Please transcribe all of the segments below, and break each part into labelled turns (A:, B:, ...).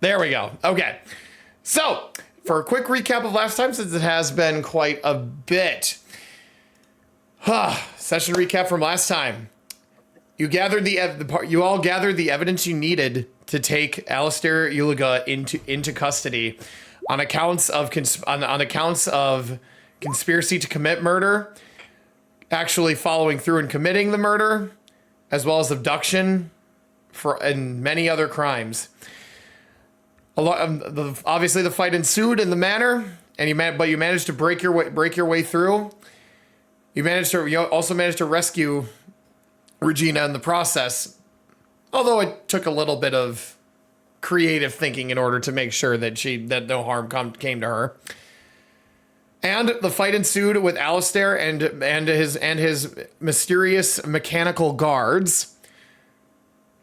A: There we go. Okay. So, for a quick recap of last time, since it has been quite a bit. Session recap from last time. You gathered you all gathered the evidence you needed to take Alistair Uliga into custody on accounts of conspiracy to commit murder, actually following through and committing the murder, as well as abduction and many other crimes. Obviously the fight ensued in the manor, and you managed to break your way through. You also managed to rescue Regina in the process, although it took a little bit of creative thinking in order to make sure that no harm came to her. And the fight ensued with Alistair and his mysterious mechanical guards.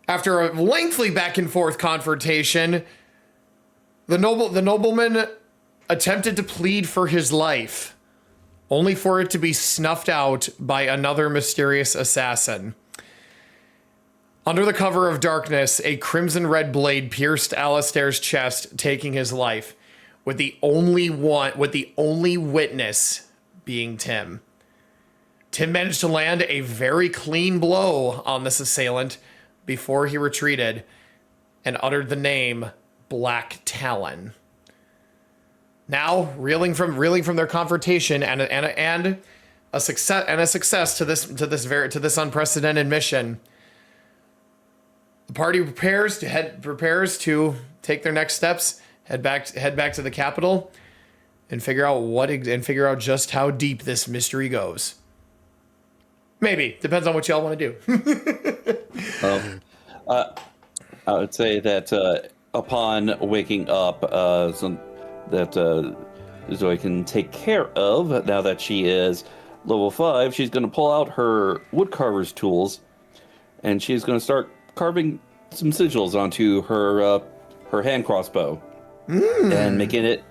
A: After a lengthy back and forth confrontation, the nobleman attempted to plead for his life, only for it to be snuffed out by another mysterious assassin. Under the cover of darkness, a crimson red blade pierced Alistair's chest, taking his life, with the only witness being Tim. Tim managed to land a very clean blow on this assailant before he retreated and uttered the name Black Talon. Now, reeling from their confrontation and a success to this unprecedented mission, the party prepares to take their next steps, head back to the capital, and figure out just how deep this mystery goes. Maybe depends on what y'all want to do.
B: I would say that upon waking up, that Zoe can take care of now that she is level 5. She's going to pull out her woodcarver's tools, and she's going to start carving some sigils onto her hand crossbow, and make it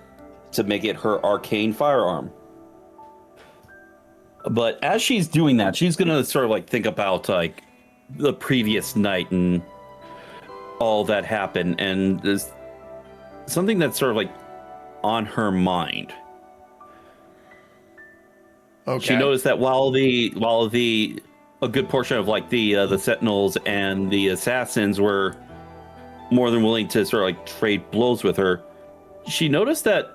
B: her arcane firearm. But as she's doing that, she's going to sort of think about the previous night and all that happened, and there's something that's sort of on her mind.
A: Okay.
B: She noticed that while a good portion of the Sentinels and the Assassins were more than willing to sort of trade blows with her, she noticed that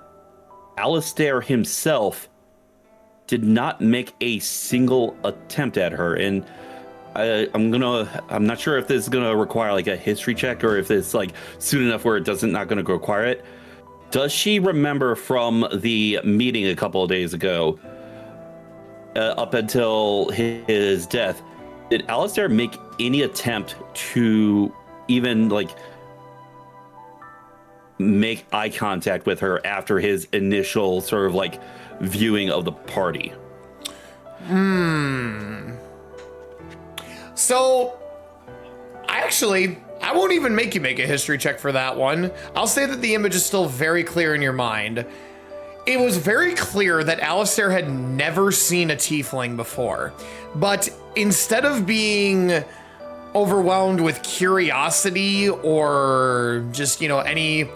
B: Alistair himself did not make a single attempt at her. And I'm not sure if this is gonna require a history check, or if it's soon enough where it not gonna require it. Does she remember from the meeting a couple of days ago, up until his death, did Alistair make any attempt to even make eye contact with her after his initial sort of viewing of the party?
A: So, I won't even make you make a history check for that one. I'll say that the image is still very clear in your mind. It was very clear that Alistair had never seen a tiefling before, but instead of being overwhelmed with curiosity or just, any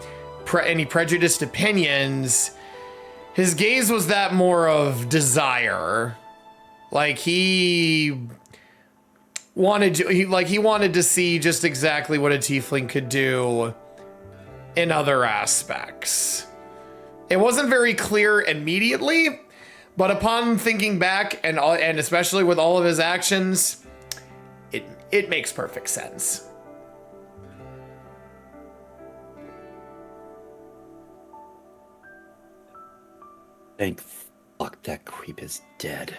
A: prejudiced opinions, his gaze was that more of desire. He wanted to see just exactly what a tiefling could do in other aspects. It wasn't very clear immediately, but upon thinking back and especially with all of his actions, it makes perfect sense.
B: Thank fuck that creep is dead.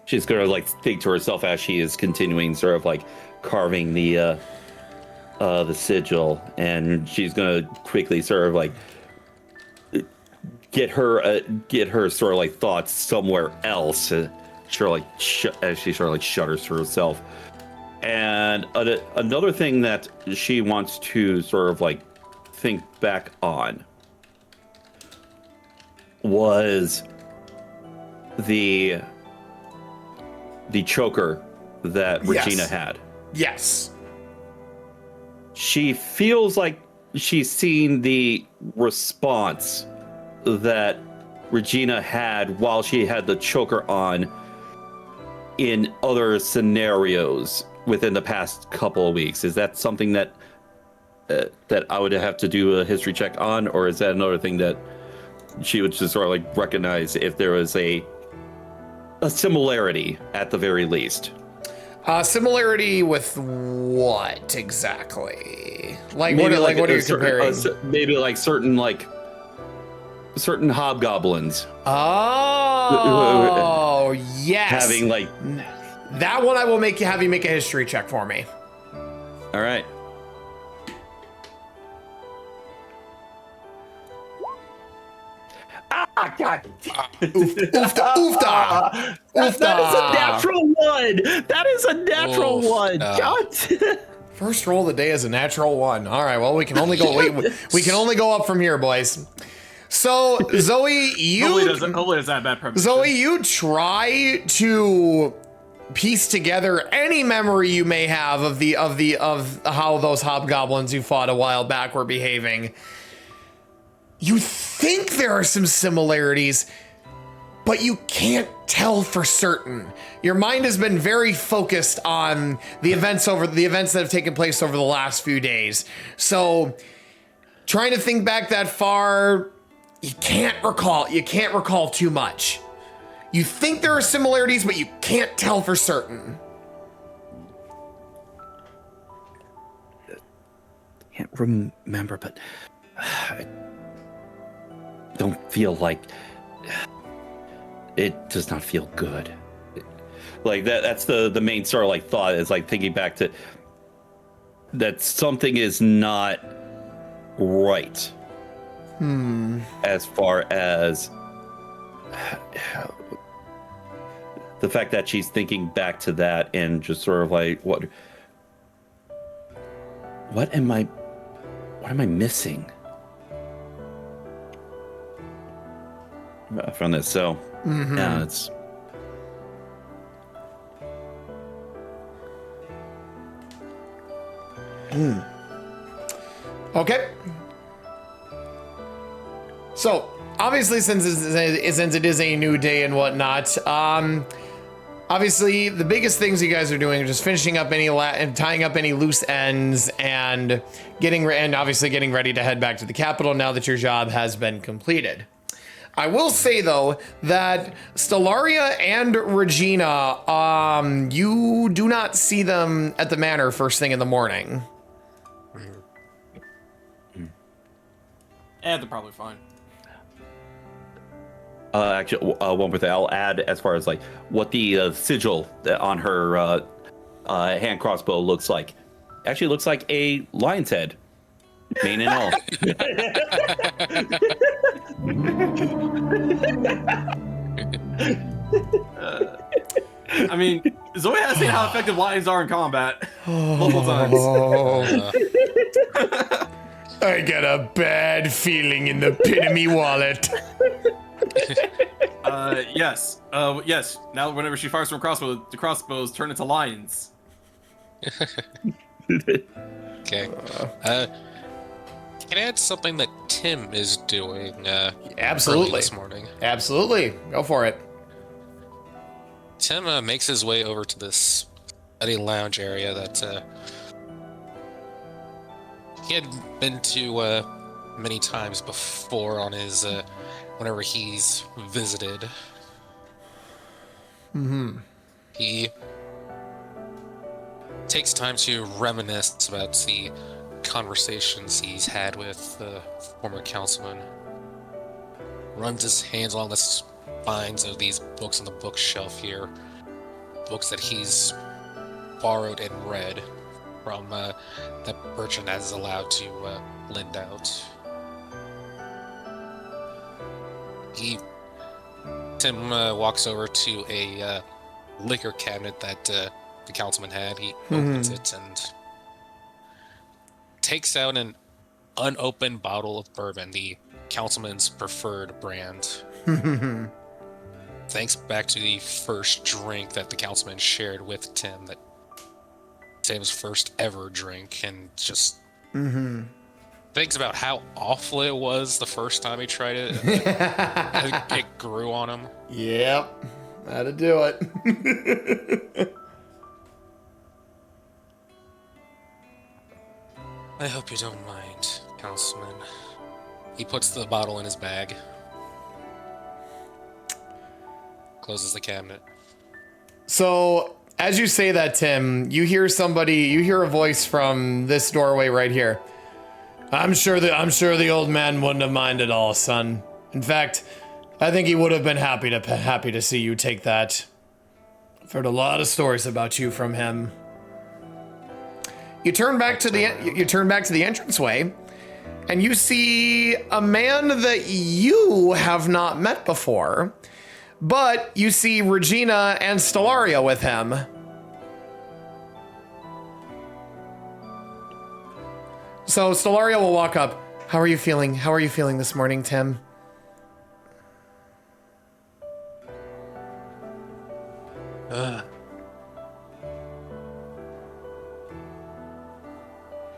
B: She's gonna think to herself as she is continuing sort of carving the sigil, and she's gonna quickly sort of get her sort of thoughts somewhere else, as she sort of shudders to herself. And another thing that she wants to sort of think back on was the choker that Regina had.
A: Yes.
B: She feels like she's seen the response that Regina had while she had the choker on in other scenarios within the past couple of weeks. Is that something that I would have to do a history check on, or is that another thing that she would just sort of like recognize if there was a similarity at the very least?
A: Similarity with what exactly? Like
B: Maybe
A: what are you comparing?
B: Maybe like certain hobgoblins.
A: Oh, yes.
B: Having like
A: that one, I will have you make a history check for me.
B: All right. Ah, God.
A: Oofta.
B: That is a natural one. That is a natural one. God.
A: First roll of the day is a natural one. All right. Well, we can only go. We can only go up from here, boys. So Zoe,
C: hopefully doesn't have bad premise.
A: Zoe, you try to piece together any memory you may have of how those hobgoblins you fought a while back were behaving. You think there are some similarities, but you can't tell for certain. Your mind has been very focused on the events that have taken place over the last few days. So trying to think back that far, you can't recall too much. You think there are similarities, but you can't tell for certain.
B: Can't remember, but I don't feel like it does not feel good. Like that's the main sort of like thought, is like thinking back to that something is not right. As far as the fact that she's thinking back to that and just sort of like what am I missing from this? So yeah, it's
A: Okay. So obviously, since it is a new day and whatnot, obviously the biggest things you guys are doing are just finishing up and tying up any loose ends and getting ready to head back to the capital now that your job has been completed. I will say though that Stellaria and Regina, you do not see them at the manor first thing in the morning.
C: They're probably fine.
B: Actually, one more thing I'll add as far as like what the sigil on her hand crossbow looks like. Actually, looks like a lion's head, mane and all.
C: I mean, Zoe has seen how effective lions are in combat multiple times.
A: I got a bad feeling in the pit of me wallet.
C: Yes. Yes. Now, whenever she fires from a crossbow, the crossbows turn into lions.
D: Okay. Can I add something that Tim is doing
A: Absolutely.
D: early this morning?
A: Absolutely. Go for it.
D: Tim makes his way over to this study lounge area that he had been to many times before on his whenever he's visited. He takes time to reminisce about the conversations he's had with the former councilman. Runs his hands along the spines of these books on the bookshelf here. Books that he's borrowed and read from that merchant that is allowed to lend out. Tim walks over to a liquor cabinet that the councilman had. He opens it and takes out an unopened bottle of bourbon, the councilman's preferred brand. Thanks back to the first drink that the councilman shared with Tim, that Tim's first ever drink, and just thinks about how awful it was the first time he tried it. And it grew on him.
A: Yep. How to do it.
D: I hope you don't mind, Councilman. He puts the bottle in his bag. Closes the cabinet.
A: So, as you say that, Tim, you hear a voice from this doorway right here. I'm sure the old man wouldn't have minded all, son. In fact, I think he would have been happy to see you take that. I've heard a lot of stories about you from him. You turn back to the entranceway, and you see a man that you have not met before, but you see Regina and Stellaria with him. So Stellaria will walk up. How are you feeling? How are you feeling this morning, Tim?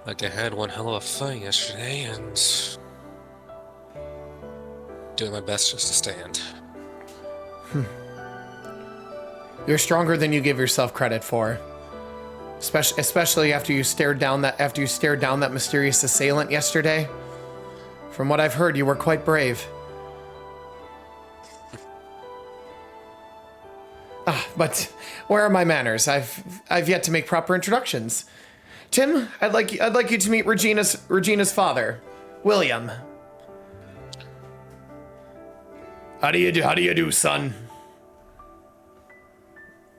D: Like I had one hell of a fight yesterday, and doing my best just to stand.
A: You're stronger than you give yourself credit for. Especially after you stared down that mysterious assailant yesterday. From what I've heard, you were quite brave. But where are my manners? I've yet to make proper introductions. Tim, I'd like you to meet Regina's father, William. How do you do, son?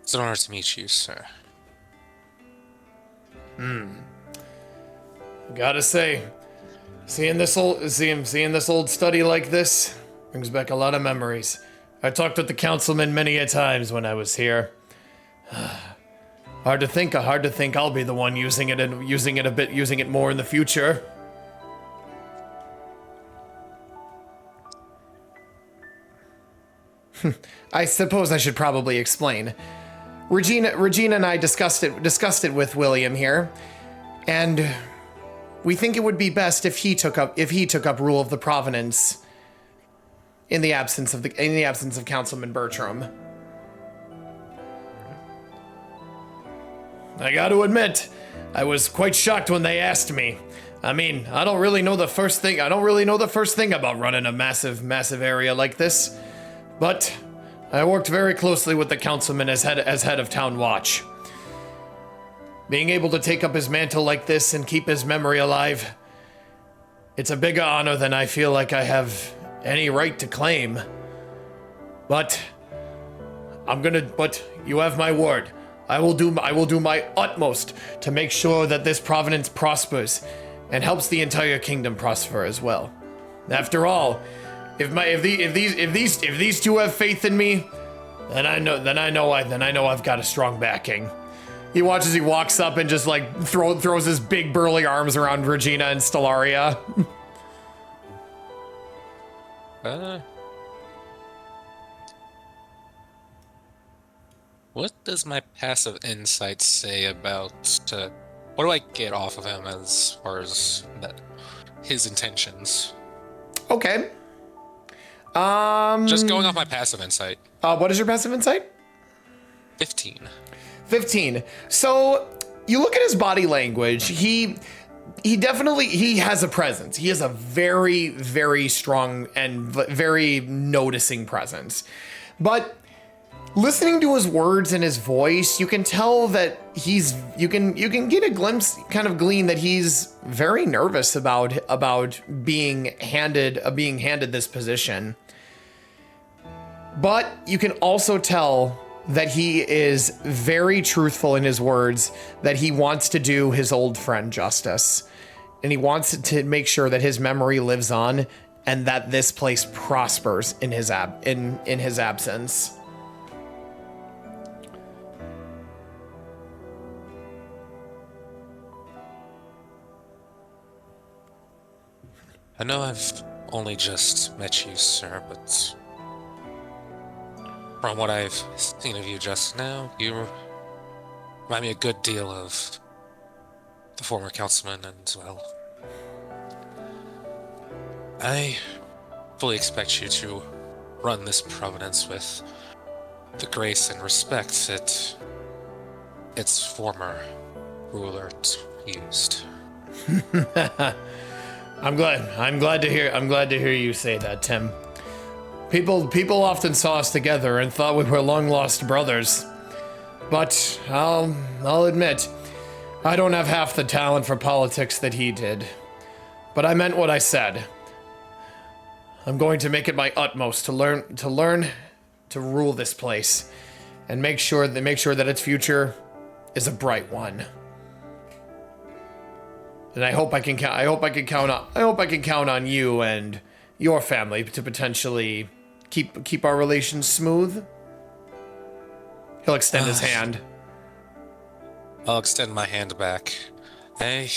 D: It's an honor to meet you, sir.
A: Gotta say, seeing this old study like this brings back a lot of memories. I talked with the councilman many a times when I was here. Hard to think I'll be the one using it more in the future. I suppose I should probably explain. Regina and I discussed it with William here, and we think it would be best if he took up rule of the Provenance in the absence of Councilman Bertram. I got to admit, I was quite shocked when they asked me. I mean, I don't really know the first thing about running a massive area like this, but I worked very closely with the councilman as head of Town Watch. Being able to take up his mantle like this and keep his memory alive, it's a bigger honor than I feel like I have any right to claim. But you have my word. I will do my utmost to make sure that this province prospers and helps the entire kingdom prosper as well. After all, if these two have faith in me, then I know I've got a strong backing. He watches, he walks up and just like throws his big burly arms around Regina and Stellaria.
D: What does my passive insight say about what do I get off of him as far as his intentions?
A: Okay.
D: Just going off my passive insight.
A: What is your passive insight?
D: 15.
A: So you look at his body language. He has a presence. He has a very, very strong and very noticing presence. But listening to his words and his voice, you can tell that you can get a glean that he's very nervous about being handed this position. But you can also tell that he is very truthful in his words, that he wants to do his old friend justice. And he wants to make sure that his memory lives on and that this place prospers in his absence.
D: I know I've only just met you, sir, but from what I've seen of you just now, you remind me a good deal of the former councilman, and well, I fully expect you to run this providence with the grace and respect that its former ruler used.
A: I'm glad to hear you say that, Tim. People often saw us together and thought we were long lost brothers. But I'll admit, I don't have half the talent for politics that he did. But I meant what I said. I'm going to make it my utmost to learn to rule this place and make sure that its future is a bright one. And I hope I can count on you and your family to potentially keep our relations smooth. He'll extend his hand.
D: I'll extend my hand back. I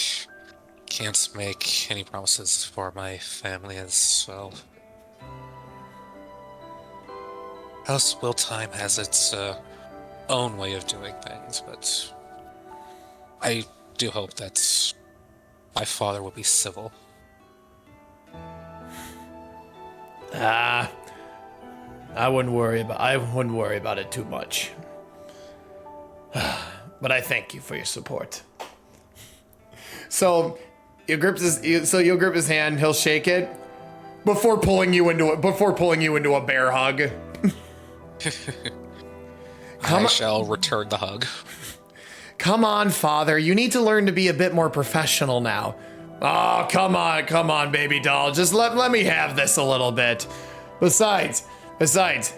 D: can't make any promises for my family as well. House Willtime has its own way of doing things, but I do hope that my father will be civil.
A: I wouldn't worry about it too much. But I thank you for your support. So you'll grip his hand. He'll shake it before pulling you into a bear hug.
D: I shall return the hug.
A: Come on, father. You need to learn to be a bit more professional now. Oh, come on, baby doll. Just let me have this a little bit. Besides,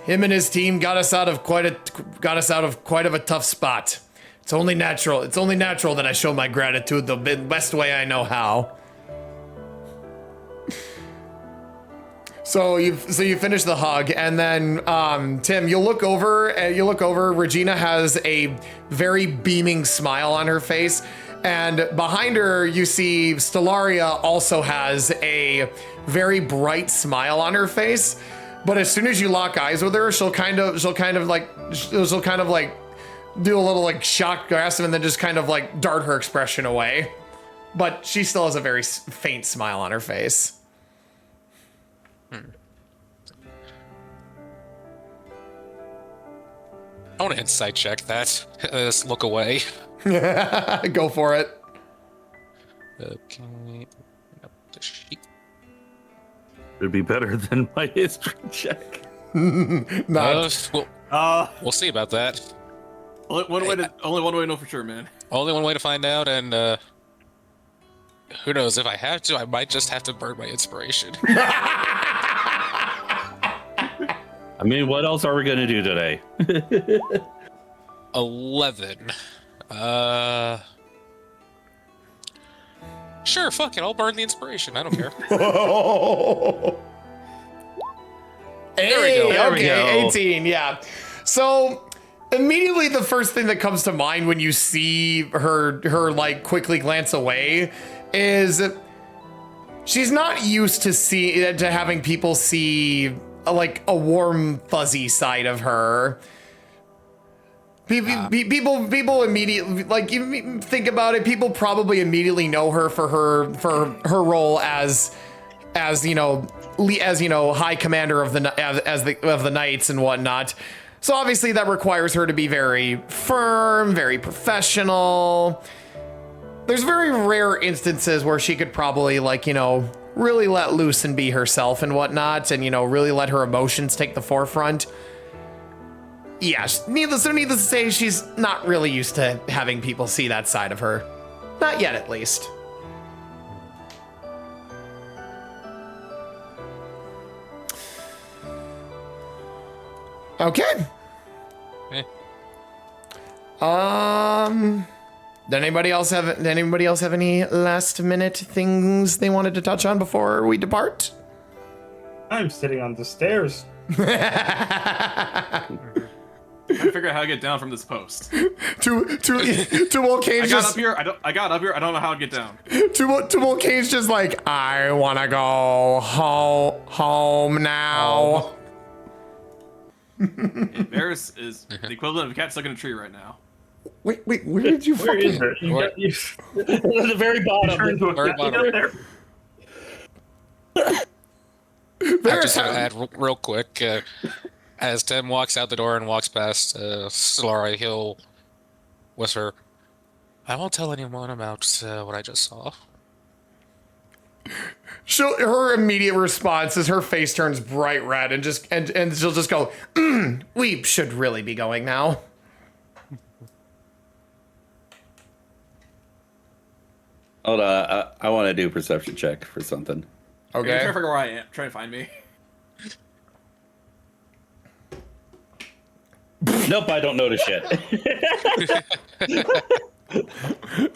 A: him and his team got us out of quite of a tough spot. It's only natural that I show my gratitude the best way I know how. So you finish the hug, and then Tim, you look over. Regina has a very beaming smile on her face, and behind her you see Stellaria also has a very bright smile on her face. But as soon as you lock eyes with her, she'll kind of like do a little like shock grasp and then just kind of like dart her expression away. But she still has a very faint smile on her face.
D: I want to insight check that. Just look away.
A: Go for it.
D: Okay. Up the sheet.
B: It'd be better than my history check.
A: Not.
C: Uh,
D: We'll see about that.
C: only one way to know for sure, man.
D: Only one way to find out, and who knows? If I have to, I might just have to burn my inspiration.
B: I mean, what else are we gonna do today?
D: 11. Sure, fuck it. I'll burn the inspiration. I don't care.
A: Hey,
B: There we
A: okay,
B: go.
A: 18, yeah. So immediately the first thing that comes to mind when you see her like quickly glance away is she's not used to having people see like a warm fuzzy side of her. People immediately, like, you think about it, people probably immediately know her for her role as high commander of the knights and whatnot. So obviously that requires her to be very firm, very professional. There's very rare instances where she could probably really let loose and be herself and whatnot, and really let her emotions take the forefront. Yeah, needless to say, she's not really used to having people see that side of her. Not yet, at least. Okay.
D: Eh.
A: Did anybody else have any last minute things they wanted to touch on before we depart?
E: I'm sitting on the stairs.
C: I figure out how to get down from this post.
A: Tubalcain
C: I got
A: just
C: up here. I got up here. I don't know how to get down.
A: Tubalcain's just like, I wanna go home now.
C: Varis is the equivalent of a cat stuck in a tree right now.
A: Wait, where did you
E: Where is
A: fucking...
E: it? You got, you, at the very bottom.
D: Very bottom.
E: Get up there.
D: just want to add real quick. As Tim walks out the door and walks past Solara, he'll whisper, "I won't tell anyone about what I just saw."
A: Her immediate response is her face turns bright red and she'll just go, "We should really be going now."
B: Hold on, I want to do a perception check for something.
C: I'm trying
A: Okay.
C: to figure where I am. Trying to find me.
B: Nope, I don't notice shit.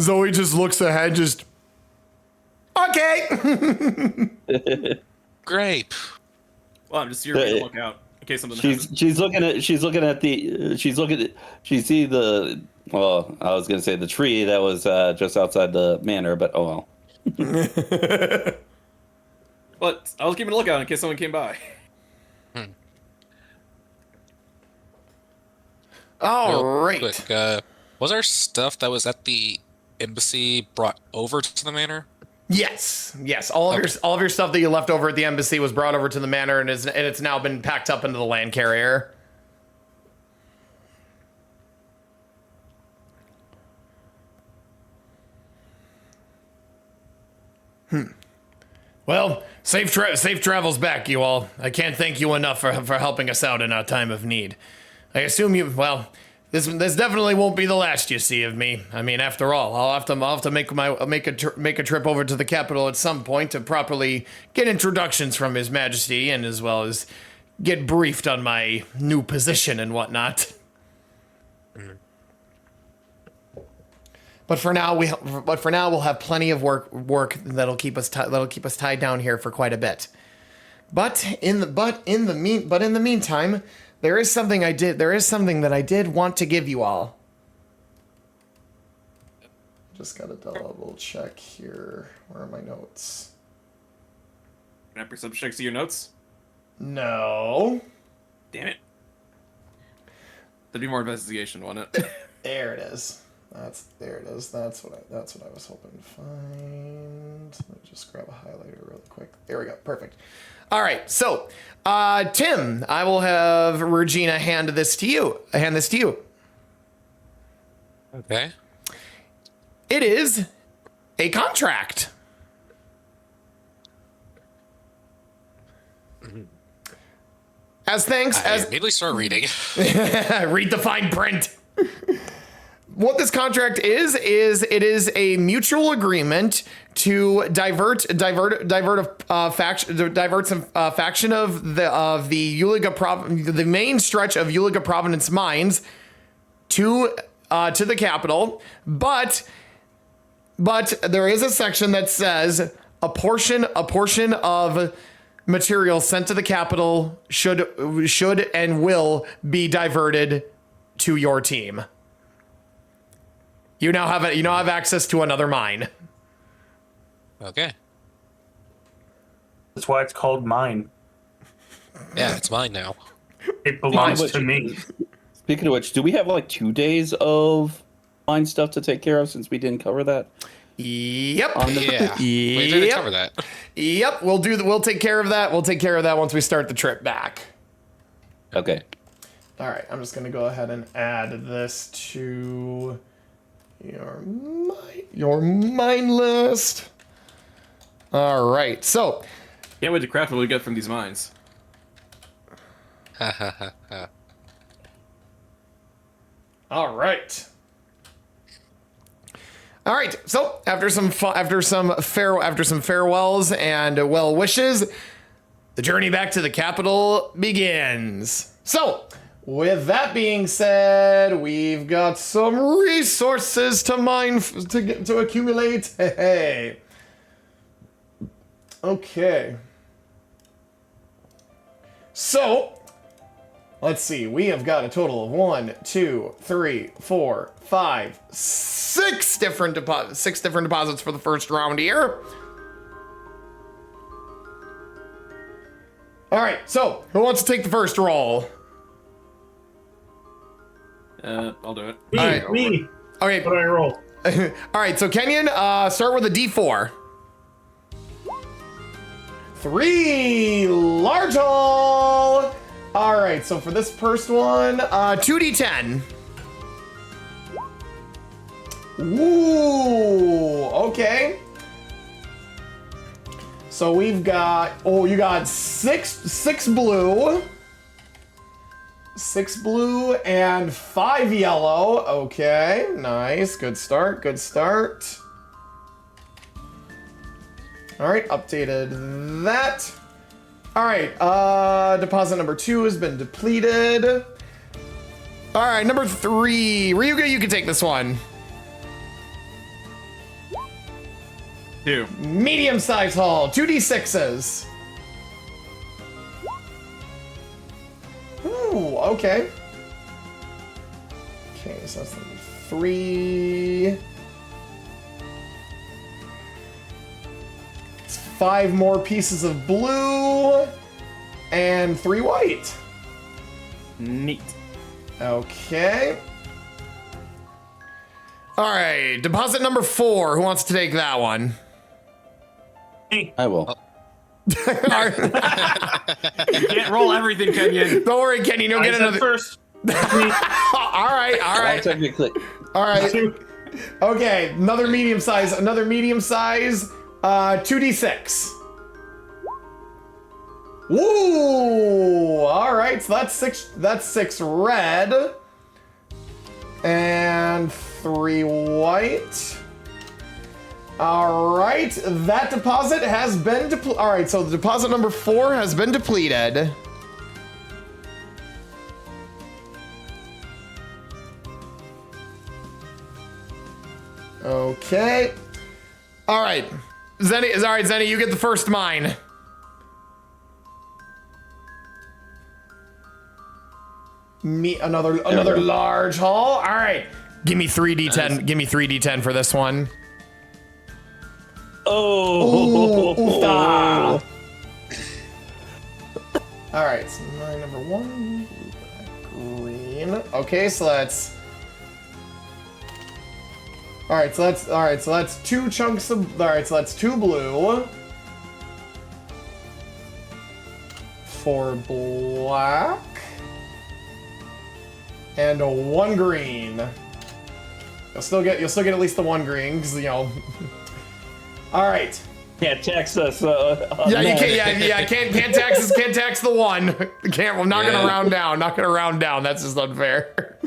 A: Zoe just looks ahead, just okay.
D: Grape.
C: Well, I'm just here to look out in case something happens.
B: She see the, well, I was gonna say the tree that was just outside the manor, but oh well.
C: But I was keeping a lookout in case someone came by.
A: All right.
D: Quick, was our stuff that was at the embassy brought over to the manor?
A: Yes. All of your stuff that you left over at the embassy was brought over to the manor, and it's now been packed up into the land carrier. Well, safe travels back, you all. I can't thank you enough for helping us out in our time of need. I assume this definitely won't be the last you see of me. I mean, after all, I'll have to make a trip over to the capital at some point to properly get introductions from His Majesty, and as well as get briefed on my new position and whatnot. But for now, we'll have plenty of work that'll keep us tied down here for quite a bit. But in the meantime, there is something that I did want to give you all. Just gotta double check here. Where are my notes?
C: Can I perception check see your notes?
A: No.
C: Damn it. There'd be more investigation, wouldn't it?
A: There it is. There it is. That's what I was hoping to find. Let me just grab a highlighter really quick. There we go. Perfect. All right. So, Tim, I will have Regina hand this to you.
D: Okay.
A: It is a contract. As thanks,
D: I immediately start reading.
A: read the fine print. What this contract is it is a mutual agreement to divert some faction of the Uliga the main stretch of Uliga Providence mines to the capital, but there is a section that says a portion of material sent to the capital should and will be diverted to your team. You now have access to another mine.
D: Okay.
E: That's why it's called mine.
D: Yeah, it's mine now.
E: It belongs to me.
B: Speaking of which, do we have like 2 days of mine stuff to take care of since we didn't cover that?
A: Yep.
D: Yeah. We didn't cover that.
A: Yep. We'll take care of that. We'll take care of that once we start the trip back.
B: Okay.
A: All right. I'm just gonna go ahead and add this to your mine list. All right. So.
C: Can't wait to craft what we get from these mines.
A: All right. All right. So after some farewells and well wishes, the journey back to the capital begins. So, with that being said, we've got some resources to mine to accumulate. Hey. Okay. So, let's see. We have got a total of 1, 2, 3, 4, 5, 6 different deposits for the first round here. All right. So, who wants to take the first roll?
C: I'll do it.
E: Me,
A: All right.
E: me.
A: Okay.
E: What do I roll?
A: All right. So Kenyon, start with a D4. 3 large hole. All right, so for this first one, 2d10. Ooh, okay. So we've got, you got six blue. 6 blue and 5 yellow. Okay, nice. Good start, good start. All right, updated that. All right, deposit number 2 has been depleted. All right, number 3. Ryuga, you can take this one.
C: 2.
A: Medium-sized haul, 2d6s. Ooh, okay. Okay, so that's number 3. It's 5 more pieces of blue and 3 white.
C: Neat.
A: Okay. All right, deposit number 4. Who wants to take that one?
F: I will.
C: You can't roll everything, Kenyon.
A: Don't worry, Kenyon. You'll get another.
E: First.
A: all right, all right.
F: Technically.
A: All right. Okay, another medium size, 2d6. Woo! All right, so that's 6 red and 3 white. All right, that deposit has been all right, so the deposit number 4 has been depleted. Okay. All right. Zenny, you get the first mine. Another large haul. All right. Give me 3d10.
D: Nice.
A: Give me 3d10 for this one.
B: Oh.
A: Ooh, oofta. All right. So mine number 1, green. Okay, so that's. All right, so that's 2 chunks of. All right, so that's 2 blue. 4 black. And 1 green. You'll still get at least the 1 green, because All right.
B: Can't tax us.
A: Yeah, you can't. Yeah, can't tax us. Can't tax the 1. I'm not gonna round down. Not gonna round down. That's just unfair.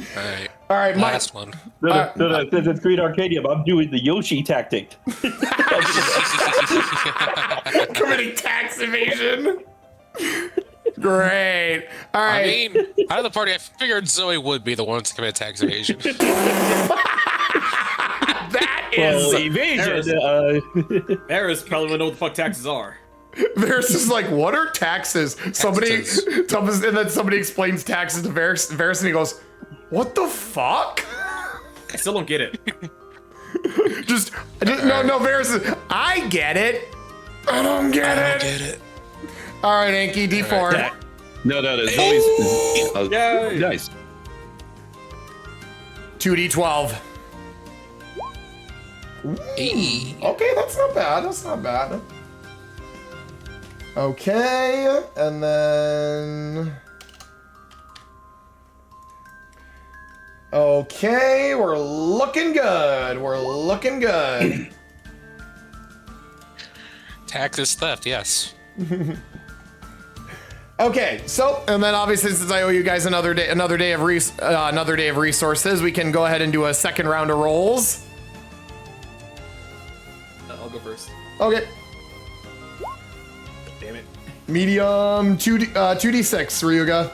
A: All right,
D: Last one.
B: It's Green Arcadium. I'm doing the Yoshi tactic.
A: Committing tax evasion. Great. All right.
D: I mean, out of the party, I figured Zoe would be the one to commit tax evasion.
A: That is
B: evasion.
C: Varis probably wouldn't know what the fuck taxes are.
A: Varys is like, what are taxes? Somebody explains taxes to Varys and he goes, what the fuck?
C: I still don't get it.
A: just no, Varys is, I get it. I don't get it. All right, Anky, D4.
B: Right. No, Zoe's.
C: Yay.
B: Nice.
A: 2d12.
D: Hey.
A: Okay, that's not bad. Okay, and then... Okay, we're looking good.
D: Tax is theft, yes.
A: Okay, so, and then obviously since I owe you guys another day of resources, we can go ahead and do a second round of rolls.
C: I'll go first.
A: Okay.
C: Damn it.
A: Medium 2d6, Ryuga.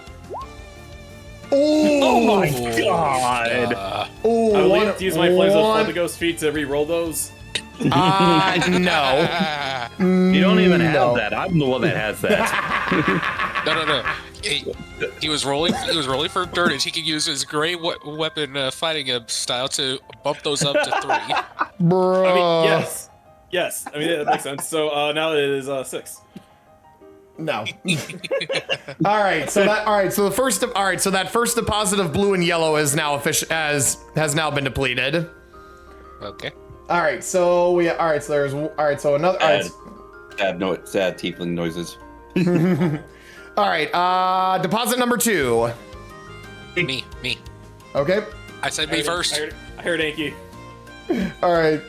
B: Oh my god.
C: I will have to use my Flames of the Ghost feet to re-roll those.
A: No.
B: You don't even have that. I'm the one that has that.
D: No. He was rolling for Durnage. He could use his gray weapon fighting style to bump those up to 3.
A: Bro.
C: I mean, yes. I mean, that makes sense. So now it is 6.
A: No. All right. So that first deposit of blue and yellow is now has now been depleted.
D: Okay.
A: So another. All right.
F: sad tiefling noises.
A: All right. Deposit number 2.
D: Me.
A: Okay.
D: I said me first.
C: I heard Anky.
A: All right.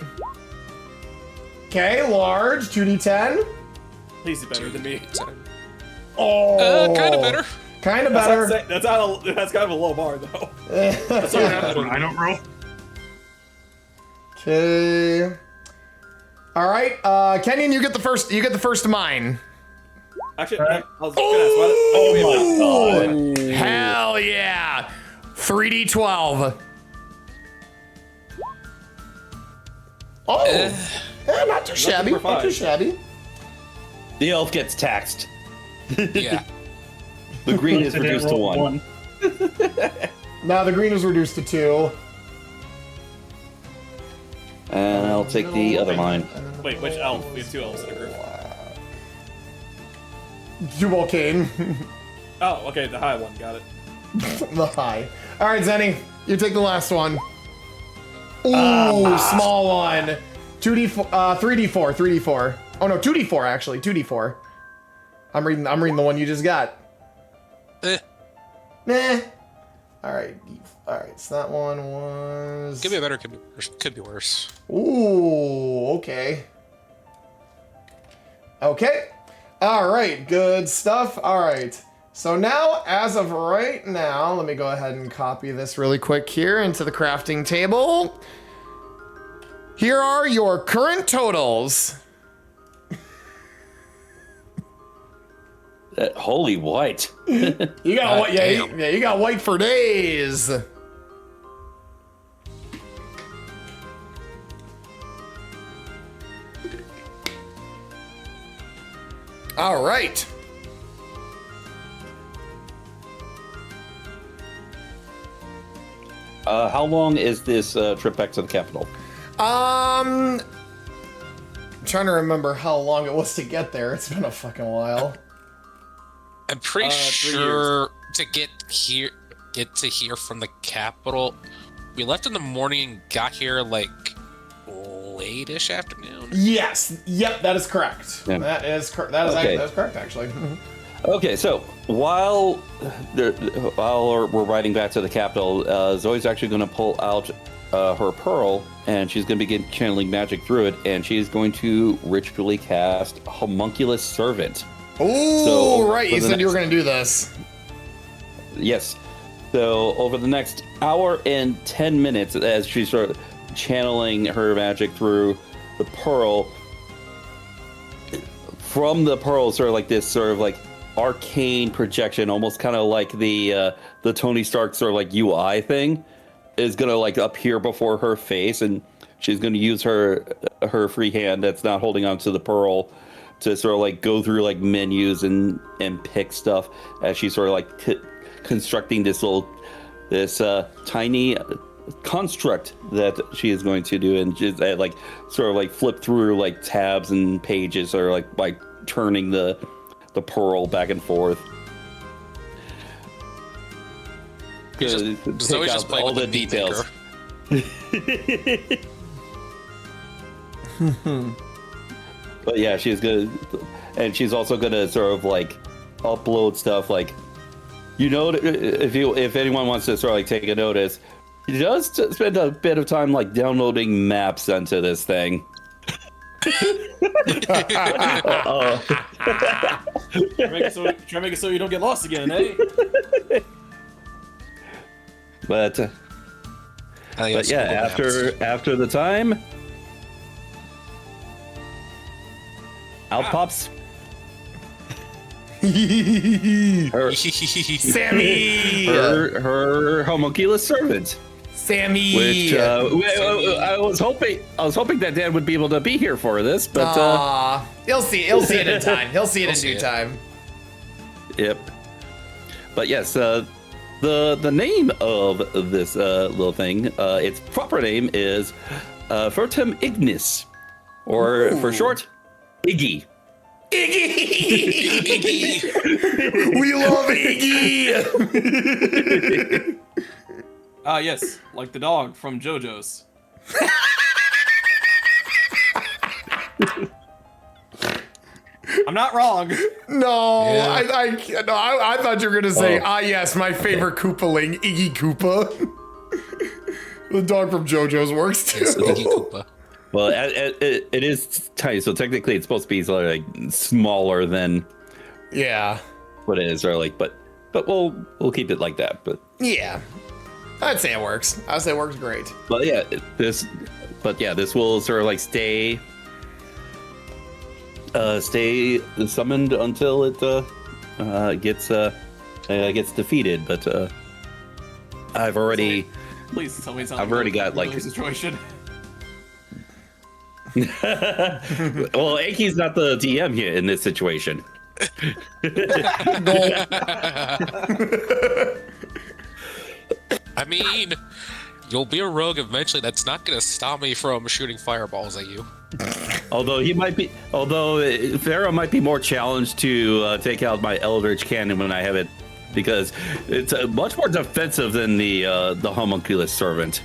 A: Okay, large 2d10.
C: Please be better than me.
A: Oh,
D: Kind of better.
A: Kind of better.
C: That's kind of a low bar though.
E: That's what I don't roll.
A: Okay. All right, Kenyon, you get the first. You get the first of mine.
C: Actually, I was gonna ask.
A: Oh, hell yeah! 3d12. Oh, yeah, not too shabby.
C: for
A: Not too
C: five.
A: shabby.
F: The elf gets taxed.
D: Yeah.
F: The green is
E: I didn't
F: reduced to
E: roll
F: 1.
A: Now the green is reduced to 2.
F: And I'll take the other mine.
C: Wait, which elf? We have 2 elves in a group.
A: Tubalcain.
C: Oh, okay, the high one. Got it.
A: The high. All right, Zenny, you take the last one. Ooh, small one. 2d4, 3d4, 3d4. Oh no, 2d4 actually, 2d4. I'm reading the one you just got. Nah. All right, so that one was.
D: Could be better. Could be worse.
A: Ooh, okay. Okay. All right, good stuff. All right. So now, as of right now, let me go ahead and copy this really quick here into the crafting table. Here are your current totals.
F: Holy white.
A: You got white, yeah, you got white for days. All right.
F: How long is this trip back to the capital?
A: I'm trying to remember how long it was to get there. It's been a fucking while.
D: I'm pretty
C: 3
D: sure to get here from the capital. We left in the morning and got here like late-ish afternoon.
A: Yes. Yep. That is correct.
F: Yeah.
A: That is correct. That is
F: Okay.
A: that is correct. Actually.
F: Okay, so while we're riding back to the capital, Zoe's actually going to pull out her pearl, and she's going to begin channeling magic through it, and she's going to ritually cast Homunculus Servant.
A: Oh,
F: So,
A: right.
F: for
A: You
F: the
A: said you were
F: next-
A: going to do this.
F: Yes. So over the next hour and 10 minutes, as she's sort of channeling her magic through the pearl, from the pearl, sort of like this sort of like arcane projection, almost kind of like the Tony Stark sort of like UI thing, is gonna like appear before her face, and she's gonna use her free hand that's not holding onto the pearl to sort of like go through like menus and pick stuff as she's sort of like constructing this tiny construct that she is going to do, and just like sort of like flip through like tabs and pages, or like by turning the pearl back and forth.
D: Zoe's just playing
F: all
D: with
F: the
D: the
F: details. But yeah, she's good, and she's also gonna sort of like upload stuff. Like, you know, if anyone wants to sort of like take a notice, he does spend a bit of time like downloading maps onto this thing.
C: Try to make it so you don't get lost again, eh?
F: But yeah, after the time, out pops her
A: Sammy.
F: her homunculus servant.
A: Sammy.
F: Which I was hoping that Dan would be able to be here for this, but
A: he'll see it in time. He'll see it in due time.
F: Yep. But yes, the name of this little thing, its proper name is Fertum Ignis, or for short, Iggy.
A: Iggy. We love Iggy.
C: Ah, yes, like the dog from JoJo's. I'm not wrong.
A: No,
D: Yeah.
A: I thought you were gonna say,
F: Oh.
A: yes, my favorite Koopaling, Iggy Koopa. The dog from JoJo's works too.
D: It's Iggy Koopa.
F: Well, it is tiny, so technically it's supposed to be sort of like smaller than
A: Yeah,
F: what it is, or like, but we'll keep it like that. But
A: yeah. I'd say it works. I'd say it works great.
F: yeah, this will sort of like stay summoned until it gets defeated. But I've already.
C: Please tell me it's not
F: I've already got, like-
C: a situation.
F: Well, Anky's not the DM here in this situation.
D: I mean, you'll be a rogue eventually. That's not going to stop me from shooting fireballs at you.
F: Although Pharaoh might be more challenged to take out my Eldritch Cannon when I have it, because it's much more defensive than the homunculus servant.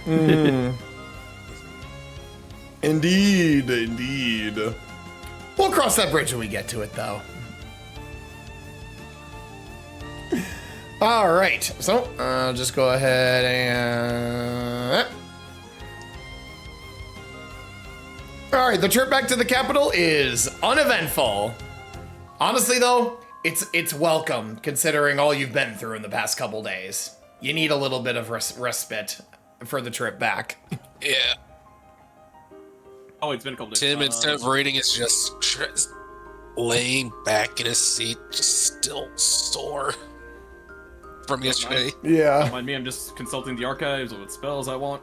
A: Indeed. We'll cross that bridge when we get to it, though. All right, so I'll just go ahead and. All right, the trip back to the capital is uneventful. Honestly, though, it's welcome considering all you've been through in the past couple days. You need a little bit of respite for the trip back.
D: Yeah.
C: Oh, it's been a couple days.
D: Tim, instead of raiding, is just laying back in his seat, just still sore from yesterday.
A: Yeah.
C: Mind me, I'm just consulting the archives of what spells I want.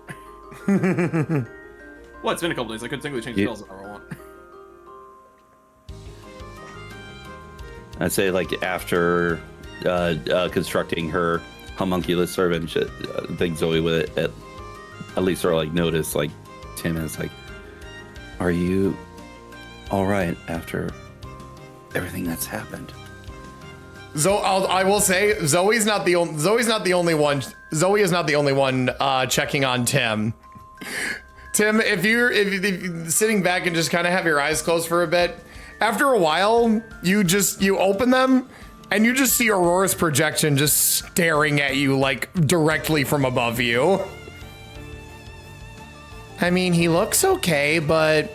C: Well, it's been a couple days. I could technically change spells if I want.
F: I'd say, like, after constructing her homunculus servant, I think Zoe would at least sort of like notice, like, Tim is like, "Are you all right after everything that's happened?"
A: I will say Zoe's not the only one. Zoe is not the only one checking on Tim. Tim, if you're sitting back and just kind of have your eyes closed for a bit, after a while you open them and you just see Aurora's projection just staring at you, like, directly from above you. I mean, he looks okay, but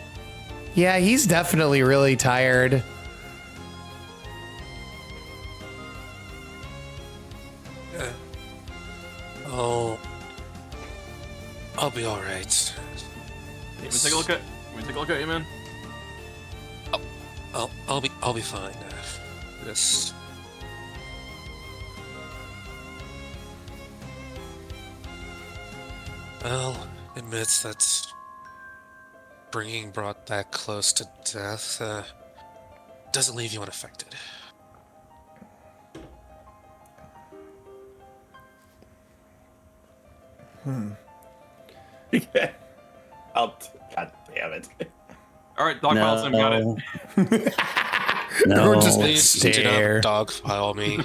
A: yeah, he's definitely really tired.
D: Oh, I'll be all right.
C: You want to take a look at you, man?
D: I'll be fine. Just well, admits that being brought that close to death doesn't leave you unaffected.
F: Oh, God damn it.
C: All right, dog files, got it.
A: Or just
D: Please
A: stare.
D: do not dogpile me.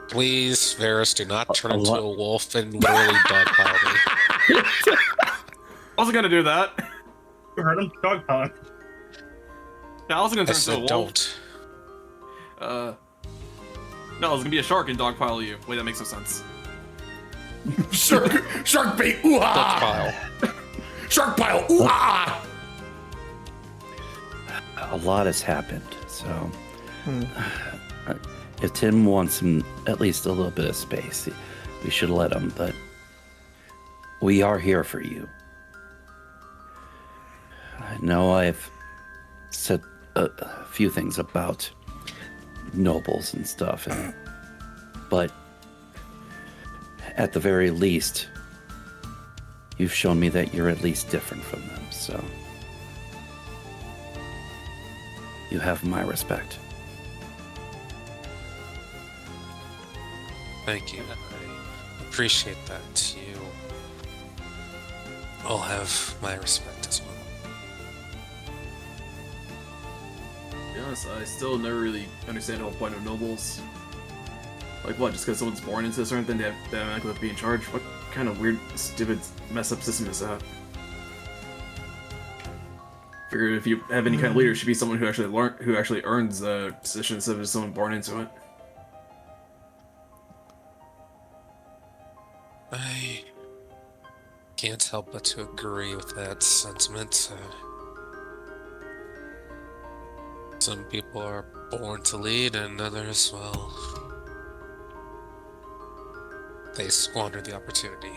D: Please, Varis, do not turn into a wolf and literally dogpile me.
C: I wasn't gonna do that.
E: You heard him? Dog pile.
C: No, I wasn't gonna
D: I
C: turn into a
D: said
C: wolf.
D: don't.
C: No, I was gonna be a shark and dogpile you. Wait, that makes no sense.
A: Shark bait. Ooh ah.
D: Dogpile.
A: Shark pile. Ooh ah.
F: A lot has happened, so if Tim wants at least a little bit of space, we should let him, but we are here for you. I know I've said a few things about nobles and stuff, but at the very least, you've shown me that you're at least different from them, so you have my respect.
D: Thank you. I appreciate that. You all have my respect as well.
C: To be honest, I still never really understand the whole point of nobles. Like what, just because someone's born into a certain thing, they automatically have to be in charge? What kind of weird, stupid, messed up system is that? Figured if you have any kind of leader, it should be someone who actually earns the position instead of just someone born into it.
D: I can't help but to agree with that sentiment. Some people are born to lead, and others, well, they squander the opportunity.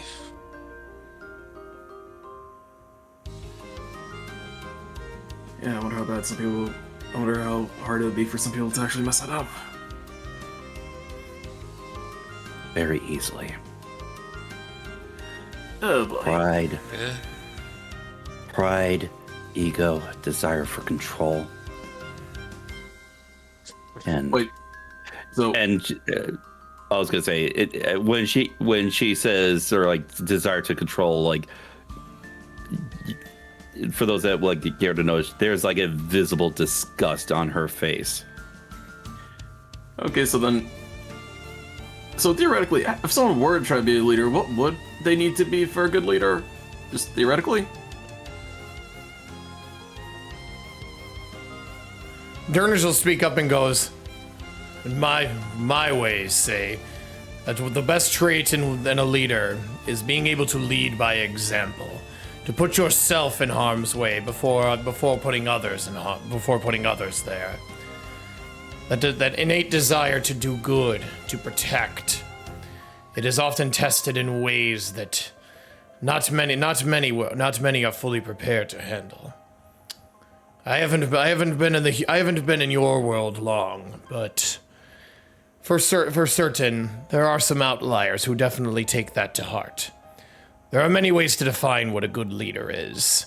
C: Yeah, I wonder how bad some people. I wonder how hard it would be for some people to actually mess that up.
F: Very easily.
C: Oh boy.
D: Yeah.
F: Pride, ego, desire for control. And
C: Wait. So
F: I was gonna say when she says or like desire to control, like for those that like care to know, there's like a visible disgust on her face.
C: okay, so theoretically, if someone were to try to be a leader, what would they need to be for a good leader? Just theoretically?
A: Durnage will speak up and goes, my ways say that the best trait in a leader is being able to lead by example, to put yourself in harm's way before putting others there. That innate desire to do good, to protect. It is often tested in ways that not many are fully prepared to handle. I haven't been in your world long, but for certain there are some outliers who definitely take that to heart. There are many ways to define what a good leader is,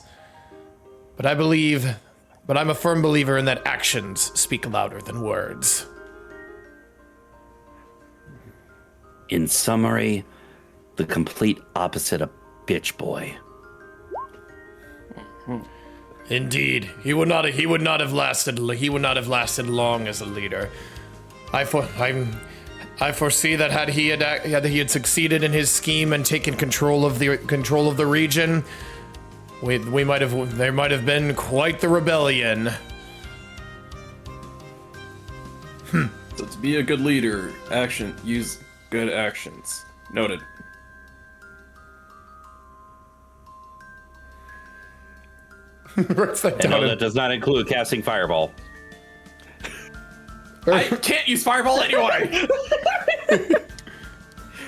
A: but I'm a firm believer in that actions speak louder than words.
F: In summary, the complete opposite of bitch boy.
A: Indeed, he would not have lasted long as a leader. I foresee that had he had succeeded in his scheme and taken control of the region, there might have been quite the rebellion.
C: So to be a good leader, use good actions. Noted.
A: Writes that
F: And no,
A: down.
F: that does not include casting fireball.
C: I can't use fireball anyway!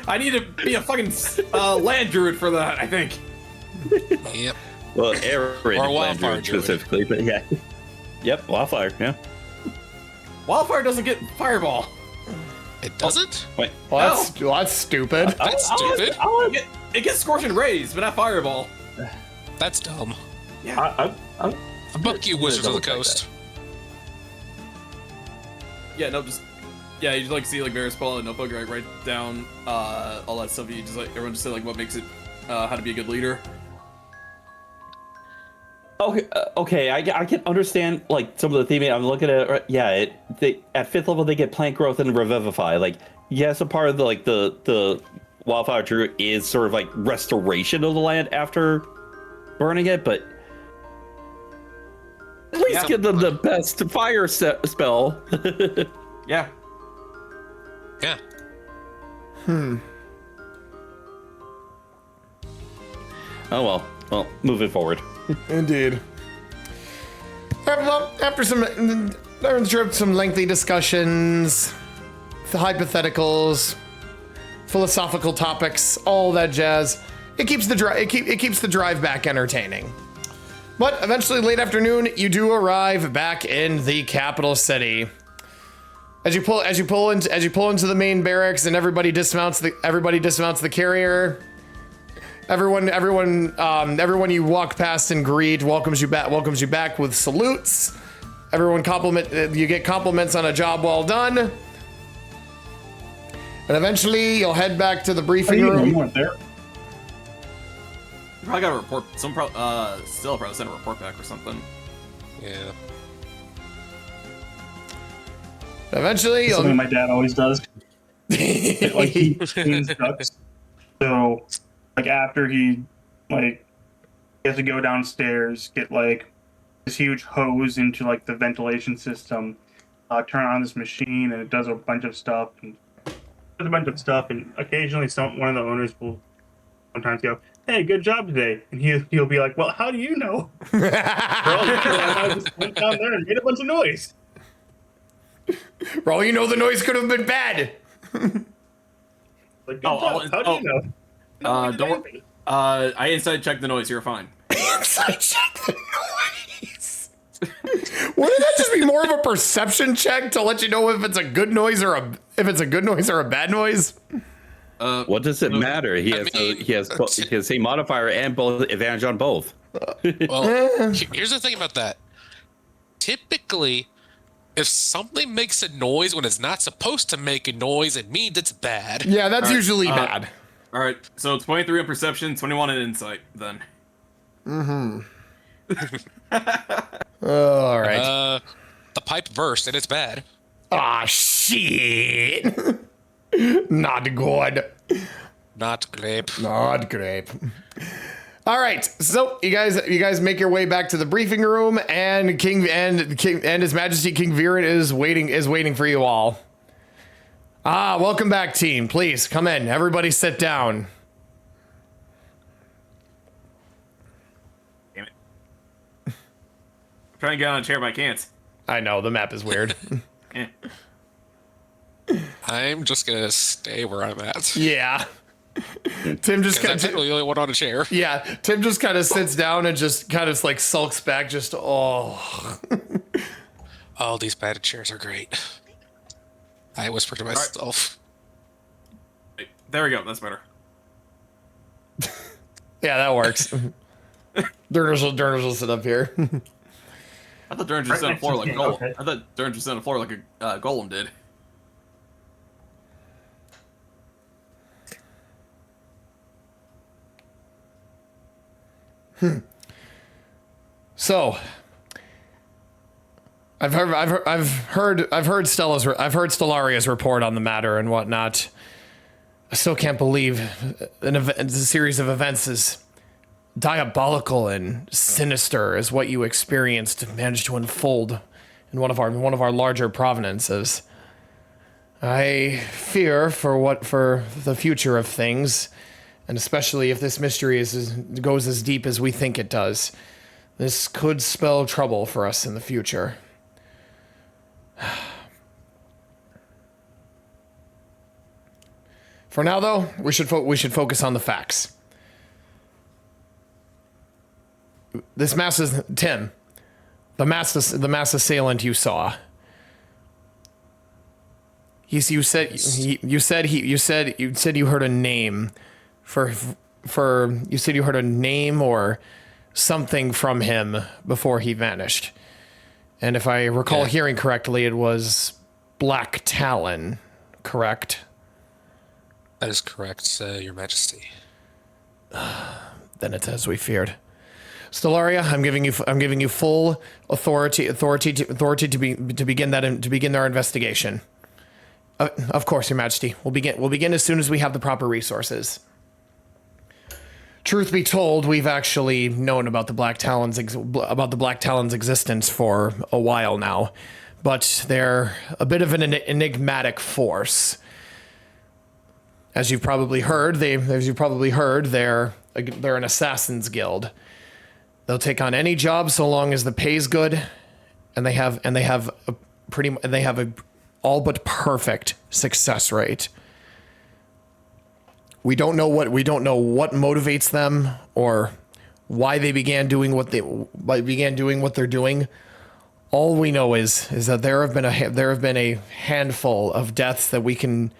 C: I need to be a fucking land druid for that, I think.
D: Yep.
F: Well, arid
D: Or wildfire druid.
F: specifically, but yeah. Yep, wildfire, yeah.
C: Wildfire doesn't get fireball.
D: It doesn't?
F: Wait,
A: Well, that's stupid.
D: That's stupid.
C: It gets scorching rays, but not fireball.
D: That's dumb.
C: Yeah.
D: Fuck you, Wizards of the Coast.
C: Yeah, no, just you just like see like Varis pull out a notebook, right? Write down all that stuff. You just like everyone just say like what makes it how to be a good leader.
F: Okay, I can understand like some of the theming. I'm looking at yeah. At 5th level they get plant growth and revivify. Like yes, a part of the wildfire druid is sort of like restoration of the land after burning it, but at least give them the best fire spell.
C: Yeah.
D: Yeah.
F: Oh well, moving forward.
A: Indeed. Well, after some lengthy discussions, the hypotheticals, philosophical topics, all that jazz, it keeps the drive back entertaining. But eventually, late afternoon, you do arrive back in the capital city. As you pull into the main barracks, and everybody dismounts the carrier. Everyone you walk past and greet welcomes you back with salutes. You get compliments on a job well done. And eventually you'll head back to the briefing room.
E: You weren't there.
C: You probably got a report. Still probably sent a report back or something.
D: Yeah.
A: Eventually
E: Something
A: you'll
E: my dad always does. Like he cleans ducks. So like after he has to go downstairs, get like this huge hose into like the ventilation system, turn on this machine, and it does a bunch of stuff. And occasionally one of the owners will sometimes go, "Hey, good job today," and he'll be like, "Well, how do you know?" Well, I just went down there and made a bunch of noise.
A: For all you know, the noise could have been bad.
E: Like, how do you know?
C: Don't. I inside checked the noise. You're fine.
A: Inside check the noise. Wouldn't that just be more of a perception check to let you know if it's a good noise or a bad noise?
F: What does it matter? He has the same modifier and both advantage on both.
D: Well, here's the thing about that. Typically, if something makes a noise when it's not supposed to make a noise, it means it's bad.
A: Yeah, that's usually bad.
C: All right, so 23 on perception, 21 on insight, then.
A: All right.
D: The pipe burst and it's bad.
A: Ah, shit. Not good.
D: Not grape.
A: Not grape. All right, so you guys make your way back to the briefing room, and King and His Majesty King Vieren is waiting for you all. Welcome back, team. Please come in. Everybody, sit down.
C: Damn it! I'm trying to get on a chair, but I can't.
A: I know the map is weird.
C: Eh.
D: I'm just gonna stay where I'm at.
A: Yeah. Tim just
D: I'm
A: kind
D: technically the only one on a chair.
A: Yeah, Tim just kind of sits down and just kind of like sulks back. Just
D: Oh, these padded chairs are great. I whisper to myself.
C: Right, there we go. That's better.
A: Yeah, that works. Durnage will sit up here.
C: I thought Durnage was on the floor like a golem. Okay. I thought Durnage was on the floor like a golem did.
A: So, I've heard Stellaria's report on the matter and whatnot. I still can't believe a series of events as diabolical and sinister as what you experienced managed to unfold in one of our larger provenances. I fear for the future of things, and especially if this mystery goes as deep as we think it does. This could spell trouble for us in the future. For now, though, we should focus on the facts. This Tim, the mass assailant you saw. You said you heard a name you heard a name or something from him before he vanished. And if I recall hearing correctly, it was Black Talon, correct?
D: That is correct, Your Majesty.
A: Then it's as we feared. Stellaria, I'm giving you full authority to begin our investigation. Of course, Your Majesty. We'll begin as soon as we have the proper resources. Truth be told, we've actually known about the Black Talon's existence for a while now, but they're a bit of an enigmatic force. As you've probably heard, they're an assassin's guild. They'll take on any job so long as the pay's good, and they have a all but perfect success rate. We don't know what motivates them or why they began doing what they're doing. All we know is that there have been a handful of deaths that we can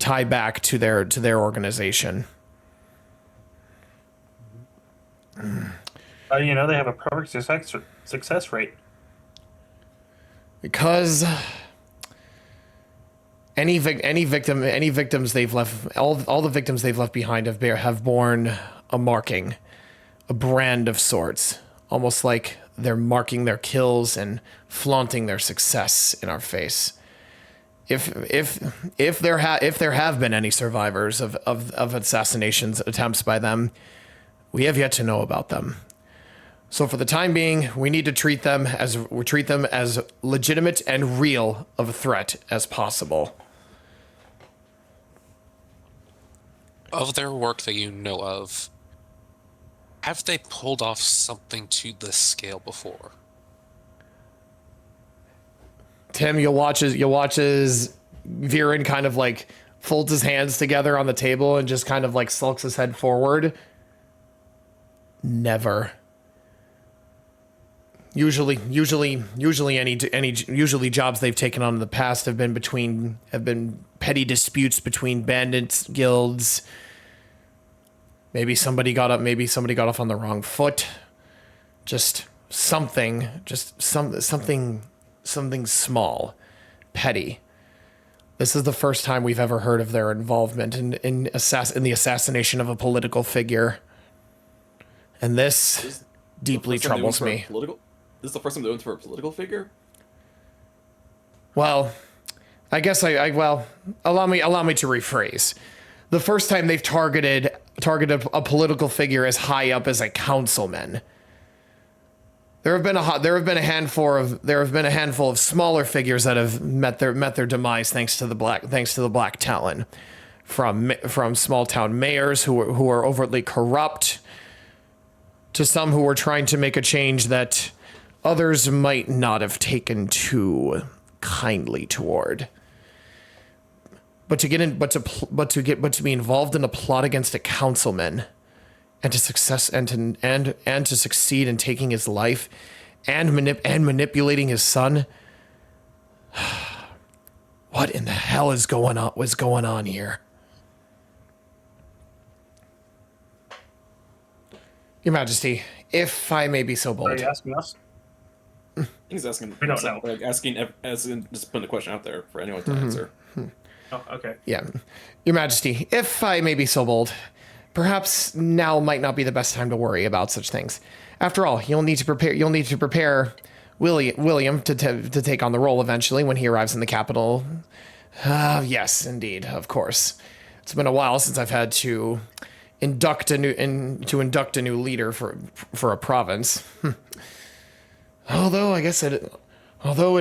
A: tie back to their organization.
E: How do you know they have a perfect success rate?
A: Because any victims they've left, all the victims they've left behind have borne a marking, a brand of sorts, almost like they're marking their kills and flaunting their success in our face. If there have been any survivors of assassinations attempts by them, we have yet to know about them. So for the time being, we need to treat them as legitimate and real of a threat as possible.
D: Of their work that you know of, have they pulled off something to this scale before?
A: Tim, you'll watch as Vieren kind of like folds his hands together on the table and just kind of like sulks his head forward. Never. Usually jobs they've taken on in the past have been petty disputes between bandits, guilds. Maybe somebody got off on the wrong foot. Something small, petty. This is the first time we've ever heard of their involvement in the assassination of a political figure. And this deeply troubles me.
C: This is the first time they're doing it for a political figure?
A: Well, I guess well, allow me to rephrase. The first time they've targeted a political figure as high up as a councilman. There have been a handful of smaller figures that have met their demise thanks to the Black Talon, from small town mayors who are overtly corrupt, to some who were trying to make a change that others might not have taken too kindly toward. But to be involved in a plot against a councilman, and to succeed in taking his life, and manipulating his son. What in the hell was going on here? Your Majesty, if I may be so bold.
E: Are you asking us?
C: He's asking.
E: We don't know.
C: Like asking, as in just putting the question out there for anyone to answer.
E: Oh, okay.
A: Yeah, Your Majesty, if I may be so bold, perhaps now might not be the best time to worry about such things. After all, you'll need to prepare William to take on the role eventually when he arrives in the capital. Yes, indeed, of course. It's been a while since I've had to induct a new leader for a province. Although it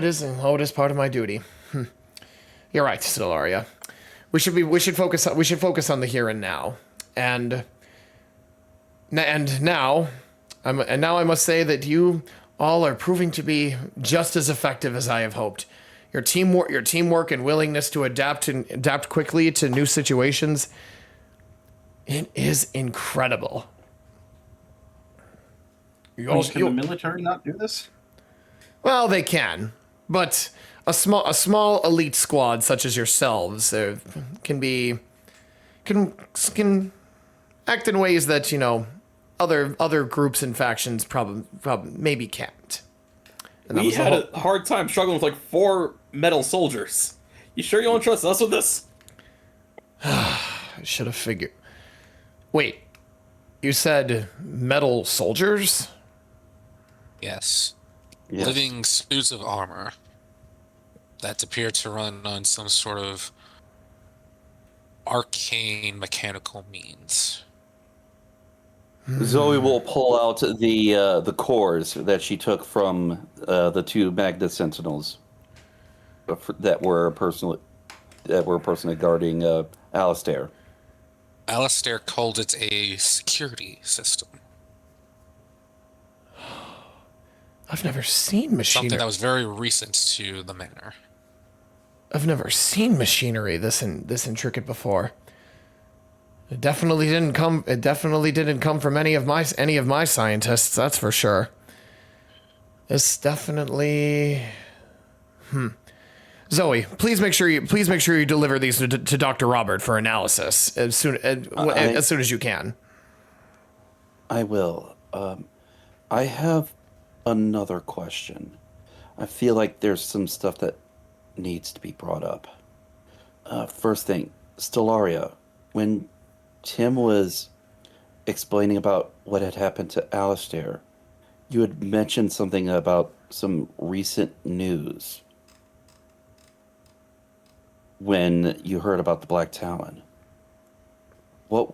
A: is part of my duty. You're right, Stellaria. We should focus on the here and now. And now I must say that you all are proving to be just as effective as I have hoped. Your teamwork and willingness to adapt quickly to new situations, it is incredible.
G: Can the military not do this?
A: Well, they can, but a small elite squad such as yourselves can act in ways that other groups and factions probably maybe can't.
C: And we had a hard time struggling with like 4 metal soldiers. You sure you don't trust us with this?
A: I should have figured. Wait, you said metal soldiers?
D: Yes. Living suits of armor that appear to run on some sort of arcane mechanical means.
F: Zoe will pull out the cores that she took from the 2 Magna Sentinels that were personally guarding Alistair.
D: Alistair called it a security system.
A: I've never seen machinery.
D: Something that was very recent to the manor.
A: I've never seen machinery this intricate before. It definitely didn't come from any of my scientists, that's for sure. It's definitely Zoe, please make sure you deliver these to Dr. Robert for analysis as soon as you can.
F: I will. I have another question. I feel like there's some stuff that needs to be brought up. First thing, Stellaria, when Tim was explaining about what had happened to Alistair, you had mentioned something about some recent news when you heard about the Black Talon. What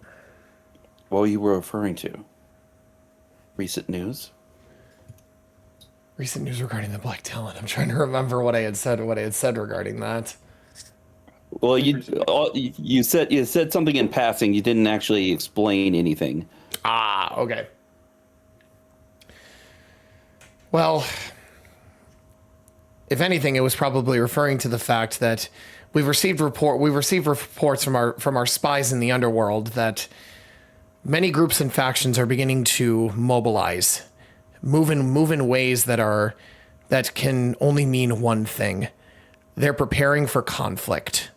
F: you were referring to? Recent news?
A: Recent news regarding the Black Talon. I'm trying to remember what I had said regarding that.
F: Well, you said something in passing. You didn't actually explain anything.
A: Ah, okay. Well, if anything, it was probably referring to the fact that we've received reports from our spies in the underworld that many groups and factions are beginning to mobilize, move in ways that can only mean one thing. They're preparing for conflict.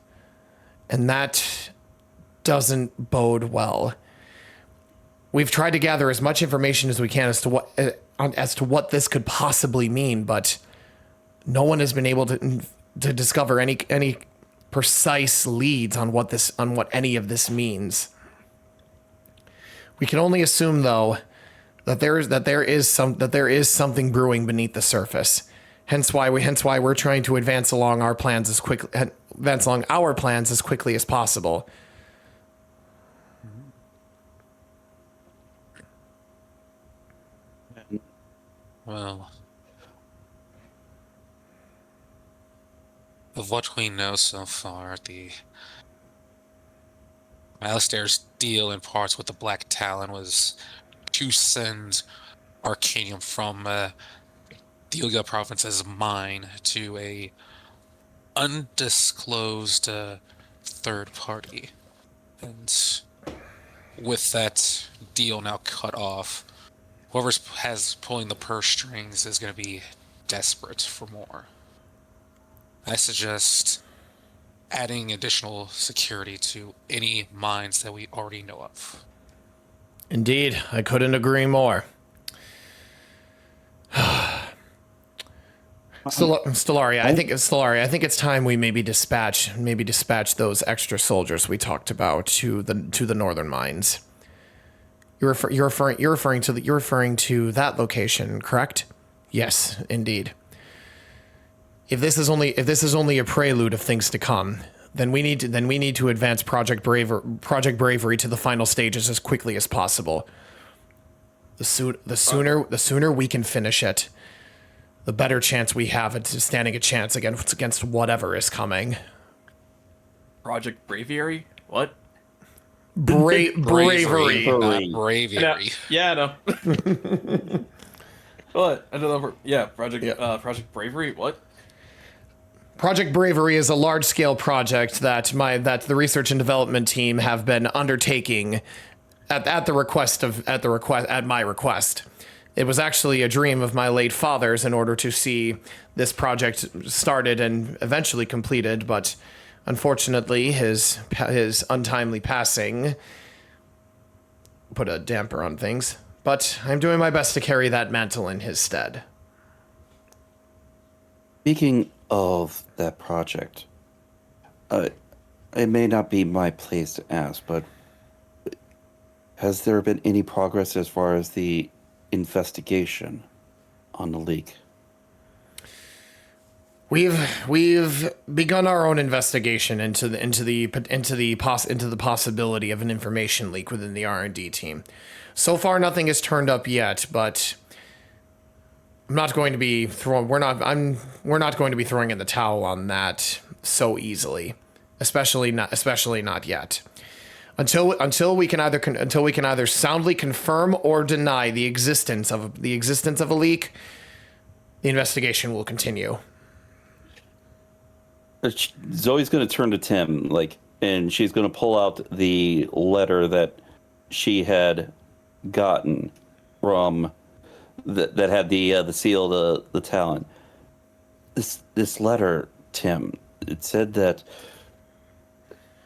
A: And that doesn't bode well. We've tried to gather as much information as we can as to what this could possibly mean, but no one has been able to discover any precise leads on what any of this means. We can only assume, though, that there is something brewing beneath the surface. Hence why we're trying to advance along our plans as quickly as possible.
D: Well, of what we know so far, the Alistair's deal in parts with the Black Talon was to send Arcanium from the Uliga province's mine to a undisclosed third party. And with that deal now cut off, whoever has pulling the purse strings is going to be desperate for more. I suggest adding additional security to any mines that we already know of.
A: Indeed, I couldn't agree more. Stellaria, I think it's time we maybe dispatch those extra soldiers we talked about to the northern mines. You're referring to that location, correct? Yes, indeed. If this is only a prelude of things to come, then we need to advance Project Bravery to the final stages as quickly as possible. The sooner we can finish it, the better chance we have at standing a chance against whatever is coming.
C: Project Bravery? What?
A: Bravery.
D: Not bravery.
C: Yeah, I know. What? I don't know. Project Bravery? What?
A: Project Bravery is a large-scale project that the research and development team have been undertaking at my request. It was actually a dream of my late father's in order to see this project started and eventually completed, but unfortunately his untimely passing put a damper on things. But I'm doing my best to carry that mantle in his stead.
F: Speaking of that project, it may not be my place to ask, but has there been any progress as far as the investigation on the leak?
A: We've begun our own investigation into the possibility of an information leak within the R&D team. So far, nothing has turned up yet, but we're not going to be throwing in the towel on that so easily, especially not yet. Until we can either soundly confirm or deny the existence of a leak, the investigation will continue.
F: Zoe's going to turn to Tim, and she's going to pull out the letter that she had gotten from that had the seal of the Talon. This letter, Tim, it said that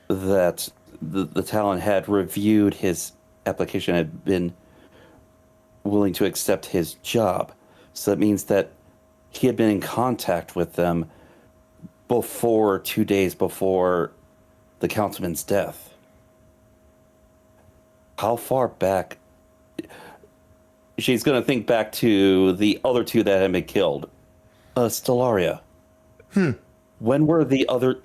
F: the Talon had reviewed his application, had been willing to accept his job. So that means that he had been in contact with them 2 days before the councilman's death. How far back? She's going to think back to the other two that had been killed. Stellaria. When were the other...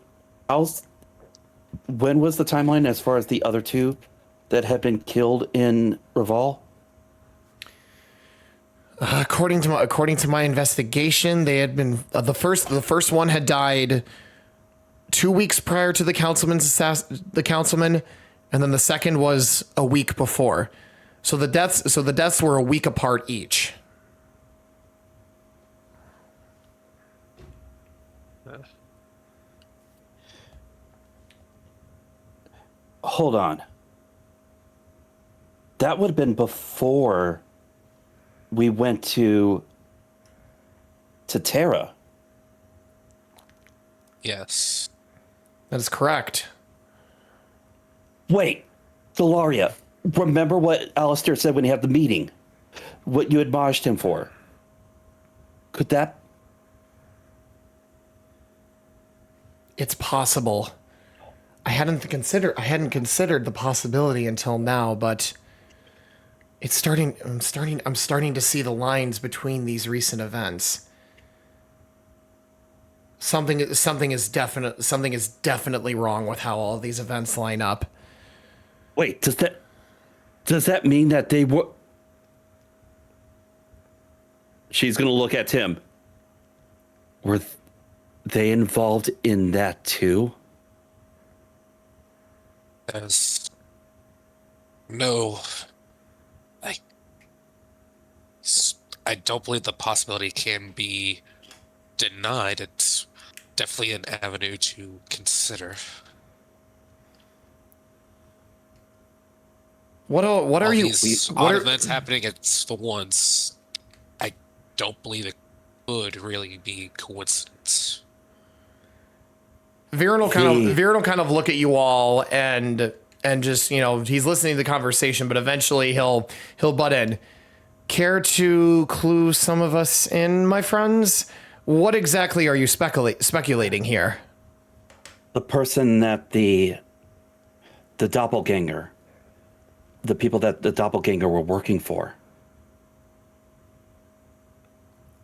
F: When was the timeline as far as the other two that had been killed in Reval?
A: According to my investigation, they had been the first one had died 2 weeks prior to the councilman, and then the second was a week before. So the deaths were a week apart each.
F: Hold on. That would have been before we went to Terra.
D: Yes.
A: That is correct.
F: Wait, Delaria, remember what Alistair said when he had the meeting? What you admonished him for? Could that...
A: It's possible. I hadn't considered the possibility until now, but I'm starting to see the lines between these recent events. Something is definitely wrong with how all of these events line up.
F: Wait, does that mean that they were... She's going to look at Tim. Were they involved in that too?
D: No, I don't believe the possibility can be denied. It's definitely an avenue to consider.
A: What are you?
D: Odd events happening at the once. I don't believe it could really be coincidence.
A: Vieren will kind of look at you all and just, he's listening to the conversation, but eventually he'll butt in. Care to clue some of us in, my friends? What exactly are you speculating here?
F: The person that the doppelganger, the people that the doppelganger were working for.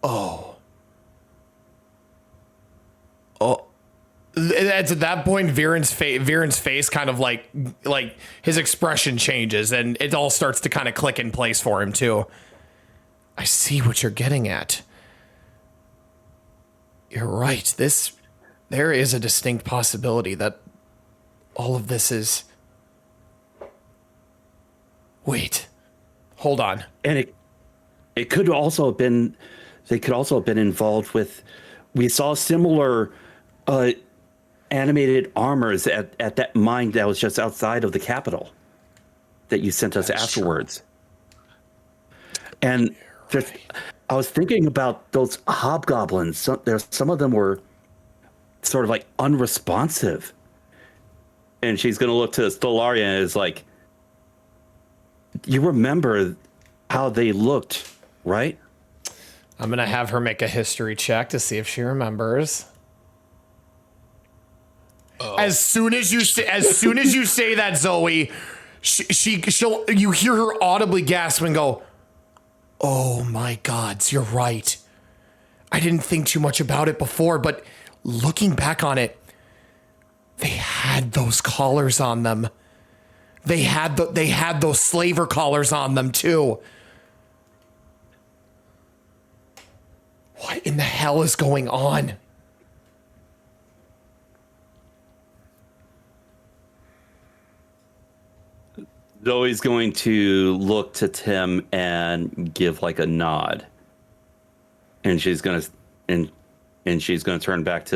A: Oh. At that point, Vieren's face kind of like his expression changes, and it all starts to kind of click in place for him too. I see what you're getting at. You're right. There is a distinct possibility that all of this is... Wait. Hold on.
F: And it could also have been... They could also have been involved with... We saw similar animated armors at that mine that was just outside of the capital that you sent us afterwards. And I was thinking about those hobgoblins. Some of them were sort of like unresponsive. And she's going to look to Stellaria and is like, you remember how they looked, right?
A: I'm going to have her make a history check to see if she remembers. As soon as you say that, Zoe, you hear her audibly gasp and go, "Oh my gods, you're right. I didn't think too much about it before, but looking back on it, they had those collars on them. They had those slaver collars on them too. What in the hell is going on?"
F: Zoe's going to look to Tim and give like a nod, and she's gonna turn back to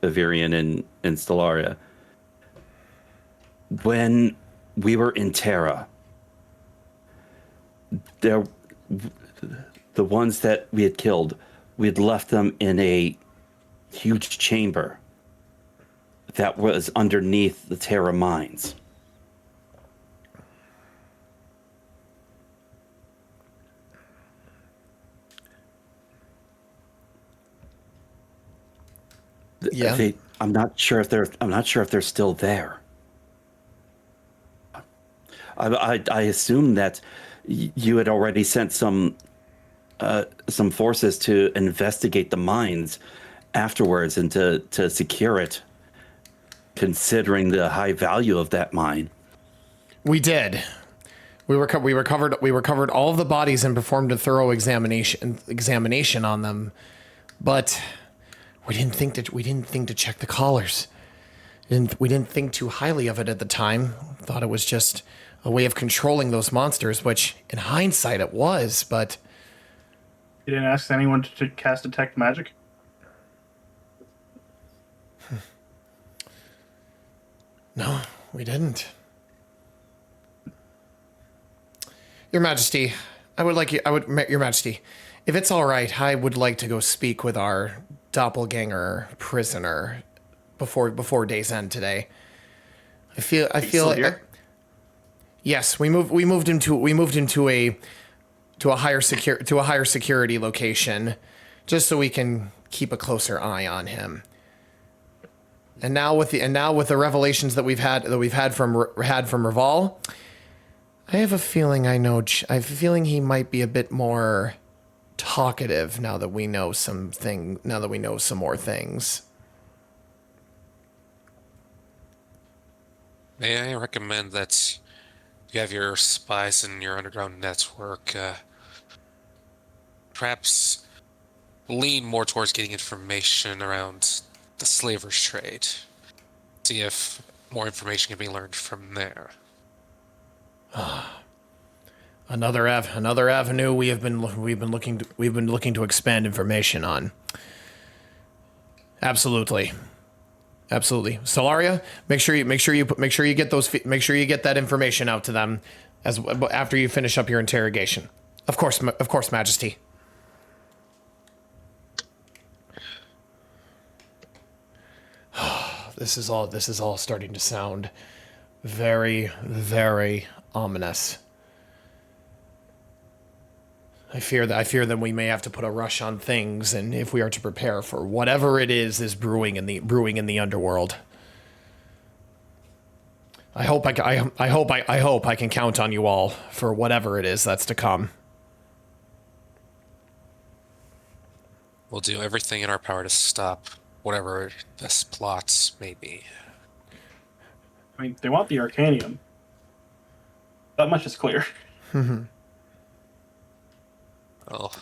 F: Vieren and Stellaria. When we were in Terra, the ones that we had killed, we had left them in a huge chamber that was underneath the Terra mines.
A: Yeah.
F: I'm not sure if they're still there. I assume that you had already sent some forces to investigate the mines afterwards and to secure it, considering the high value of that mine.
A: We did. We recovered all of the bodies and performed a thorough examination on them, but we didn't think to check the collars. We didn't think too highly of it at the time. Thought it was just a way of controlling those monsters, which in hindsight it was, but
E: You didn't ask anyone to cast detect magic?
A: no, we didn't. Your Majesty, Your Majesty, if it's all right, I would like to go speak with our doppelganger prisoner before day's end today. I feel
C: here?
A: Yes, we moved him to a higher security location, just so we can keep a closer eye on him. And now with the revelations that we've had from Raval, I have a feeling he might be a bit more talkative now that we know some more things.
D: May I recommend that you have your spies in your underground network perhaps lean more towards getting information around the slavers trade. See if more information can be learned from there.
A: Another avenue we've been looking to expand information on. Absolutely. Solaria, make sure you get that information out to them after you finish up your interrogation. Of course, Majesty. This is all starting to sound very, very ominous. I fear that we may have to put a rush on things, and if we are to prepare for whatever it is brewing in the underworld. I hope I can count on you all for whatever it is that's to come.
D: We'll do everything in our power to stop whatever this plots may be.
E: I mean, they want the Arcanium. That much is clear.
D: Well,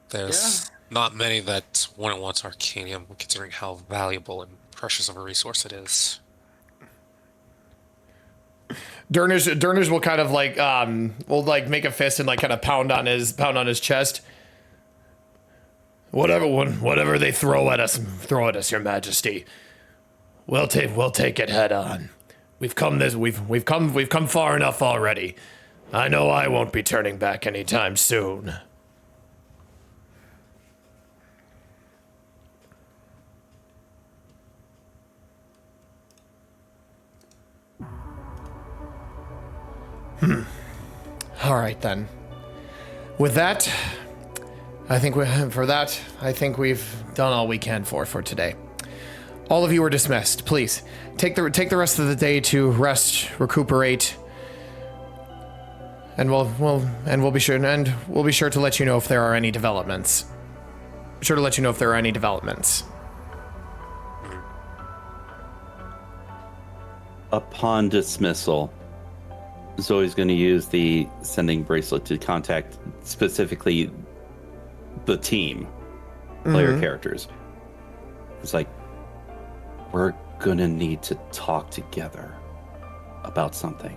D: there's not many that wouldn't want Arcanium, considering how valuable and precious of a resource it is.
A: Durnage will kind of will make a fist and kind of pound on his chest. Whatever they throw at us, Your Majesty. We'll take it head on. We've come far enough already. I know I won't be turning back anytime soon. All right then. With that, I think we've done all we can for today. All of you are dismissed. Please take the rest of the day to rest, recuperate, and we'll be sure to let you know if there are any developments.
F: Upon dismissal, Zoe's going to use the sending bracelet to contact specifically the team, player characters. It's like, we're going to need to talk together about something.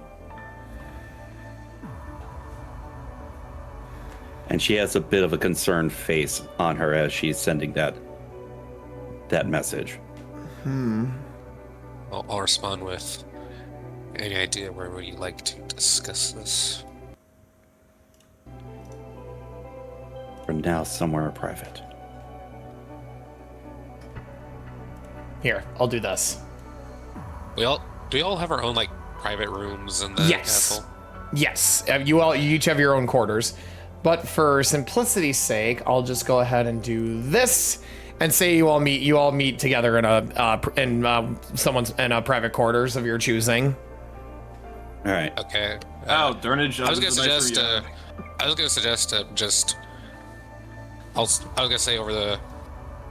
F: And she has a bit of a concerned face on her as she's sending that message.
D: I'll respond with, any idea where would you like to discuss this?
F: For now, somewhere private.
A: Here, I'll do this.
D: Do we all have our own private rooms in the castle?
A: Yes. You each have your own quarters. But for simplicity's sake, I'll just go ahead and do this and say you all meet together in a private quarters of your choosing.
F: All right.
D: Okay.
C: Durnage.
D: I was gonna suggest just. I was gonna say over the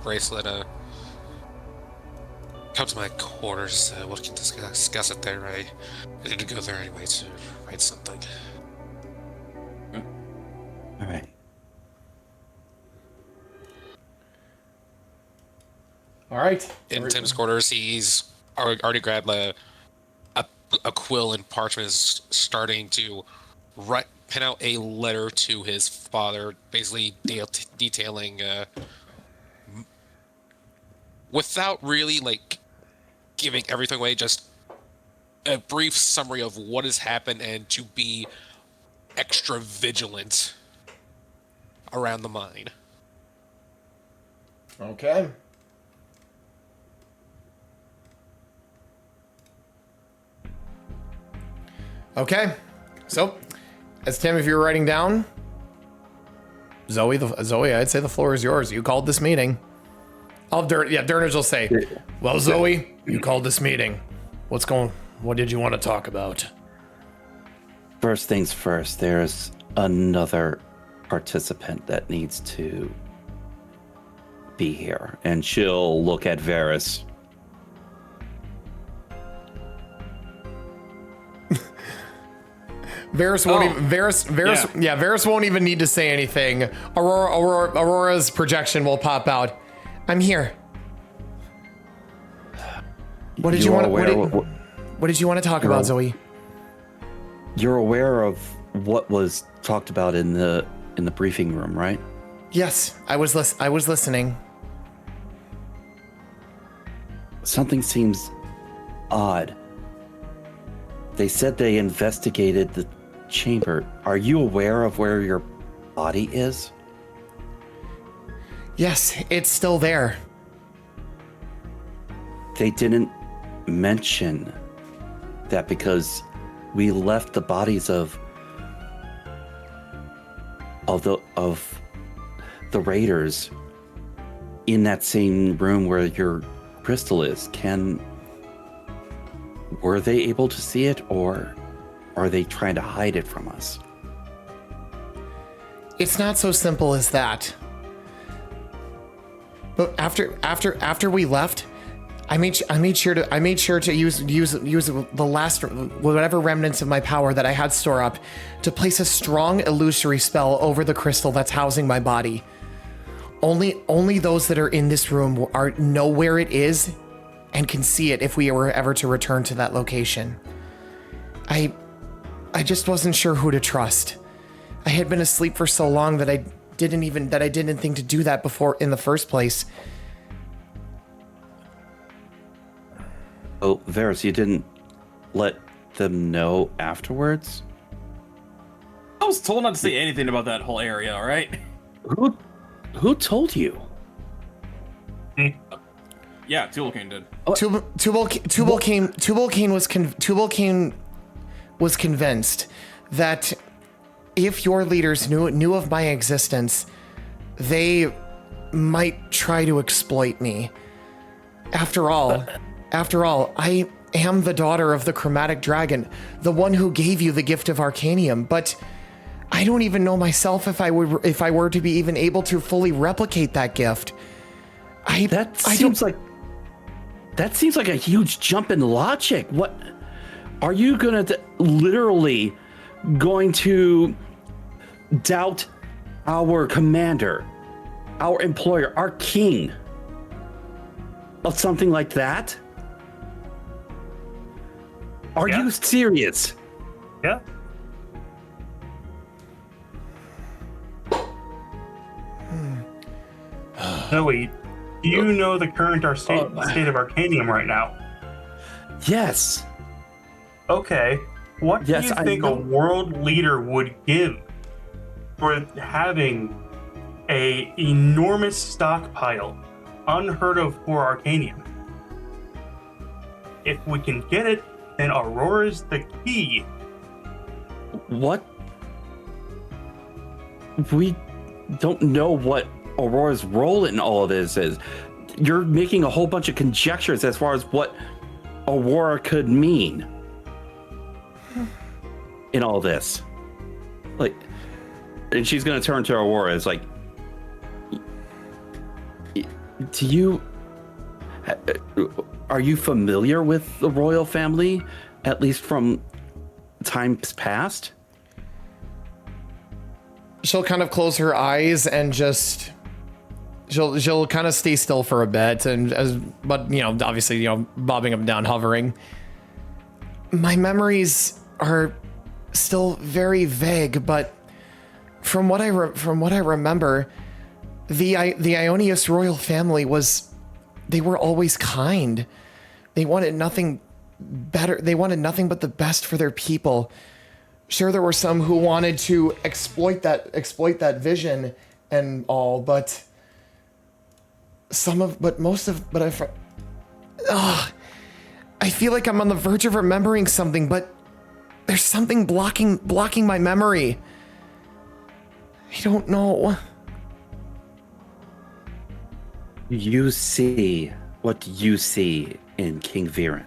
D: bracelet. Come to my quarters. We can discuss it there. I need to go there anyway to write something.
A: right.
D: In Tim's quarters, he's already grabbed a quill and parchment, is starting to pen out a letter to his father, basically detailing, without really like giving everything away, just a brief summary of what has happened and to be extra vigilant around the mine.
A: Okay. Okay. So, as Tim, if you're writing down, Zoe, I'd say the floor is yours. You called this meeting. Durnage will say, well, Zoe, you called this meeting. What did you want to talk about?
F: First things first, there's another participant that needs to be here. And she'll look at Varis.
A: Varis won't even need to say anything. Aurora's projection will pop out. I'm here. What did you want to talk about, Zoe?
F: You're aware of what was talked about in the briefing room, right?
A: Yes, I was listening.
F: Something seems odd. They said they investigated the chamber. Are you aware of where your body is?
A: Yes, it's still there.
F: They didn't mention that because we left the bodies of the raiders in that same room where your crystal is. Were they able to see it, or are they trying to hide it from us?
A: It's not so simple as that. But after we left, I made sure to use the last whatever remnants of my power that I had store up to place a strong illusory spell over the crystal that's housing my body. Only those that are in this room know where it is and can see it if we were ever to return to that location. I just wasn't sure who to trust. I had been asleep for so long that I didn't think to do that before in the first place.
F: Oh, Varis, you didn't let them know afterwards?
H: I was told not to say anything about that whole area, all right?
F: Who told you?
H: Yeah, Tubalcain did.
A: Tubalcain was convinced that if your leaders knew of my existence, they might try to exploit me. After all, I am the daughter of the chromatic dragon, the one who gave you the gift of Arcanium, but I don't even know myself if I were to be even able to fully replicate that gift.
F: That seems like a huge jump in logic. What are you literally going to doubt our commander, our employer, our king of something like that? Are you serious?
E: Yeah. Zoe, do you know the current state of Arcanium right now?
F: Yes.
E: Okay. What do you think a world leader would give for having a enormous stockpile, unheard of for Arcanium? If we can get it, then Aurora's the key.
F: What? We don't know what Aurora's role in all of this is. You're making a whole bunch of conjectures as far as what Aurora could mean in all this. Like, and she's gonna turn to Aurora. It's like, are you familiar with the royal family, at least from times past?
A: She'll kind of close her eyes and just She'll kind of stay still for a bit, but you know, obviously, you know, bobbing up and down, hovering. My memories are still very vague, but from what I remember, the Ionius royal family they were always kind. They wanted nothing better. They wanted nothing but the best for their people. Sure, there were some who wanted to exploit that vision and all, but I feel like I'm on the verge of remembering something, but there's something blocking my memory. I don't know.
F: You see what you see in King Vieren.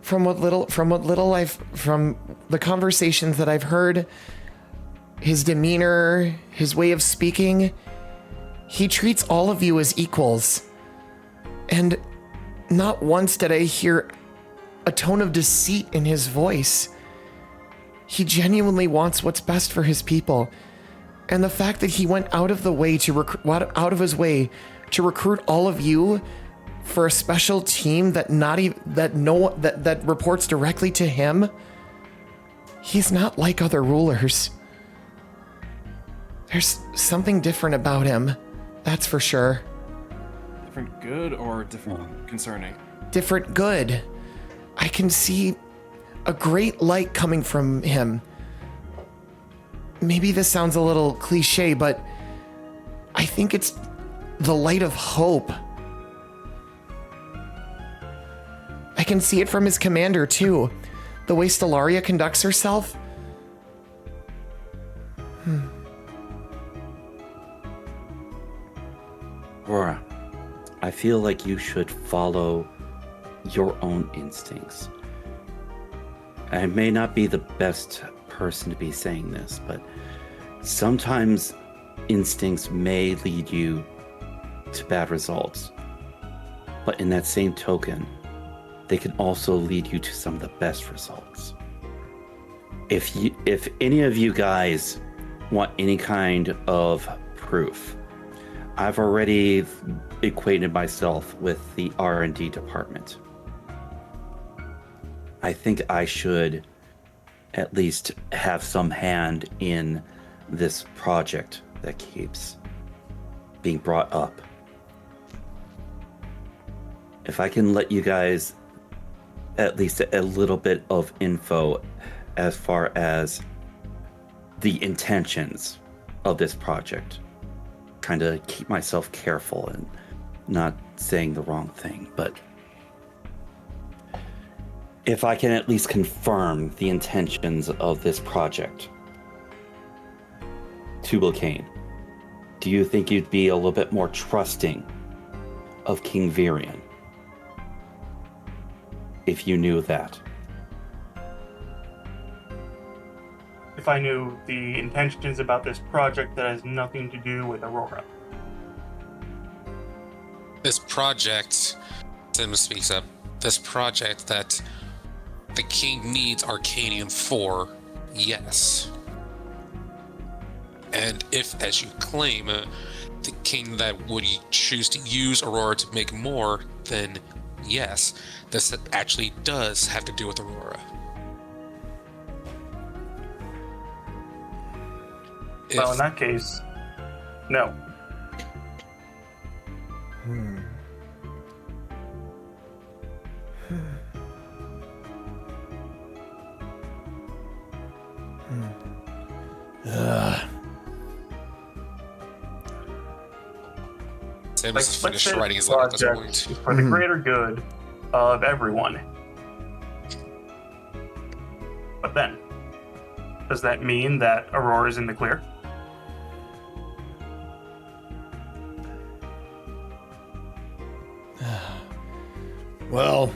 A: From the conversations that I've heard, his demeanor, his way of speaking, he treats all of you as equals. And not once did I hear a tone of deceit in his voice. He genuinely wants what's best for his people. And the fact that he went out of his way to recruit all of you for a special team that reports directly to him, he's not like other rulers. There's something different about him, that's for sure.
C: Different good or different concerning?
A: Different good. I can see a great light coming from him. Maybe this sounds a little cliche, but I think it's the light of hope. I can see it from his commander, too. The way Stellaria conducts herself.
F: Aurora, I feel like you should follow your own instincts. I may not be the best person to be saying this, but sometimes instincts may lead you to bad results. But in that same token, they can also lead you to some of the best results. If any of you guys want any kind of proof, I've already equated myself with the R&D department. I think I should at least have some hand in this project that keeps being brought up. If I can let you guys at least a little bit of info as far as the intentions of this project, trying to keep myself careful and not saying the wrong thing, but if I can at least confirm the intentions of this project, Tubalcain, do you think you'd be a little bit more trusting of King Vieren if you knew that?
E: If I knew the intentions about this project that has nothing to do with Aurora.
D: This project, Tim speaks up, this project that the king needs Arcanium for, yes. And if, as you claim, the king that would choose to use Aurora to make more, then yes, this actually does have to do with Aurora.
E: Well, in that case, no.
D: Tim has finished writing his letter at this point.
E: For the greater good of everyone. But then, does that mean that Aurora's in the clear?
A: Well,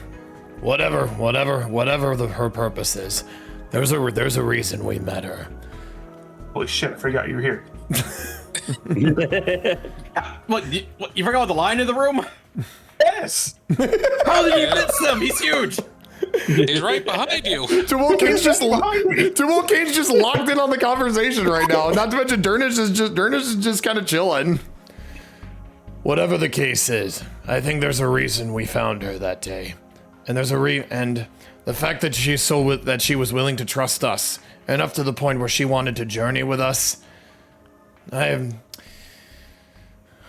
A: whatever her purpose is, there's a reason we met her.
E: Holy shit, I forgot you were here.
H: What, you forgot the line in the room?
E: Yes!
H: How did you miss him? He's huge!
D: He's right behind you.
A: Tubalcain's just locked in on the conversation right now. Not to mention Durnage is just kind of chilling. Whatever the case is, I think there's a reason we found her that day, and and the fact that she was willing to trust us enough to the point where she wanted to journey with us. It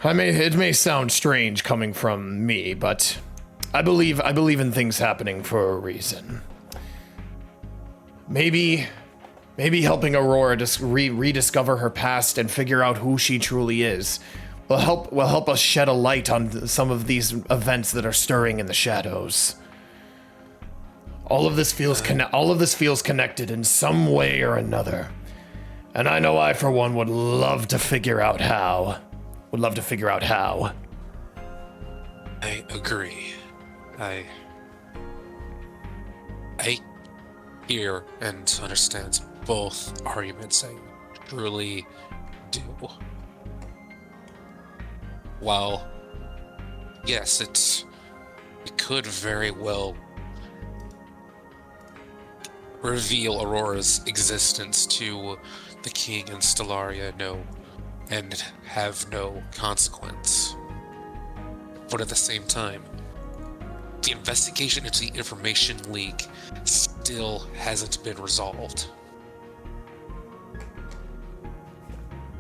A: may sound strange coming from me, but I believe in things happening for a reason. Maybe helping Aurora just rediscover her past and figure out who she truly is will help us shed a light on some of these events that are stirring in the shadows. All of this feels connected in some way or another. And I know I, for one, would love to figure out how.
D: I agree. I hear and understand both arguments. I truly do. While, yes, it could very well reveal Aurora's existence to the king and Stellaria and have no consequence. But at the same time, the investigation into the information leak still hasn't been resolved.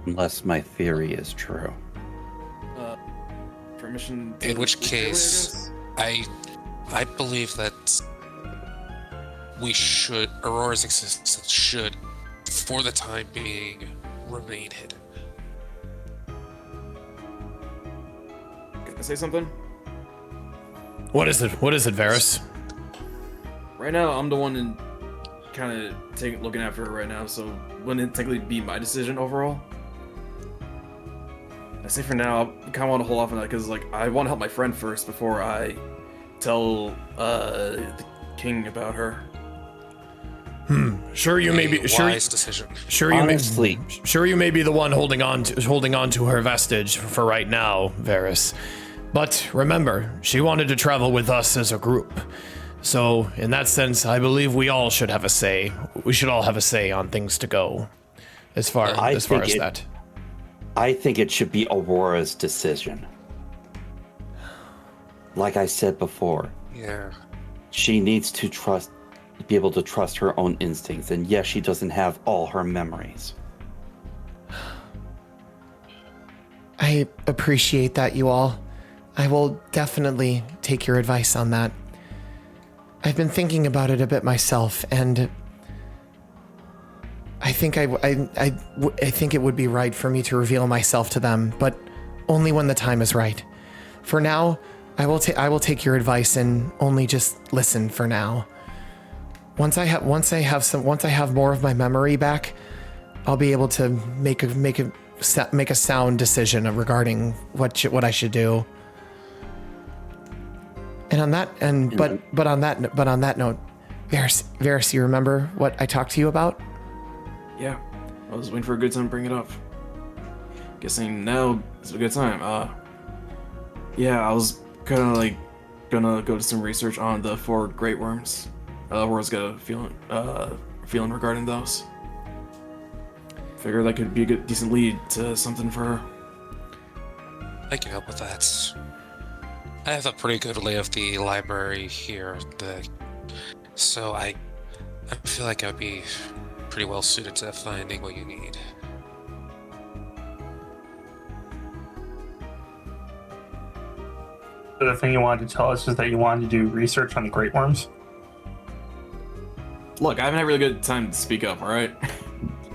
F: Unless my theory is true.
C: Permission.
D: In which case, I believe that Aurora's existence should, for the time being, remain hidden.
C: Can I say something?
A: What is it, Varis?
C: Right now, I'm the one kind of looking after her right now, so wouldn't it technically be my decision overall? I say for now, I kind of want to hold off on that because, like, I want to help my friend first before I tell the king about her.
A: Sure, you may be.
D: Wise decision.
A: Sure, you may be the one holding on to her vestige for right now, Varis. But remember, she wanted to travel with us as a group. So, in that sense, I believe we all should have a say. We should all have a say on things to go. As far as that.
F: I think it should be Aurora's decision. Like I said before.
D: Yeah.
F: She needs to be able to trust her own instincts. And yes, she doesn't have all her memories.
I: I appreciate that, you all. I will definitely take your advice on that. I've been thinking about it a bit myself, and I think I think it would be right for me to reveal myself to them, but only when the time is right. For now, I will take your advice and only just listen for now. Once I have more of my memory back, I'll be able to make a sound decision regarding what I should do. And on that note, Varis, you remember what I talked to you about?
C: Yeah, I was waiting for a good time to bring it up. Guessing now is a good time. Yeah, I was kind of like gonna go to some research on the 4 great worms. Aurora's got a feeling regarding those. Figure that could be a decent lead to something for her.
D: I can help with that. I have a pretty good lay of the library here, so I feel like I'd be pretty well suited to finding what you need.
E: The other thing you wanted to tell us is that you wanted to do research on the great worms.
C: Look, I haven't had a really good time to speak up. All right.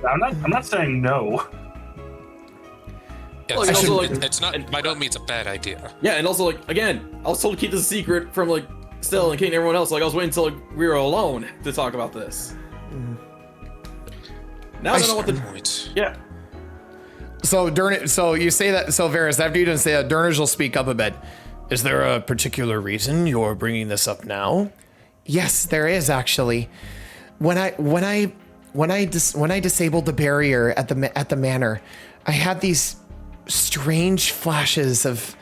E: I'm not saying no.
D: Yeah,
C: Look,
D: it's not by no means a bad idea.
C: Yeah, and also, like, again, I was told to keep this a secret from, like, Stella and Kate and everyone else. Like, I was waiting until we were alone to talk about this. Now I don't know what the
D: point.
C: Yeah.
A: So Durnage, so you say that. So Varis, after you didn't say that, Durnage will speak up a bit. Is there a particular reason you're bringing this up now?
I: Yes, there is actually. When I disabled the barrier at the manor, I had these strange flashes of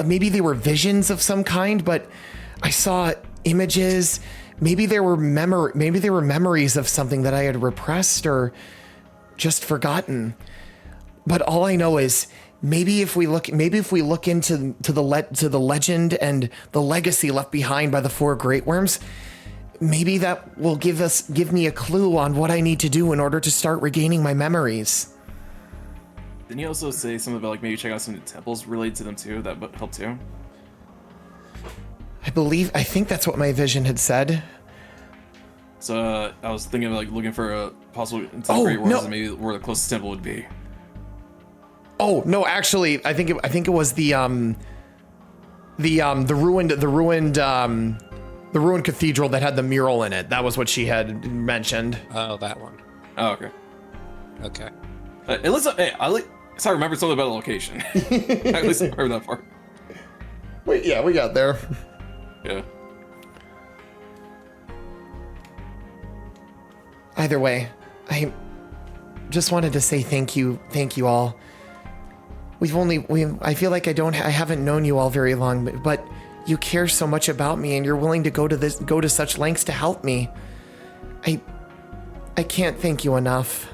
I: maybe they were visions of some kind, but I saw images. Maybe they were memories of something that I had repressed or just forgotten. But all I know is maybe if we look into the legend and the legacy left behind by the 4 Great Worms, maybe that will give me a clue on what I need to do in order to start regaining my memories.
C: Didn't you also say something about like maybe check out some of the temples related to them too? That would help too.
I: I think that's what my vision had said.
C: So I was thinking of like looking for a possible Great Worms and maybe where the closest temple would be.
I: Oh no, actually, I think it was the ruined cathedral that had the mural in it. That was what she had mentioned.
D: Oh, that one.
C: Oh, okay.
D: Okay.
C: At least I remember something about the location. At least I remember that part.
I: Wait, yeah, we got there.
C: Yeah.
I: Either way, I just wanted to say thank you all. I feel like I haven't known you all very long, but you care so much about me and you're willing to go to such lengths to help me. I can't thank you enough.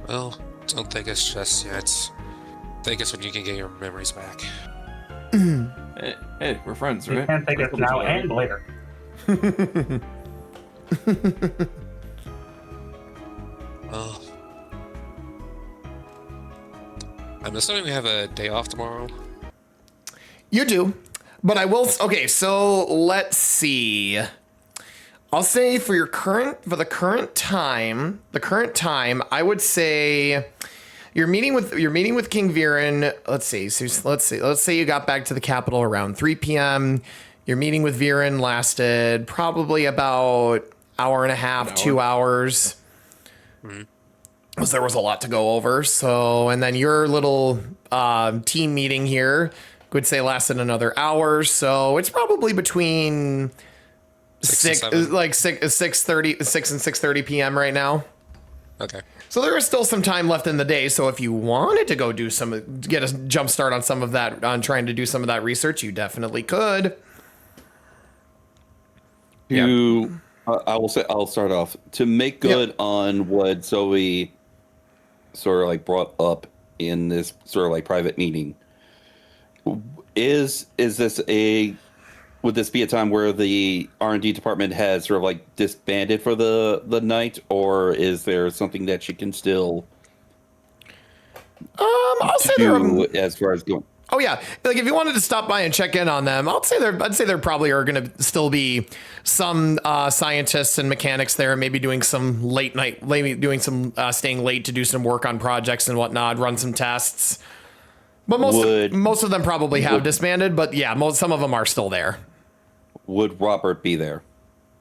D: Well, don't thank us just yet. Thank us when you can get your memories back.
C: Hey, we're friends, right?
E: You can't take us now and later.
D: Well, I'm assuming we have a day off tomorrow.
A: You do, but I will. Okay, so let's see. I'll say for the current time, I would say you're meeting with King Vieren. Let's say you got back to the capital around 3 p.m. Your meeting with Vieren lasted probably about hour and a half, 2 hours. Because there was a lot to go over. So, and then your little team meeting here would say lasted another hour. So it's probably between 6 and 6:30 p.m. right now.
D: Okay.
A: So there is still some time left in the day. So if you wanted to go get a jump start on some of that, on trying to do some of that research, you definitely could.
F: I will say, I'll start off to make good on what Zoe sort of like brought up in this sort of like private meeting. Would this be a time where the R&D department has sort of like disbanded for the night, or is there something that you can still
A: I'll say
F: do as far as going?
A: Oh yeah, like if you wanted to stop by and check in on them, I'd say there probably are going to still be some scientists and mechanics there, maybe doing some staying late to do some work on projects and whatnot, run some tests. But most of them probably have disbanded. But yeah, some of them are still there.
F: Would Robert be there?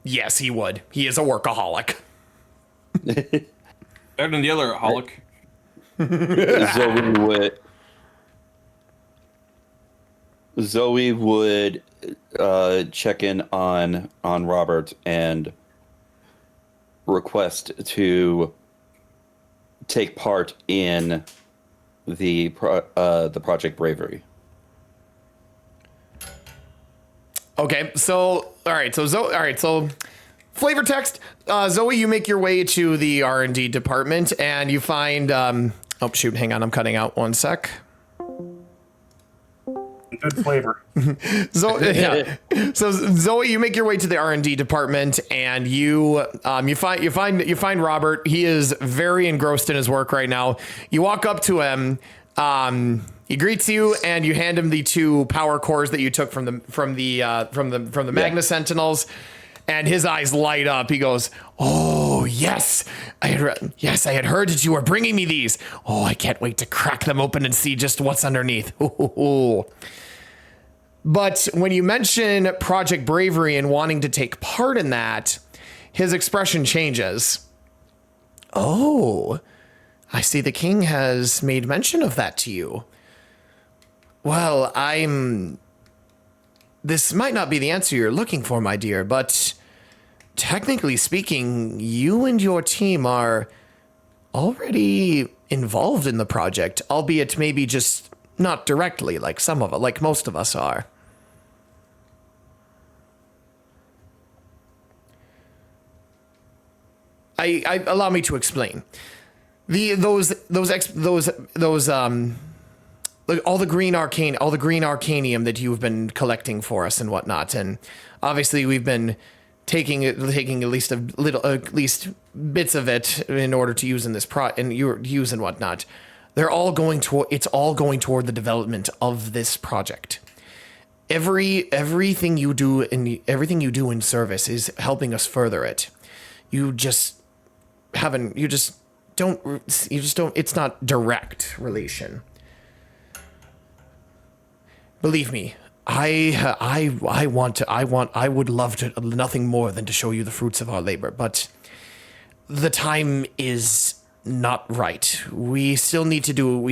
A: Yes, he would. He is a workaholic.
C: Better than the other holic.
F: Zoe would check in on Robert and request to take part in the Project Bravery.
A: Okay, so so flavor text. Zoe, you make your way to the R&D department and you find oh shoot, hang on, I'm cutting out 1 sec.
E: Good flavor.
A: So Zoe, you make your way to the R&D department and you find Robert. He is very engrossed in his work right now. You walk up to him. He greets you and you hand him the 2 power cores that you took from the Magna Sentinels, and his eyes light up. He goes, "Oh yes, I had heard that you were bringing me these. Oh, I can't wait to crack them open and see just what's underneath." But when you mention Project Bravery and wanting to take part in that, his expression changes. "Oh, I see the king has made mention of that to you. Well, this might not be the answer you're looking for, my dear, but technically speaking, you and your team are
I: already involved in the project, albeit maybe just not directly like like most of us are. I allow me to explain. Those all the green arcanium that you've been collecting for us and whatnot, and obviously we've been taking at least bits of it in order to use in this use and whatnot. They're all going toward. It's all going toward the development of this project. Everything you do in service is helping us further it. You just don't. It's not direct relation. Believe me, I would love to nothing more than to show you the fruits of our labor, but the time is not right. We still need to do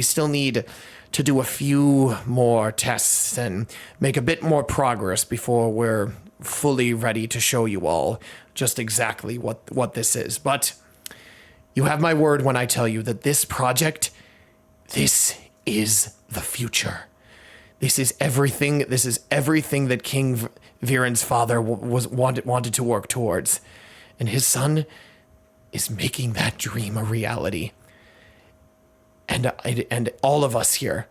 I: a few more tests and make a bit more progress before we're fully ready to show you all just exactly what this is. But you have my word when I tell you that this project, this is the future. This is everything that King Vieren's father wanted to work towards. And his son is making that dream a reality. And all of us here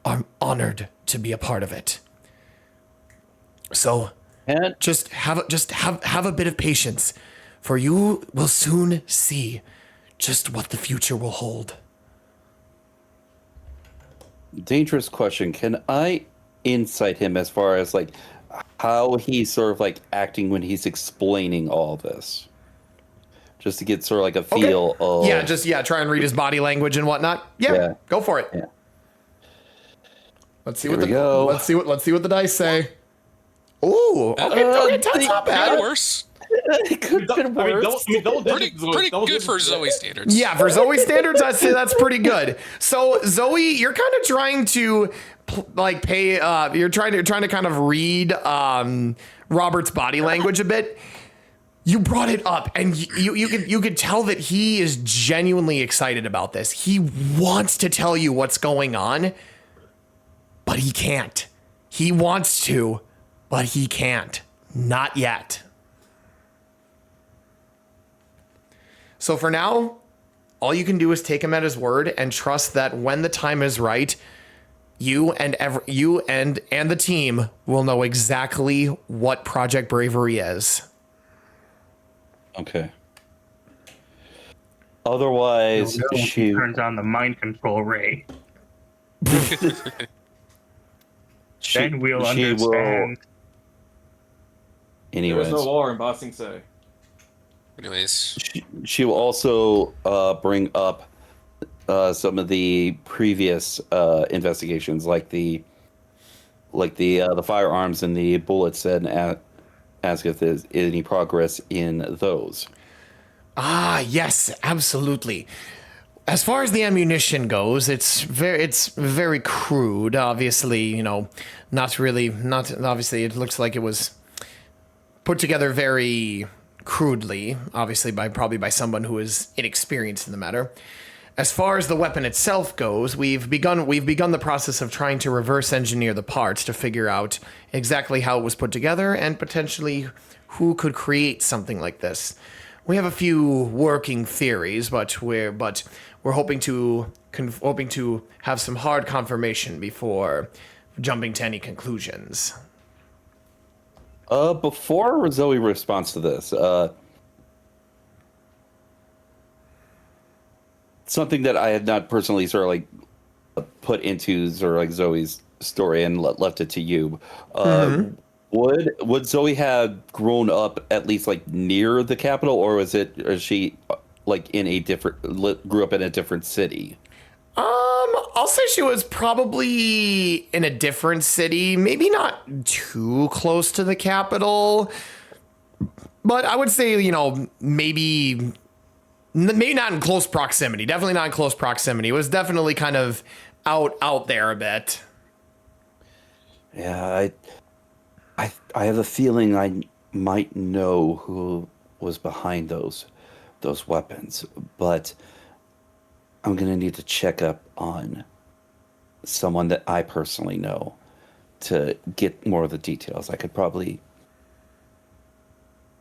I: are honored to be a part of it. So just have a bit of patience, for you will soon see just what the future will hold.
F: Dangerous question. Can I insight him as far as like how he's sort of like acting when he's explaining all this? Just to get sort of like a feel of...
A: try and read his body language and whatnot. Yeah. Go for it.
F: Yeah.
A: Let's see what the dice say. Ooh, okay, that's not bad.
D: Worse.
F: It could have been worse.
D: Pretty good for Zoe standards.
A: Yeah, for Zoe standards, I'd say that's pretty good. So Zoe, you're kind of trying to you're trying to kind of read Robert's body language a bit. You brought it up, and you could tell that he is genuinely excited about this. He wants to tell you what's going on, but he can't. He wants to, but he can't. Not yet. So for now, all you can do is take him at his word and trust that when the time is right, you and the team will know exactly what Project Bravery is.
F: Okay. Otherwise,
E: she turns on the mind control ray. Then we'll understand.
F: Anyways,
C: there's no war in Ba Sing Se.
D: Anyways,
F: she will also bring up some of the previous investigations, like the firearms and the bullets, and ask if there's any progress in those.
A: Ah, yes, absolutely. As far as the ammunition goes, it's very crude. Obviously, obviously it looks like it was put together very crudely, obviously probably by someone who is inexperienced in the matter. As far as the weapon itself goes, we've begun the process of trying to reverse engineer the parts to figure out exactly how it was put together and potentially who could create something like this. We have a few working theories, but we're hoping to have some hard confirmation before jumping to any conclusions.
F: Before Zoe responds to this, something that I had not personally sort of like put into sort of like Zoe's story and left it to you. Would Zoe have grown up at least like near the capital, or is she like grew up in a different city?
A: I'll say she was probably in a different city, maybe not too close to the capital, but I would say, maybe not in close proximity. Definitely not in close proximity. It was definitely kind of out there a bit.
F: Yeah, I have a feeling I might know who was behind those weapons, but I'm gonna need to check up on someone that I personally know to get more of the details. I could probably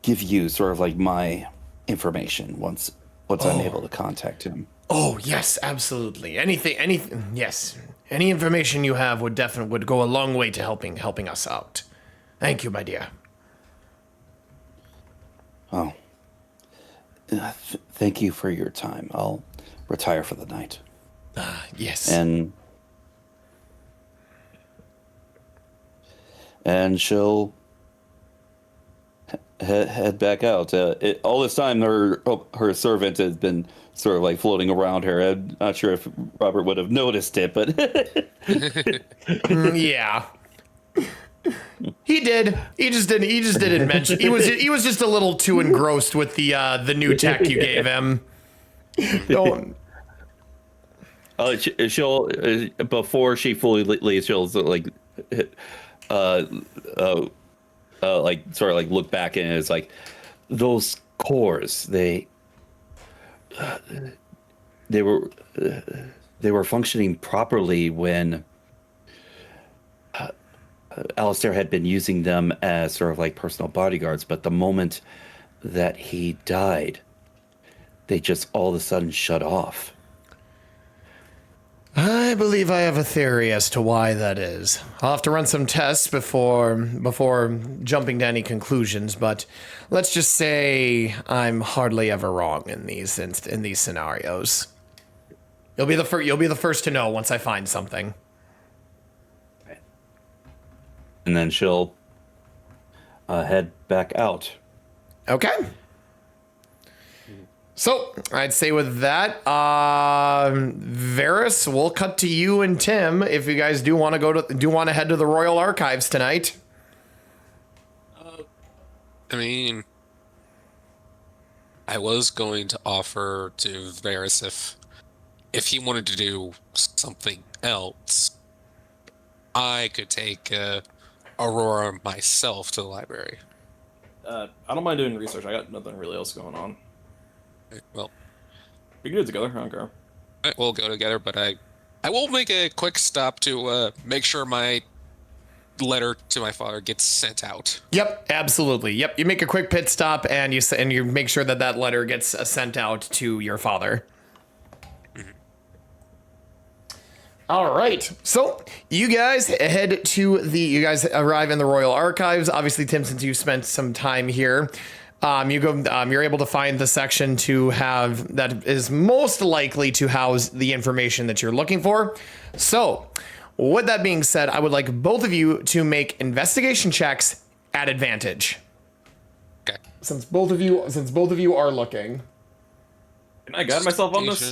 F: give you sort of like my information once I'm able to contact him.
A: Oh yes, absolutely. Anything. Yes, any information you have would go a long way to helping us out. Thank you, my dear.
F: Oh, thank you for your time. I'll retire for the night.
A: Yes.
F: And she'll head back out. All this time, her servant has been sort of like floating around her. I'm not sure if Robert would have noticed it, but
A: yeah, he did. He just didn't mention. He was just a little too engrossed with the new tech you gave him. Don't.
B: She'll before she fully leaves, she'll like sort of like look back and it's like those cores they were functioning properly when Alistair had been using them as sort of like personal bodyguards, but the moment that he died, they just all of a sudden shut off.
A: I believe I have a theory as to why that is. I'll have to run some tests before jumping to any conclusions, but let's just say I'm hardly ever wrong in these scenarios. You'll be the first to know once I find something.
B: And then she'll head back out.
A: Okay. So I'd say with that, Varis, we'll cut to you and Tim if you guys do want to head to the Royal Archives tonight.
D: I mean, I was going to offer to Varis if he wanted to do something else, I could take Aurora myself to the library.
C: I don't mind doing research. I got nothing really else going on.
D: Well,
C: we can do it together. I don't care.
D: We'll go together, but I will make a quick stop to make sure my letter to my father gets sent out.
A: Yep, absolutely. Yep, you make a quick pit stop and you make sure that letter gets sent out to your father. Mm-hmm. All right, so you guys arrive in the Royal Archives. Obviously, Tim, since you spent some time here. You're able to find the section that is most likely to house the information that you're looking for. So, with that being said, I would like both of you to make investigation checks at advantage.
D: Okay.
A: Since both of you are looking.
C: Can I guide myself on this?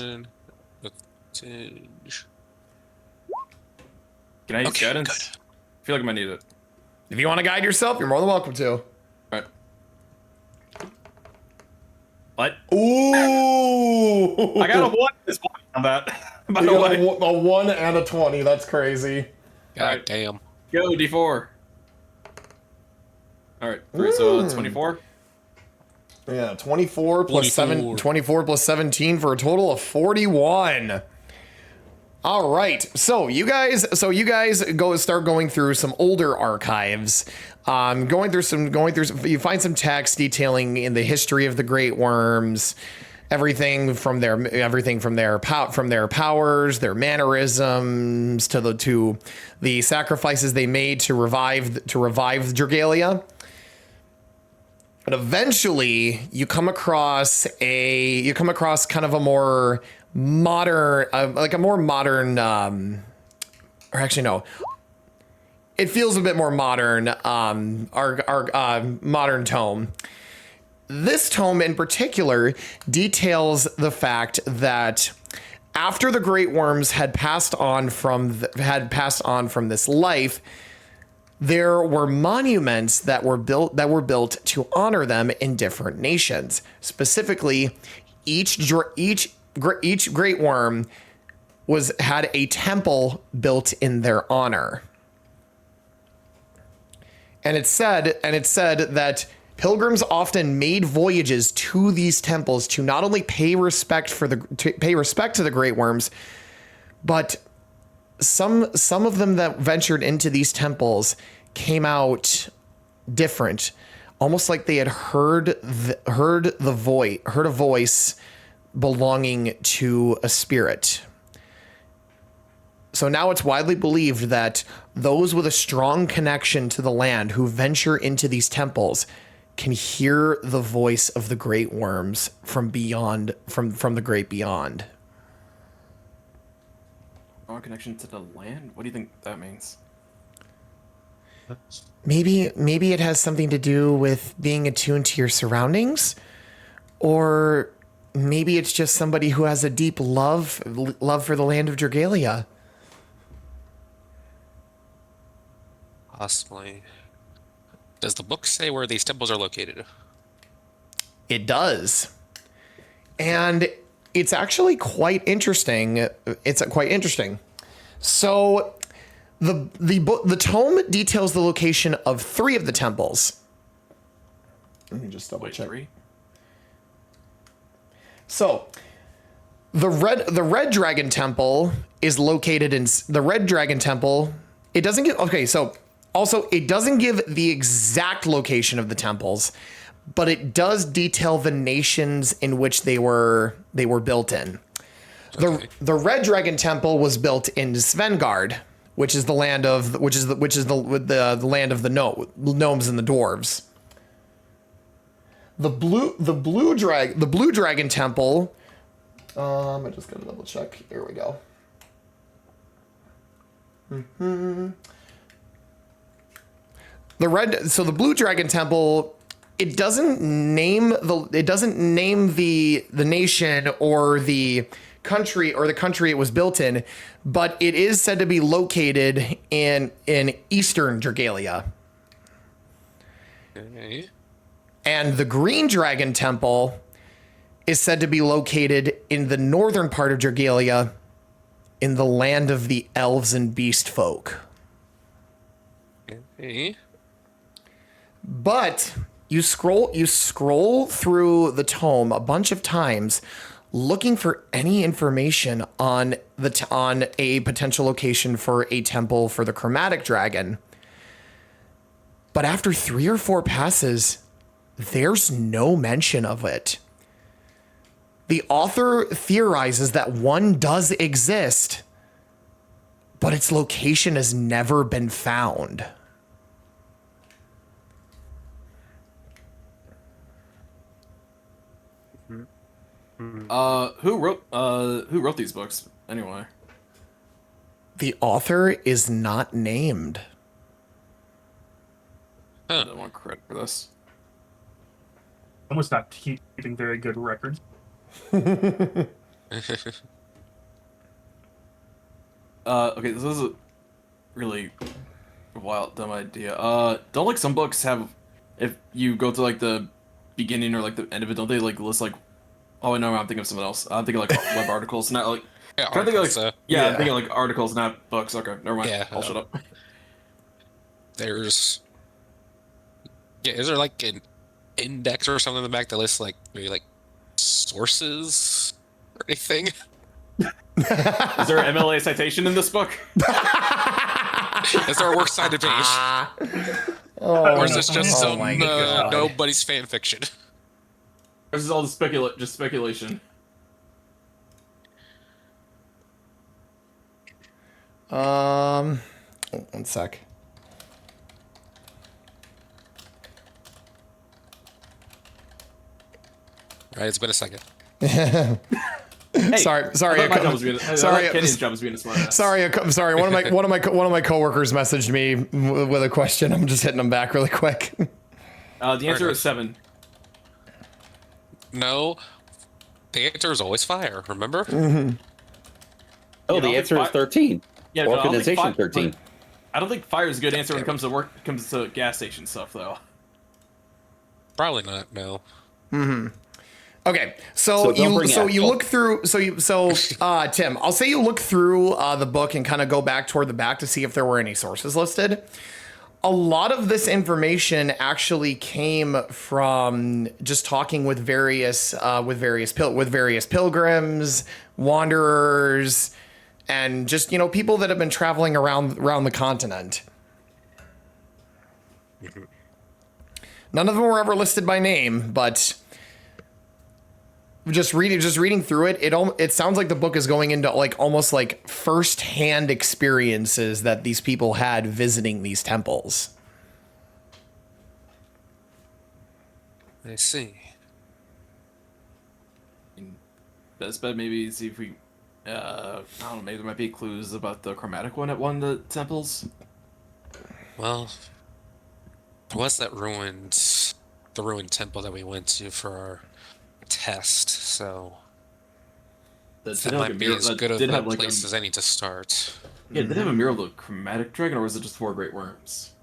D: Can
C: I use guidance? Good. I feel like I might need it.
A: If you want to guide yourself, you're more than welcome to.
C: Alright. What?
A: Ooh!
C: I got a 1 this point on that. By the way.
A: A 1 and a 20. That's crazy.
D: God damn.
C: Go, D4. Alright, so 24.
A: Yeah, 24 plus 17 for a total of 41. All right, so you guys start going through some older archives, going through some. You find some text detailing in the history of the Great Worms, everything from their powers, their mannerisms, to the sacrifices they made to revive Dragalia. But eventually, you come across kind of a more modern, or actually no, it feels a bit more modern, our modern tome. This tome in particular details the fact that after the Great Worms had passed on from this life, there were monuments that were built to honor them in different nations. Specifically, each Great Worm had a temple built in their honor. And it said that
I: Pilgrims often made voyages to these temples to not only pay respect to the great worms, but some of them that ventured into these temples came out different, almost like they had heard a voice belonging to a spirit. So now it's widely believed that those with a strong connection to the land who venture into these temples can hear the voice of the great worms from beyond, from the great beyond.
C: Strong connection to the land? What do you think that means?
I: Maybe it has something to do with being attuned to your surroundings, or maybe it's just somebody who has a deep love for the land of Dragalia.
D: Possibly. Does the book say where these temples are located?
I: It does. And it's actually quite interesting. It's quite interesting. So the tome details the location of 3 of the temples. Let me just double check.
C: 3?
I: So the Red Dragon Temple is located in the Red Dragon Temple. It doesn't give, okay, so also it doesn't give the exact location of the temples, but it does detail the nations in which they were built in.
D: Okay.
I: The Red Dragon Temple was built in Svengard, which is the land of the land of the gnomes and the dwarves. The Blue Dragon Temple. I just gotta double check. There we go. The Blue Dragon Temple. It doesn't name the nation or the country it was built in, but it is said to be located in eastern Dragalia.
D: Okay.
I: And the Green Dragon Temple is said to be located in the northern part of Dragalia, in the land of the elves and beast folk.
D: Okay.
I: But you scroll through the tome a bunch of times, looking for any information on a potential location for a temple for the chromatic dragon. But after 3 or 4 passes, there's no mention of it. The author theorizes that one does exist, but its location has never been found.
C: Who wrote these books anyway?
I: The author is not named.
C: I don't want credit for this.
E: I was not keeping very good records.
C: Okay, this is a really wild, dumb idea. Don't like some books have, if you go to like the beginning or like the end of it, don't they like list like, oh no, I'm thinking of something else. I'm thinking like web articles, not like.
D: Yeah,
C: I'm thinking like
D: articles,
C: I'm thinking like articles, not books. Okay, never mind.
D: Yeah,
C: I'll shut up.
D: Is there like an index or something in the back that lists like maybe like sources or anything?
C: Is there an MLA citation in this book?
D: Is there a works cited page? Or is this just some nobody's fan fiction?
C: This is all just speculation.
I: One sec.
D: Right, it's been a second.
C: Hey,
I: sorry.
C: Kenyon's job is being a smartass.
I: Sorry. One of my coworkers messaged me with a question. I'm just hitting them back really quick.
C: The answer is 7.
D: No, the answer is always fire. Remember?
I: Mm-hmm.
F: Oh, the answer is 13.
C: Yeah,
F: Organization 13.
C: I don't think fire is a good answer when it comes to gas station stuff, though.
D: Probably not. No.
I: Mm-hmm. Okay, so you look through. Tim, I'll say you look through the book and kind of go back toward the back to see if there were any sources listed.
A: a lot of this information actually came from just talking with various pilgrims, wanderers, and just people that have been traveling around the continent. None of them were ever listed by name, but just reading through it, it sounds like the book is going into like almost like first-hand experiences that these people had visiting these temples.
D: I see.
C: Best bet maybe see if we, I don't know, maybe there might be clues about the chromatic one at one of the temples.
D: Well, there was the ruined temple that we went to for our test, so that might be as good of a place as any to start.
C: Yeah, did they have a mural of the chromatic dragon, or was it just 4 great worms?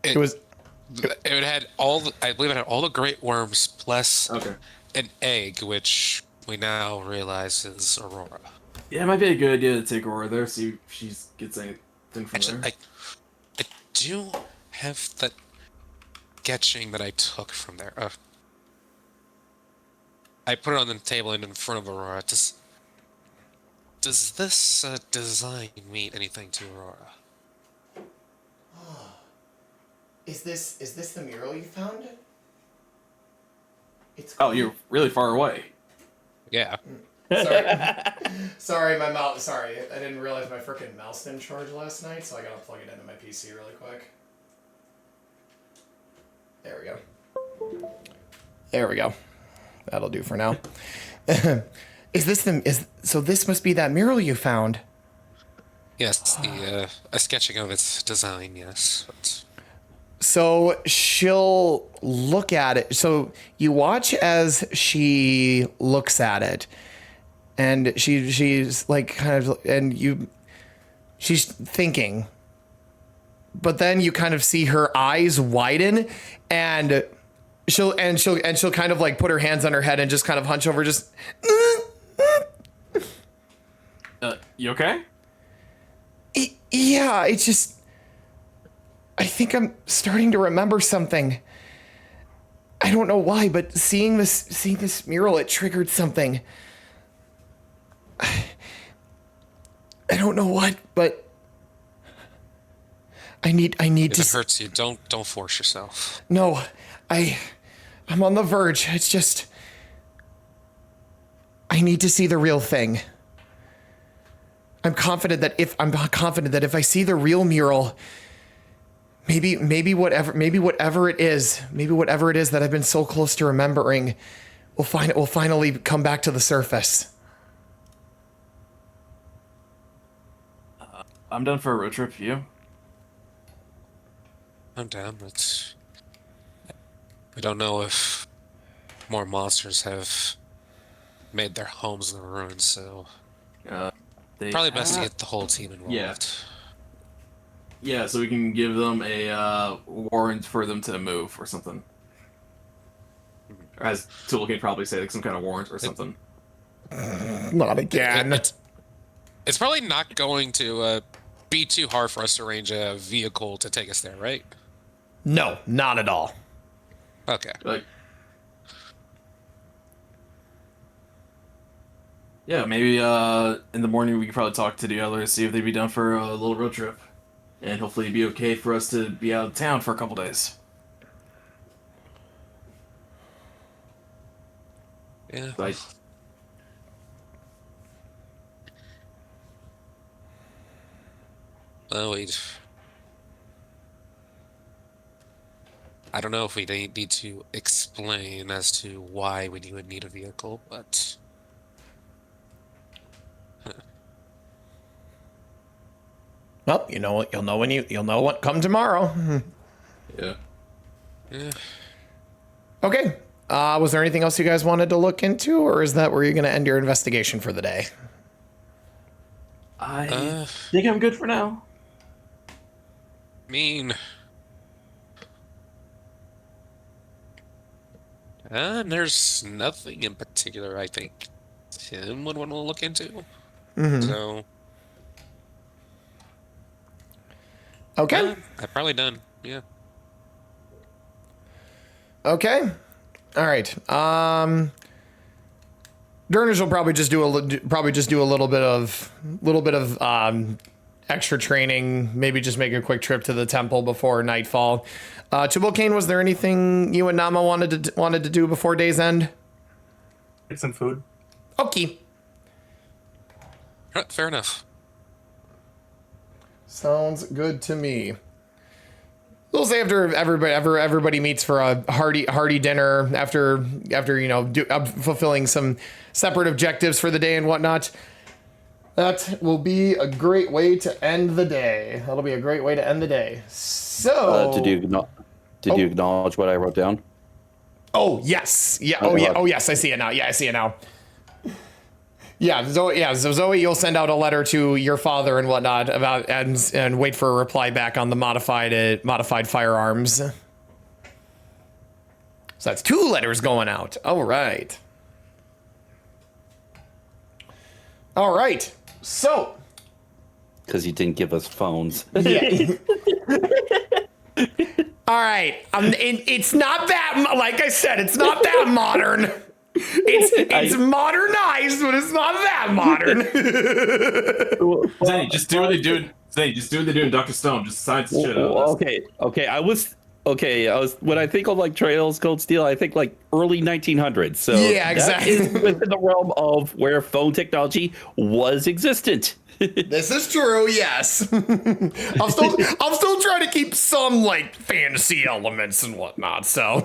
D: It had I believe it had all the great worms plus an egg, which we now realize is Aurora.
C: Yeah, it might be a good idea to take Aurora there, see if she gets anything from there.
D: I do have that sketching that I took from there. I put it on the table and in front of Aurora. Does this design mean anything to Aurora?
A: Is this the mural you found?
C: You're really far away.
D: Yeah.
A: Sorry, my mouse. Sorry, I didn't realize my freaking mouse didn't charge last night, so I gotta plug it into my PC really quick. There we go. There we go. That'll do for now. So this must be that mural you found?
D: Yes, a sketching of its design. Yes. But...
A: So she'll look at it. So you watch as she looks at it, and she's like kind of, she's thinking, but then you kind of see her eyes widen, and she'll kind of like put her hands on her head and just kind of hunch over, just.
C: You okay?
A: Yeah, it's just. I think I'm starting to remember something. I don't know why, but seeing this mural, it triggered something. I don't know what, but I need to.
D: If it hurts you, don't force yourself.
A: No, I'm on the verge. It's just I need to see the real thing. I'm confident that if I see the real mural, maybe whatever it is that I've been so close to remembering will finally come back to the surface.
C: I'm done for a road trip. You?
D: I'm down. I don't know if more monsters have made their homes in the ruins, so probably best to get the whole team involved.
C: Yeah, so we can give them a warrant for them to move or something. Or as Tubalcain can probably say, like some kind of warrant or something.
A: Not again.
D: It's probably not going to be too hard for us to arrange a vehicle to take us there, right?
A: No, not at all.
D: Okay.
C: Yeah, maybe in the morning we could probably talk to the others, see if they'd be down for a little road trip. And hopefully it'd be okay for us to be out of town for a couple days.
D: Yeah. Well, I don't know if we need to explain as to why we would need a vehicle, but...
A: Well, you know what? You'll know what come tomorrow.
C: Yeah.
A: Okay. Was there anything else you guys wanted to look into, or is that where you're going to end your investigation for the day?
C: I think I'm good for now.
D: I mean... there's nothing in particular I think Tim would want to look into.
A: Mm-hmm.
D: So...
A: Okay.
D: I'm probably done. Yeah.
A: Okay. All right. Durnage will probably just do a little bit of extra training. Maybe just make a quick trip to the temple before nightfall. Tubalcain, was there anything you and Nama wanted to do before day's end?
E: Get some food.
A: Okay.
D: Fair enough.
A: Sounds good to me. We'll say after everybody meets for a hearty dinner after fulfilling some separate objectives for the day and whatnot. That will be a great way to end the day. That'll be a great way to end the day. So,
F: did you acknowledge what I wrote down?
A: Oh yes, yeah. Oh yeah. Oh yes, I see it now. Yeah, I see it now. Yeah, Zoe. Yeah, so Zoe, you'll send out a letter to your father and whatnot about and wait for a reply back on the modified firearms. So that's 2 letters going out. All right. All right. So.
F: Because you didn't give us phones.
A: Yeah. All right. It's not that. Like I said, it's not that modern. It's modernized, but it's not that modern.
C: Zenny, just do what they do. Zenny, just do what they do in Dr. Stone. Just sign some shit out.
F: Okay. I was when I think of like Trails Cold Steel, I think like early 1900s. So
A: yeah, exactly.
F: That is within the realm of where phone technology was existent.
A: This is true, yes. I'm still trying to keep some like fantasy elements and whatnot. So.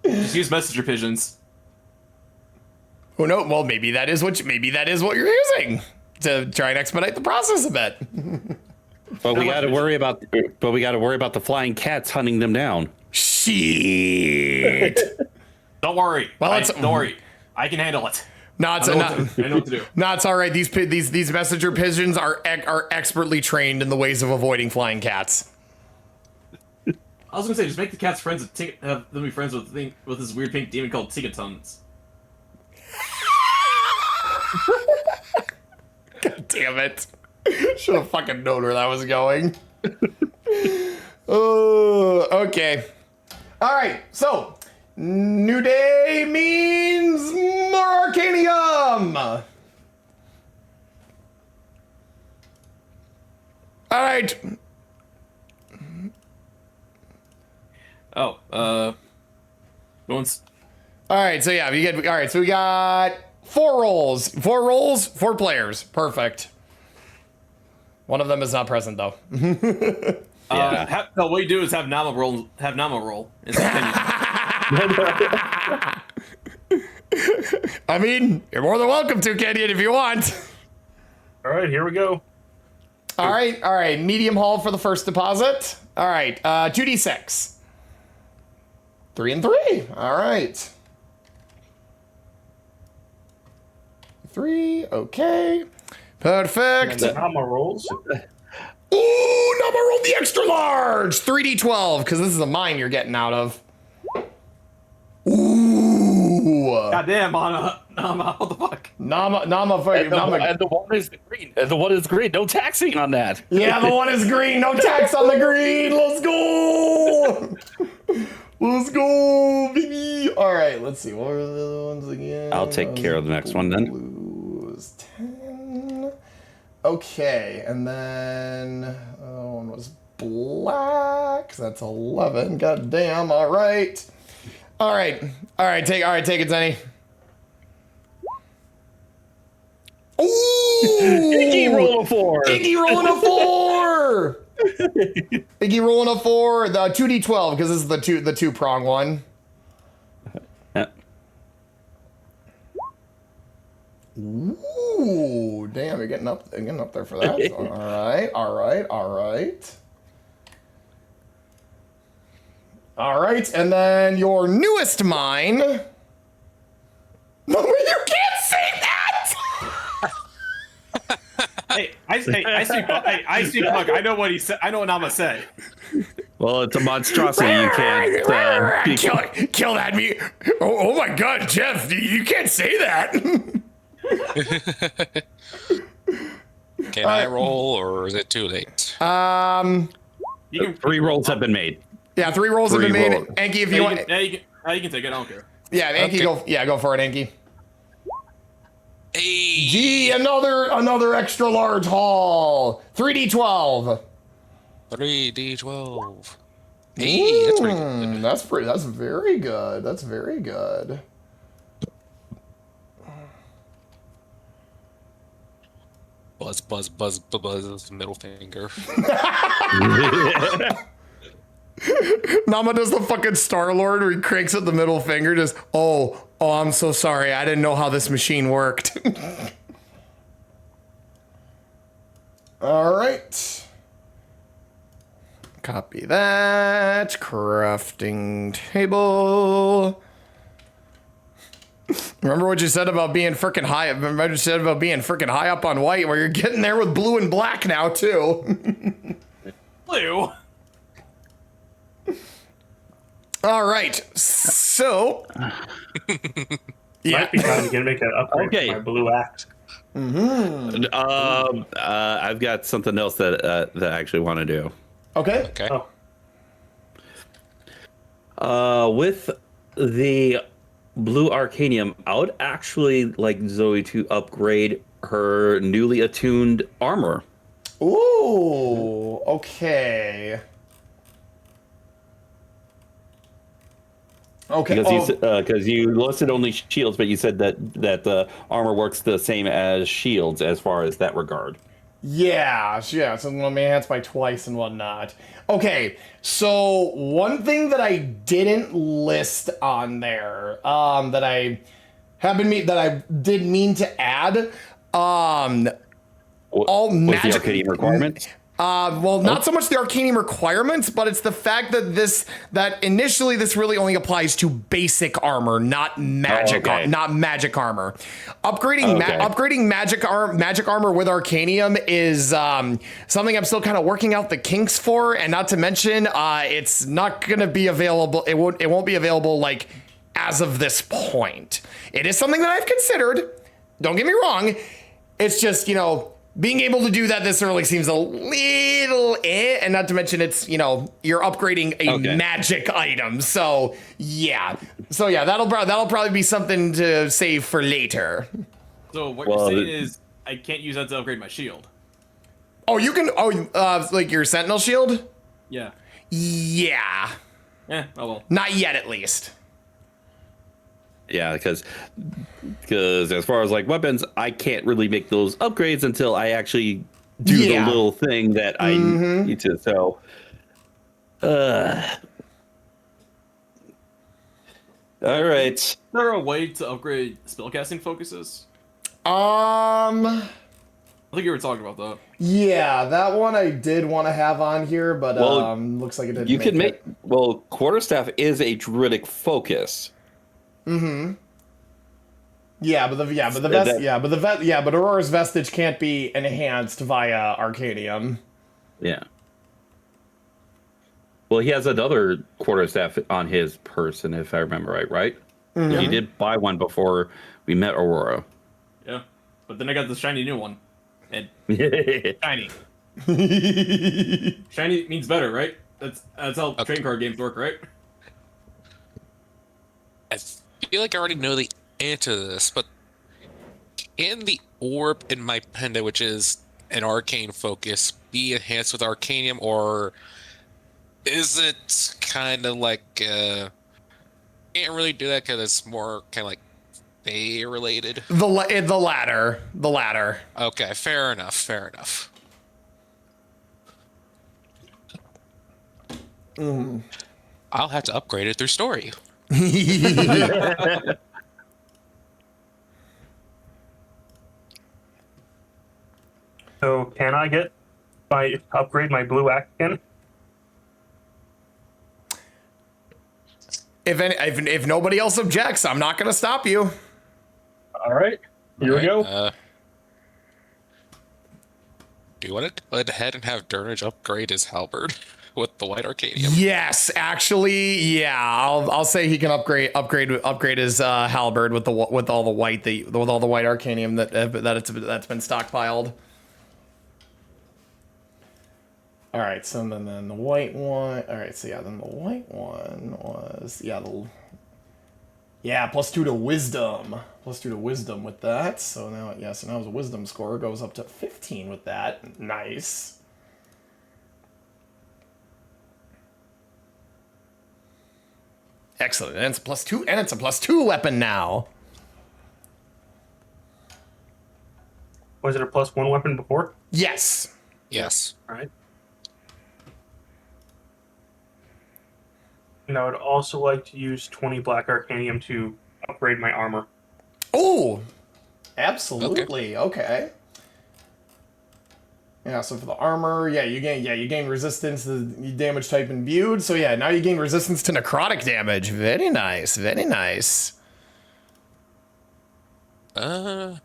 C: Just use messenger pigeons.
A: Oh no! Well, maybe that is what you're using to try and expedite the process a bit.
F: But we got to worry about the flying cats hunting them down.
A: Shit!
C: Don't worry.
A: Well,
C: don't worry. I can handle it.
A: No, it's
C: I know what to do.
A: No, it's all right. These messenger pigeons are expertly trained in the ways of avoiding flying cats.
C: I was gonna say, just make the cats friends with have them be friends with this weird pink demon called Tigatons.
A: God damn it! Should have fucking known where that was going. Oh, okay. All right. So, new day means more Arcanium. All right.
C: Once.
A: All right, so yeah, so we got 4 rolls. 4 rolls, 4 players. Perfect. One of them is not present though.
C: What you do is have Nama roll.
A: I mean, you're more than welcome to, Kenyon, if you want.
E: All right, here we go.
A: All right. Medium haul for the first deposit. All right, 2d6. 3 and 3. All right. 3. Okay. Perfect.
E: Nama rolls.
A: Ooh, Nama rolled the extra large. 3d12, because this is a mine you're getting out of. Ooh.
C: Goddamn, Nama, what the fuck?
A: Nama.
F: And the one is green. And the one is green. No taxing on that.
A: Yeah, the one is green. No tax on the green. Let's go. Let's go, baby. All right, let's see. What are the other ones again?
F: I'll take care of the next one then.
A: Blues 10. Okay, and then the other one was black. That's 11. God damn. All right. Take it, Zenny. Ooh!
F: Iggy rolling a 4.
A: Iggy rolling a 4. Iggy rolling a 4. The 2d12 because this is the two prong one. Ooh, damn! You're getting up there for that. All right, and then your newest mine. No, you can't say that.
C: I see Puck. I know what he said. I know what Nama said.
F: Well, it's a monstrosity. You can't
A: kill that me. Oh my God, Jeff! You can't say that.
D: Can I roll, or is it too late?
C: You can,
B: 3 rolls have been made.
A: Yeah, 3 rolls have been made.
B: rolls.
A: Anky, if you want.
C: you can take it. I don't care.
A: Yeah, Anky, go for it, Anky.
D: Hey.
A: Gee, another extra large haul. 3d12.
D: 3d12. Hey, that's pretty good.
A: That's very good. That's very good.
D: Buzz, buzz, buzz, buzz, middle finger.
A: Nama does the fucking Star-Lord where he cranks up the middle finger, just, oh, I'm so sorry. I didn't know how this machine worked. All right. Copy that. Crafting table. Remember what you said about being freaking high? Remember what you said about being freaking high up on white, where you're getting there with blue and black now too.
C: Blue.
E: All right, so
A: Might be time to make an upgrade
B: Okay.
A: to my blue axe.
B: I've got something else that I actually want to do.
A: Okay.
D: Okay.
B: With the blue arcanium, I would actually like Zoe to upgrade her newly attuned armor.
A: Ooh, okay. Okay.
B: Because you listed only shields, but you said that the armor works the same as shields as far as that regard.
A: Yeah, so let me enhance by twice and whatnot. Okay, so one thing that I didn't list on there, that I did mean to add, all
B: Was the
A: magic
B: arcanium requirements?
A: Not so much the arcanium requirements, but it's the fact that initially this really only applies to basic armor, not magic, not magic armor. Upgrading magic armor with arcanium is something I'm still kind of working out the kinks for, and not to mention, it's not going to be available. It won't be available like as of this point. It is something that I've considered. Don't get me wrong. It's just, being able to do that this early seems a little and not to mention it's, you're upgrading a magic item. So that'll probably be something to save for later.
C: So what you're saying is I can't use that to upgrade my shield.
A: Oh, you can, like your Sentinel shield?
C: Yeah.
A: Yeah.
C: Oh well.
A: Not yet, at least.
B: Yeah, because as far as like weapons, I can't really make those upgrades until I actually do the little thing that I need to. So, all right.
C: Is there a way to upgrade spellcasting focuses?
A: I
C: think you were talking about that.
A: Yeah, that one I did want to have on here, but looks like it didn't.
B: You can make quarterstaff is a druidic focus.
A: Mm-hmm. But Aurora's vestige can't be enhanced via arcanium.
B: Yeah. Well, he has another quarterstaff on his person, if I remember right?
A: Mm-hmm.
B: He did buy one before we met Aurora.
C: Yeah, but then I got the shiny new one, and shiny. Shiny means better, right? That's how trading card games work, right?
D: I feel like I already know the answer to this, but can the orb in my pendant, which is an arcane focus, be enhanced with arcanium, or is it kind of like can't really do that because it's more kind of like Fae related?
A: The latter.
D: Okay, fair enough. I'll have to upgrade it through story.
E: So can I upgrade my blue axe again?
A: If nobody else objects, I'm not going to stop you.
E: All right, here we go.
D: Do you want to go ahead and have Durnage upgrade his halberd with the white arcanium?
A: Yes, actually, yeah. I'll say he can upgrade his halberd with all the white arcanium that's been stockpiled. All right, so then the white one. All right, so yeah, then the white one was +2 to wisdom. +2 to wisdom with that. So now his wisdom score goes up to 15 with that. Nice. Excellent. And it's a +2, and it's a +2 weapon now.
E: Was it a +1 weapon before?
A: Yes.
D: Yes.
E: All right. And I would also like to use 20 black arcanium to upgrade my armor.
A: Oh, absolutely. Okay. Yeah, so for the armor, you gain resistance to the damage type imbued. So yeah, now you gain resistance to necrotic damage. Very nice, very nice.
D: How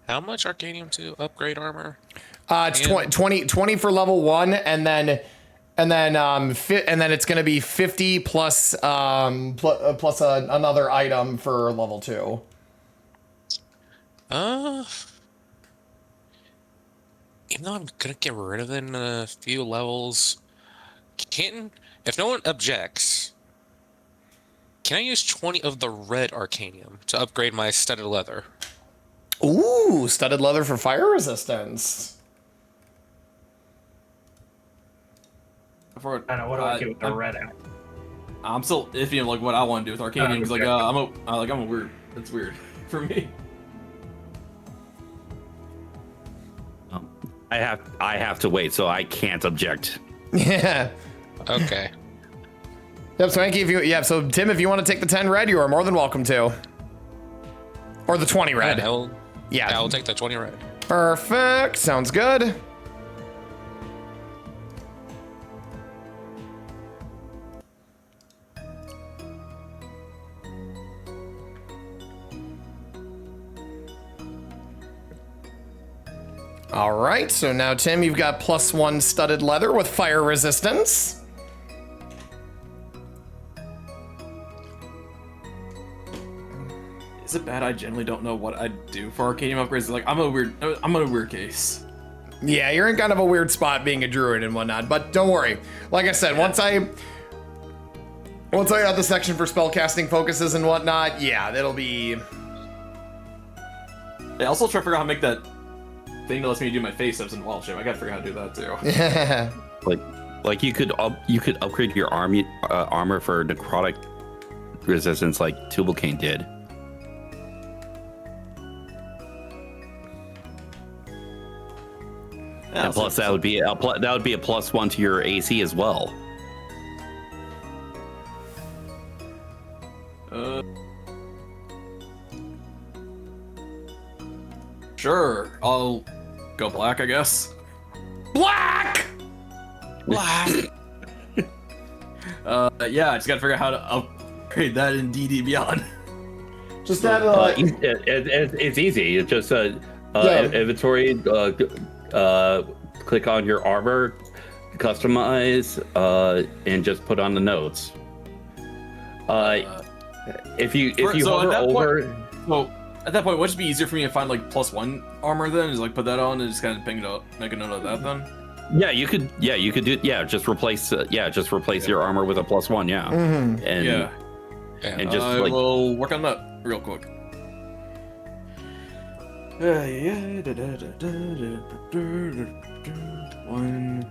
D: much arcanium to upgrade armor?
A: It's 20 for level 1, and then it's going to be 50 plus another item for level 2.
D: Even though I'm gonna get rid of it in a few levels, if no one objects, can I use 20 of the red arcanium to upgrade my studded leather?
A: Ooh, studded leather for fire resistance.
C: For,
E: I know, what do I do with the red out?
C: I'm still iffy on like what I want to do with Arcanium because like I'm a weird. It's weird for me.
B: I have to wait, so I can't object.
A: Yeah.
D: Okay.
A: Yep. So Anky, so Tim, if you want to take the 10 red, you are more than welcome to. Or the 20 red.
D: I'll take the 20 red.
A: Perfect. Sounds good. All right, so now Tim, you've got +1 studded leather with fire resistance.
C: Is it bad I generally don't know what I do for Arcanium upgrades? Like I'm in a weird case.
A: Yeah, you're in kind of a weird spot being a druid and whatnot, but don't worry. Like I said, once I add the section for spellcasting focuses and whatnot, yeah, that'll be...
C: I also try to figure out how to make that thing that lets me do my face ups in wild shape. I gotta figure out how to do that too.
A: Yeah.
B: Like you could upgrade your armor for necrotic resistance like Tubalcain did.
C: Yeah,
B: and plus that would be a +1 to your AC as well.
C: Sure, I'll go black, I guess.
A: Black!
C: Yeah, I just gotta figure out how to upgrade that in DD Beyond.
A: Just add
B: it's easy. It's just inventory. Click on your armor, customize, and just put on the notes. If you hover over.
C: Well, at that point, would it be easier for me to find like +1 armor then? Is like put that on and just kind of ping it up, make a note of that then?
B: Yeah, you could do. Yeah, just replace your armor with a +1. Yeah,
A: mm-hmm.
B: and just
C: I will work on that real quick. One.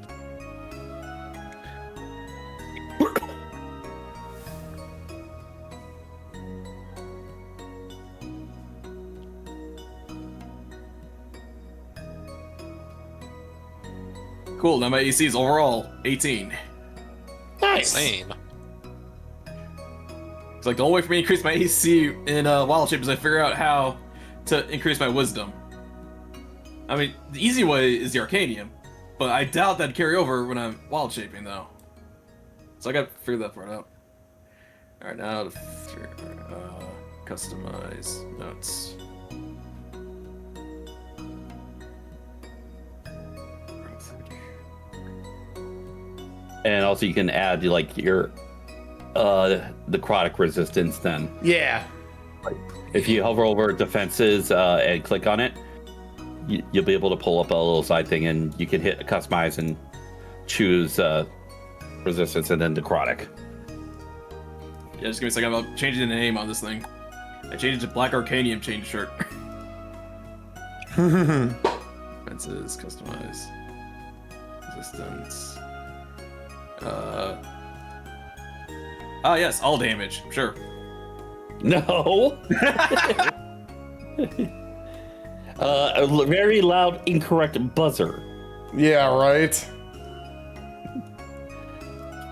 C: Cool, now my AC is overall 18.
A: Nice.
D: Same.
C: It's like the only way for me to increase my AC in wild shape is I figure out how to increase my wisdom. I mean, the easy way is the Arcanium, but I doubt that'd carry over when I'm wild shaping though. So I gotta figure that part out. Alright, now to customize notes.
B: And also you can add like your necrotic resistance then.
A: Yeah.
B: If you hover over defenses and click on it, you'll be able to pull up a little side thing, and you can hit customize and choose resistance and then necrotic.
C: Yeah, just give me a second. I'm changing the name on this thing. I changed it to Black Arcanium chain shirt. Defenses, customize, resistance. Yes, all damage. Sure.
B: No. A very loud, incorrect buzzer.
A: Yeah, right.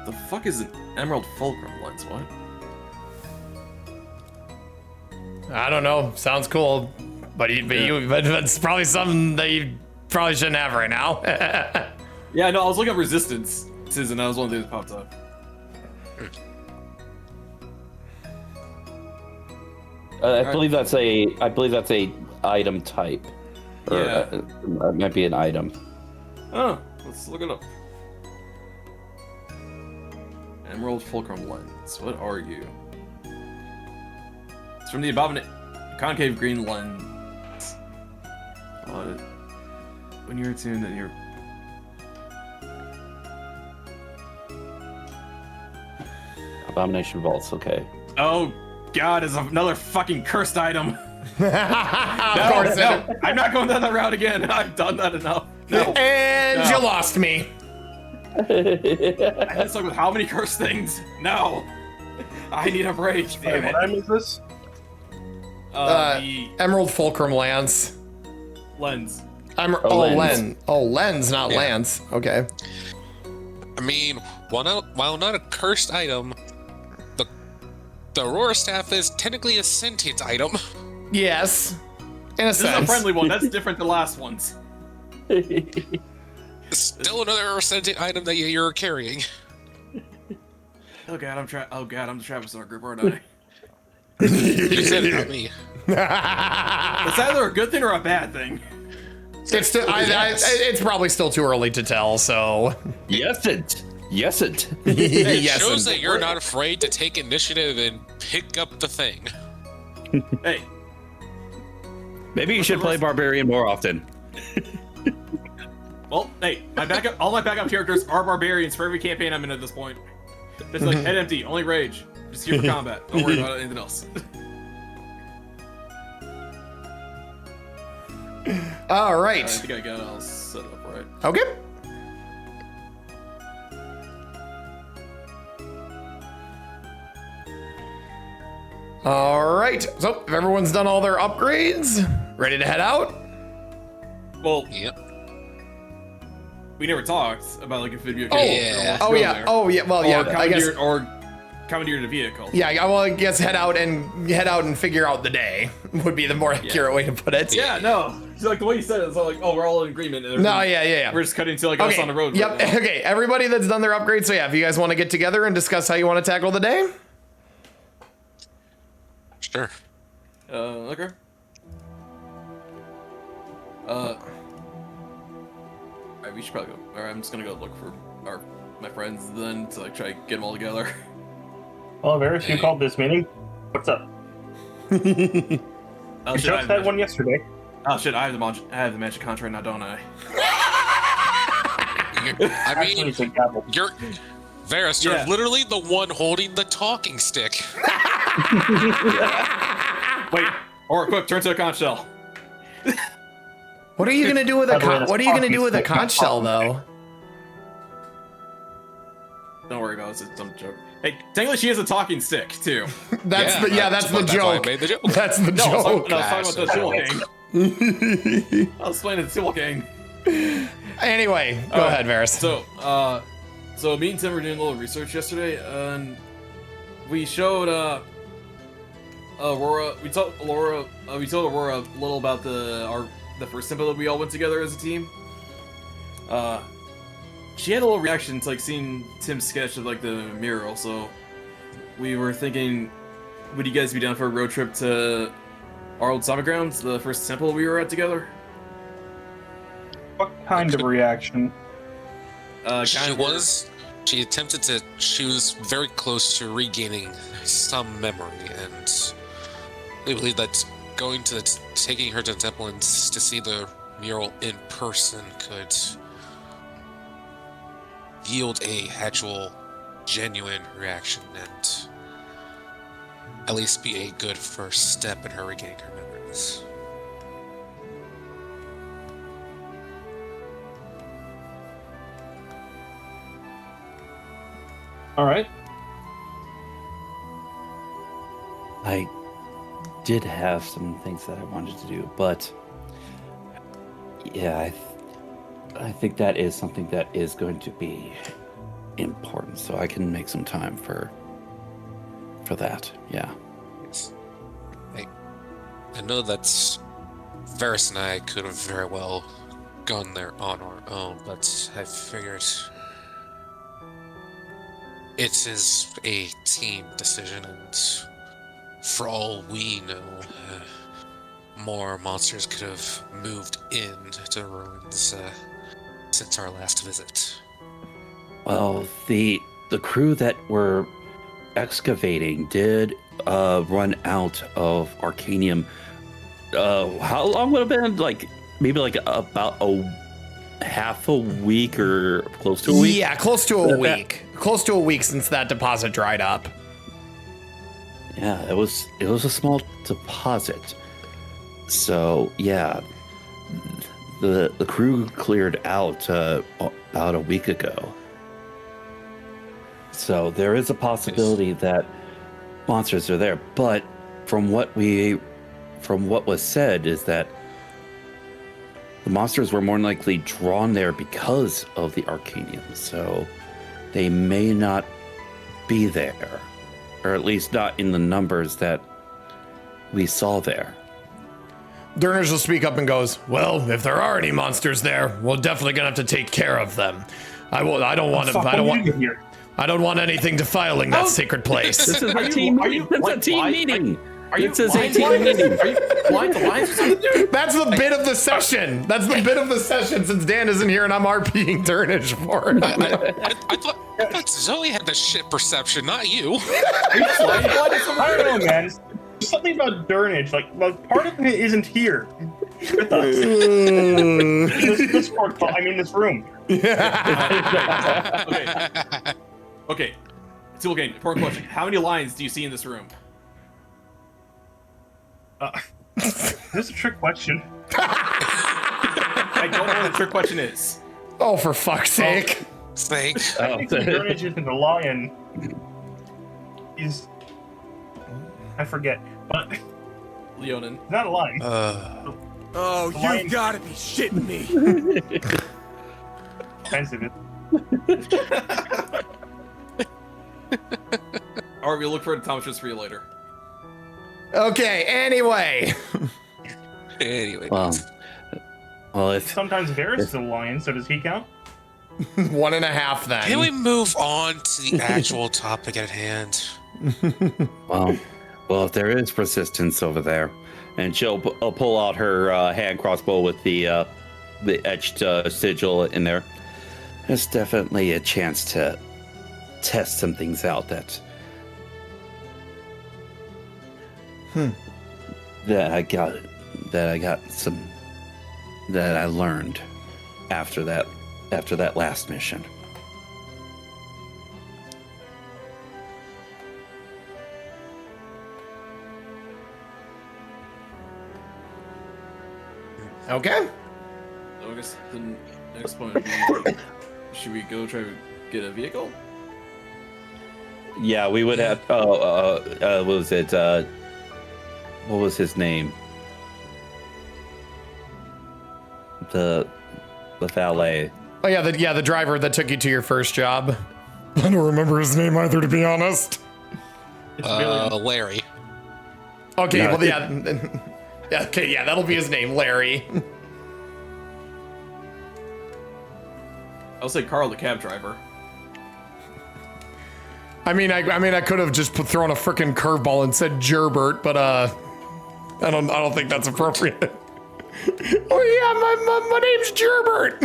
C: The fuck is an Emerald Fulcrum lens? What?
A: I don't know. Sounds cool, but it's probably something that you probably shouldn't have right now.
C: Yeah, no, I was looking up resistances, and that was one of the things that popped up.
B: I believe that's a item type. Or,
C: Yeah.
B: It might be an item.
C: Oh, let's look it up. Emerald Fulcrum lens. What are you? It's from the concave green lens. When you're attuned that you're...
B: Abomination vaults. Okay.
C: Oh god, it's another fucking cursed item.
A: Of course.
C: No, I'm not going down that route again. I've done that enough. No.
A: And you lost me.
C: I had to suck with how many cursed things? No. I need a break. Damn
E: What
C: it.
E: time is this?
C: The
A: Emerald Fulcrum Lance.
C: lens.
A: Lens. Lens, not
D: Yeah.
A: Lance. Okay.
D: I mean, while not a cursed item, the Aurora staff is technically a sentient item.
A: Yes. In a
C: This is a
A: sense.
C: friendly one. That's different than the last ones.
D: Still another sentient item that you're carrying.
C: Oh god, I'm the Travis in our group, aren't I?
D: You said it, not me.
C: It's either a good thing or a bad thing.
A: It's still, it's probably still too early to tell, so.
B: Yes, it.
D: It
A: Yes,
D: shows
A: and-
D: that you're not afraid to take initiative and pick up the thing.
C: Hey,
B: Maybe you should play barbarian more often.
C: well, hey, all my backup characters are barbarians for every campaign I'm in at this point. It's like head empty, only rage. Just here for combat. Don't worry about anything else.
A: All right.
C: I think I got it all set up right.
A: Okay. All right. So, if everyone's done all their upgrades, ready to head out?
C: Well,
D: Yep.
C: we never talked about like if video
A: Oh,
C: games.
A: oh yeah. Oh yeah. Well, yeah. I guess.
C: Commandeer the vehicle.
A: Yeah. Well, I guess head out and figure out the day would be the more accurate way to put it.
C: Yeah, no. So, like the way you said it, it's like, oh, we're all in agreement. And
A: No. Yeah.
C: We're just cutting to like us on the road.
A: Yep.
C: right now.
A: Okay. Everybody that's done their upgrades. So yeah, if you guys want to get together and discuss how you want to tackle the day.
D: Sure.
C: Okay. Alright, we should probably go. Alright, I'm just gonna go look for my friends then to like try to get them all together.
E: Well, Varis, you called this meeting. What's up?
C: Oh,
E: You
C: shit, I
E: just
C: have
E: had
C: the
E: one yesterday.
C: Oh shit, I have the magic contract now, don't I?
D: I mean,
E: It's a gavel.
D: you're Varus, you're
C: Yeah.
D: literally the one holding the talking stick.
C: Wait, or quick, turn to a conch shell.
A: What are you gonna do with a
E: By the way,
A: con-
E: that's
A: What are you gonna
E: talking
A: do with a
E: stick, not
A: conch shell
E: talking
A: though?
C: Don't worry about it, it's some joke. Hey, technically she has a talking stick too.
A: That's the
D: that's why I
A: joke.
D: made the joke.
A: That's the
C: No, I was
A: joke.
C: talking about the Tubalcain. I was playing the Tubalcain.
A: Anyway, go ahead, Varys.
C: So me and Tim were doing a little research yesterday, and we showed Aurora. We told Aurora a little about the first temple that we all went together as a team. She had a little reaction to like seeing Tim's sketch of like the mural. So we were thinking, would you guys be down for a road trip to our old summit grounds, the first temple we were at together?
E: What kind of reaction?
D: She attempted to. She was very close to regaining some memory, and We believe that taking her to the temple and to see the mural in person could yield a actual genuine reaction and at least be a good first step in her regaining her memories.
H: All right.
F: I did have some things that I wanted to do, but yeah, I think that is something that is going to be important, so I can make some time for that. Yeah.
D: Yes. I know that Varis and I could have very well gone there on our own, but I figured it is a team decision, and for all we know, more monsters could have moved into the ruins since our last visit.
F: Well, the crew that were excavating did run out of Arcanium. How long would it have been? Like maybe like about half a week or close to a week?
A: Yeah, close to a week. Close to a week since that deposit dried up.
F: Yeah, it was a small deposit. So yeah, the crew cleared out about a week ago. So there is a possibility that monsters are there, but from what was said is that the monsters were more than likely drawn there because of the Arcanium. So they may not be there, or at least not in the numbers that we saw there.
A: Durnage will speak up and goes, "Well, if there are any monsters there, we're definitely gonna have to take care of them. I don't want anything defiling that sacred place."
F: This is a team meeting. It's a team meeting.
A: That's the bit of the session. That's the bit of the session since Dan isn't here and I'm RPing Durnage for it.
D: I thought Zoe had the shit perception, not you.
E: I don't know, man. There's something about Durnage. Like part of it isn't here with us. This room.
H: Okay. Tubalcain, important question. How many lions do you see in this room?
E: This is a trick question.
H: I don't know what the trick question is.
A: Oh, for fuck's sake.
E: I think Durnage isn't a lion. I forget, but
H: Leonin.
E: Not a lion.
J: Oh, you gotta be shitting me.
E: Sensitive.
H: Alright, we'll look for optometrist for you later.
A: Okay, anyway.
F: Well, if
E: sometimes Varis is a lion, so does he count?
A: 1.5 then.
D: Can we move on to the actual topic at hand?
F: Well, if there is persistence over there, and she'll pull out her hand crossbow with the etched sigil in there, there's definitely a chance to test some things out that I learned after that last mission.
A: Okay.
H: So I guess the next point would be, should we go try to get a vehicle?
F: Yeah, we would have. What was it? What was his name? The valet.
A: Oh yeah, the driver that took you to your first job. I don't remember his name either, to be honest.
D: Larry.
A: Okay, well yeah. Okay, yeah, that'll be his name, Larry.
H: I'll say Carl, the cab driver.
A: I mean, I could have just thrown a frickin' curveball and said Gerbert, but I don't think that's appropriate. Oh yeah, my name's Gerbert.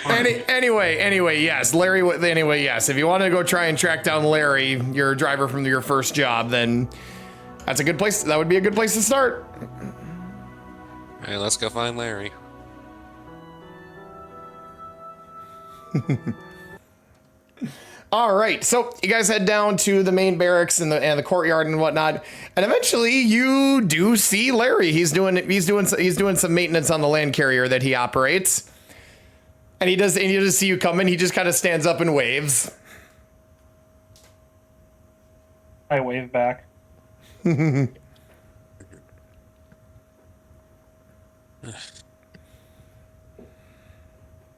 A: Anyway, yes, Larry. Anyway, yes. If you want to go try and track down Larry, your driver from your first job, then that's a good place. That would be a good place to start.
D: Hey, let's go find Larry.
A: All right, so you guys head down to the main barracks and the courtyard and whatnot, and eventually you do see Larry. He's doing some maintenance on the land carrier that he operates, and he just see you coming. He just kind of stands up and waves.
E: I wave back.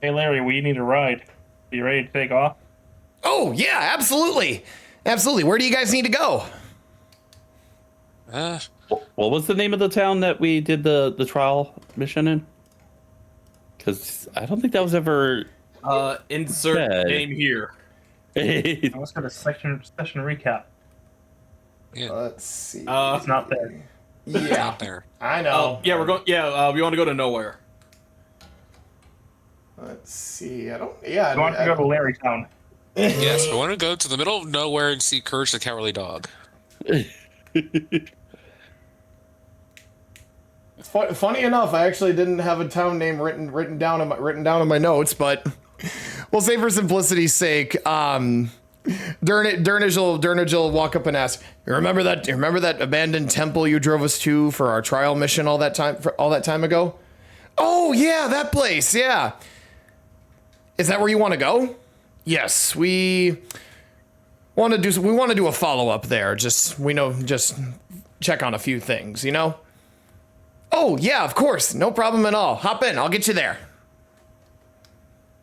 E: Hey Larry, we need a ride. You ready to take off?
A: Oh yeah, absolutely. Where do you guys need to go?
F: What was the name of the town that we did the trial mission in? Because I don't think that was ever.
C: Insert name here.
E: Let's go to session recap.
D: Yeah.
A: Let's see.
E: It's not there.
A: Yeah,
D: Not there.
A: I know.
C: Yeah, we're going. Yeah, we want to go to nowhere.
A: Let's see. I don't. Yeah.
E: I want to go to Larry Town.
D: Yes, we want to go to the middle of nowhere and see Courage the Cowardly Dog.
A: Funny enough, I actually didn't have a town name written down in my notes, but we'll say for simplicity's sake, Durnage will walk up and ask, "You remember that abandoned temple you drove us to for our trial mission all that time ago?" "Oh yeah, that place. Yeah. Is that where you want to go?" "Yes, we want to do a follow-up there. Just check on a few things, you know?" "Oh, yeah, of course. No problem at all. Hop in. I'll get you there."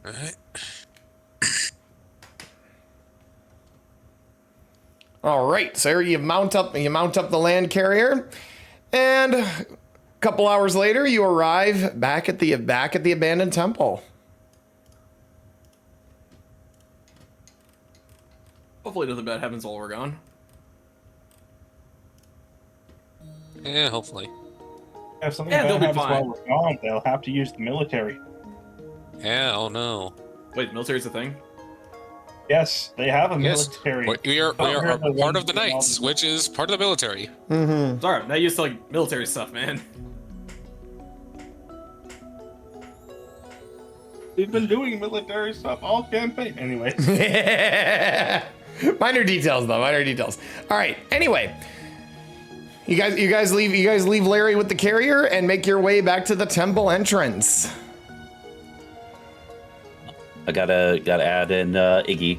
D: All right.
A: All right, so you mount up the land carrier, and a couple hours later you arrive back at the abandoned temple.
C: Hopefully nothing bad happens while we're gone.
D: Yeah, hopefully.
E: If something
C: Yeah,
E: bad
C: they'll be
E: happens
C: fine.
E: while we're gone, they'll have to use the military.
D: Yeah, oh no.
C: Wait, military's a thing?
E: Yes, they have a
D: Yes.
E: military.
D: We are
E: They're the
D: part
E: ones
D: of the
E: that all
D: Knights, which is part of the military.
A: Mm-hmm.
C: Sorry, I'm not used to like military stuff, man.
E: We've been doing military stuff all campaign. Anyway.
A: Minor details, though. Minor details. All right. Anyway, you guys leave Larry with the carrier and make your way back to the temple entrance.
F: I gotta add in Iggy.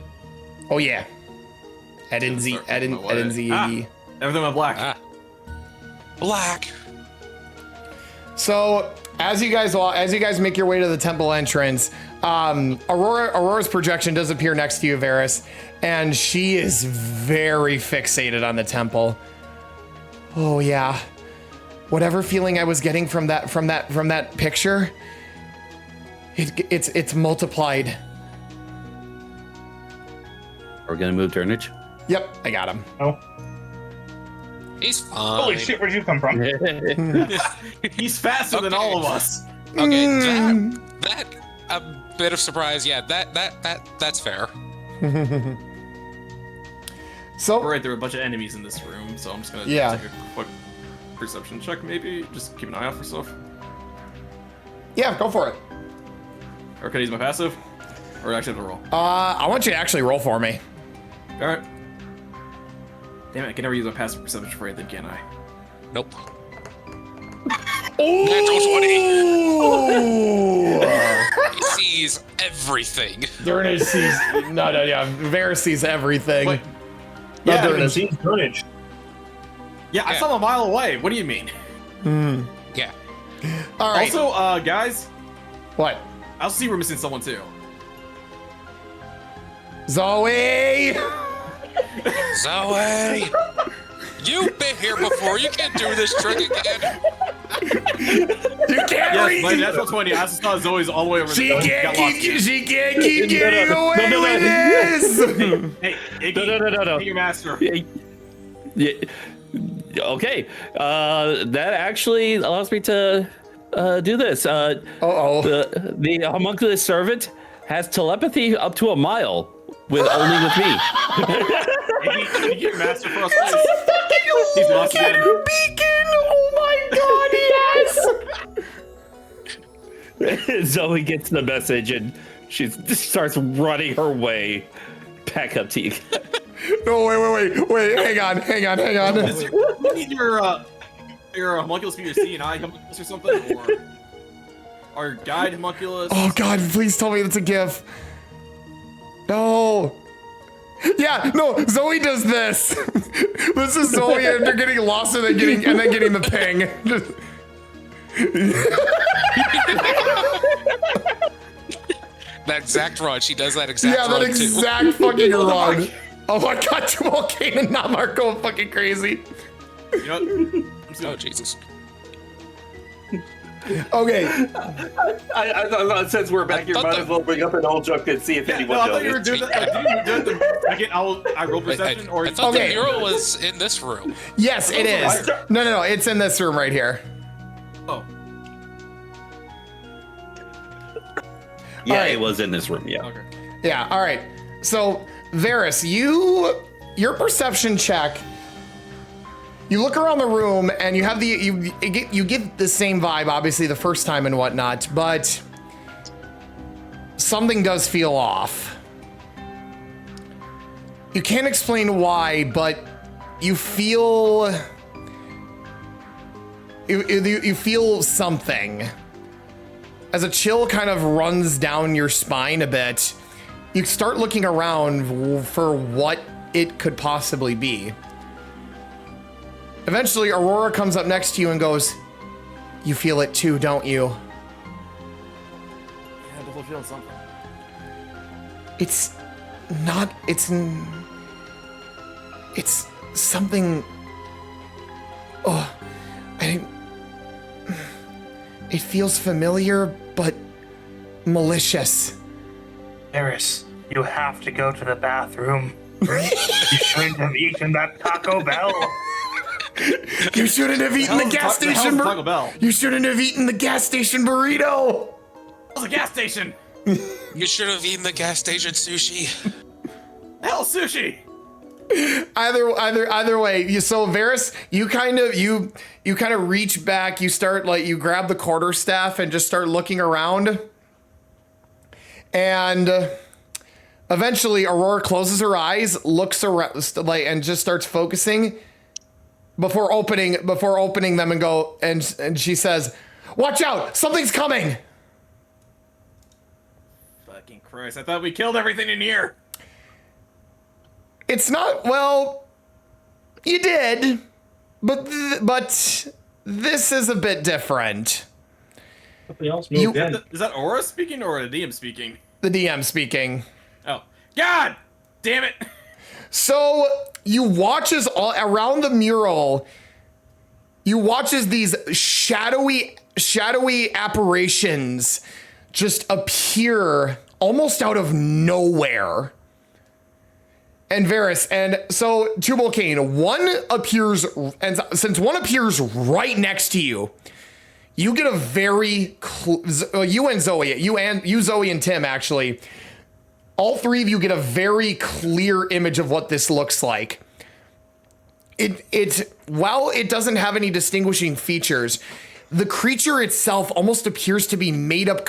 A: Oh yeah. Add in Z Iggy.
C: Everything went black.
D: Black.
A: So as you guys make your way to the temple entrance, Aurora's projection does appear next to you, Varis, and she is very fixated on the temple. Oh yeah, whatever feeling I was getting from that picture, it's multiplied.
F: Are we gonna move Durnage?
A: Yep, I got him.
E: Oh.
D: He's fine.
E: Holy shit, where'd you come from?
C: He's faster than all of us.
D: Okay, that a bit of surprise. Yeah, that's fair.
A: So
C: All right, there were a bunch of enemies in this room, so I'm just gonna take a quick perception check, maybe. Just keep an eye out for stuff.
A: yeah, go for it.
C: Or can I use my passive? Or do I actually have to roll?
A: I want you to actually roll for me.
C: All right. Damn it, I can never use my passive perception for anything, can I?
D: Nope.
A: Natural
D: 20. He sees everything.
A: Durnage sees Varis sees everything.
C: Wait.
A: Not
C: Yeah,
A: Durnage.
E: Seems Durnage.
C: Yeah, I saw him a mile away. What do you mean?
D: Yeah.
A: All right.
C: Also, guys,
A: What?
C: I also see we're missing someone too.
A: Zoe!
D: Zoe! You've been here before. You can't do this trick again.
A: You can't
C: Yes, my
A: read.
C: natural 20. I just saw Zoe's all the way over
A: She
C: there.
A: can't
C: Got lost.
A: keep getting away with this.
C: Hey, Iggy,
F: No.
C: hey, your master.
F: Yeah. Okay. That actually allows me to do this.
A: Uh-oh.
F: The homunculus servant
B: has telepathy up to a mile only with me.
C: Can you get Master Frost?
I: It's a fucking
C: He's
I: look
C: lost
I: at
C: again.
I: her beacon! Oh my god, yes!
B: Zoe gets the message and she starts running her way back up to you.
A: No, wait, hang on.
C: You need your homunculus be your CNI homunculus or something, or our guide homunculus.
A: Oh god, please tell me it's a GIF. No. Yeah, no, Zoe does this. This is Zoe and they're getting lost and then getting the ping.
D: That exact run, she does that exact
A: Yeah,
D: run
A: that
D: too.
A: exact fucking run. Oh my god, Tubalcain and Namar going fucking crazy.
C: You know what?
D: Oh Jesus.
A: Okay.
F: I thought since we're back here, might as well bring up an old joke and see if anyone
C: No, I
F: knows.
C: thought you were doing that. Like, did you do the second I roll perception, or
D: I thought
A: Okay.
D: the mural was in this room.
A: Yes, it is. No, it's in this room right here.
C: Oh,
B: Yeah,
A: All right.
B: it was in this room. Yeah.
C: okay.
A: Yeah, all right. So, Varis, your perception check. You look around the room and you have you get the same vibe, obviously the first time and whatnot, but something does feel off. You can't explain why, but you feel you feel something. As a chill kind of runs down your spine a bit, you start looking around for what it could possibly be. Eventually, Aurora comes up next to you and goes, "You feel it too, don't you?"
C: Yeah, definitely feeling something.
A: It's not, it's something, it feels familiar, but malicious.
E: Varis, you have to go to the bathroom. You shouldn't have eaten that Taco Bell.
A: You shouldn't have eaten the gas station
C: Taco Bell.
A: You shouldn't have eaten the gas station burrito.
C: That was a gas station.
D: You should have eaten the gas station sushi.
C: Hell, sushi.
A: Either way, so Varis, you kind of reach back, you grab the quarterstaff and just start looking around. And eventually Aurora closes her eyes, looks around and just starts focusing before opening them and she says, "Watch out, something's coming."
C: Fucking Christ! I thought we killed everything in here.
A: It's not, well, you did, but this is a bit different.
G: Something else
A: You-
G: moved in.
C: Is that Aura speaking or the DM speaking?
A: The DM speaking.
C: Oh, God damn it!
A: So you watch as all around the mural, you watch as these shadowy apparitions just appear almost out of nowhere. And Varis, and so Tubalcain, one appears, and since one appears right next to you, you get a very, you and Zoe and Tim actually, all three of you get a very clear image of what this looks like. While it doesn't have any distinguishing features, the creature itself almost appears to be made up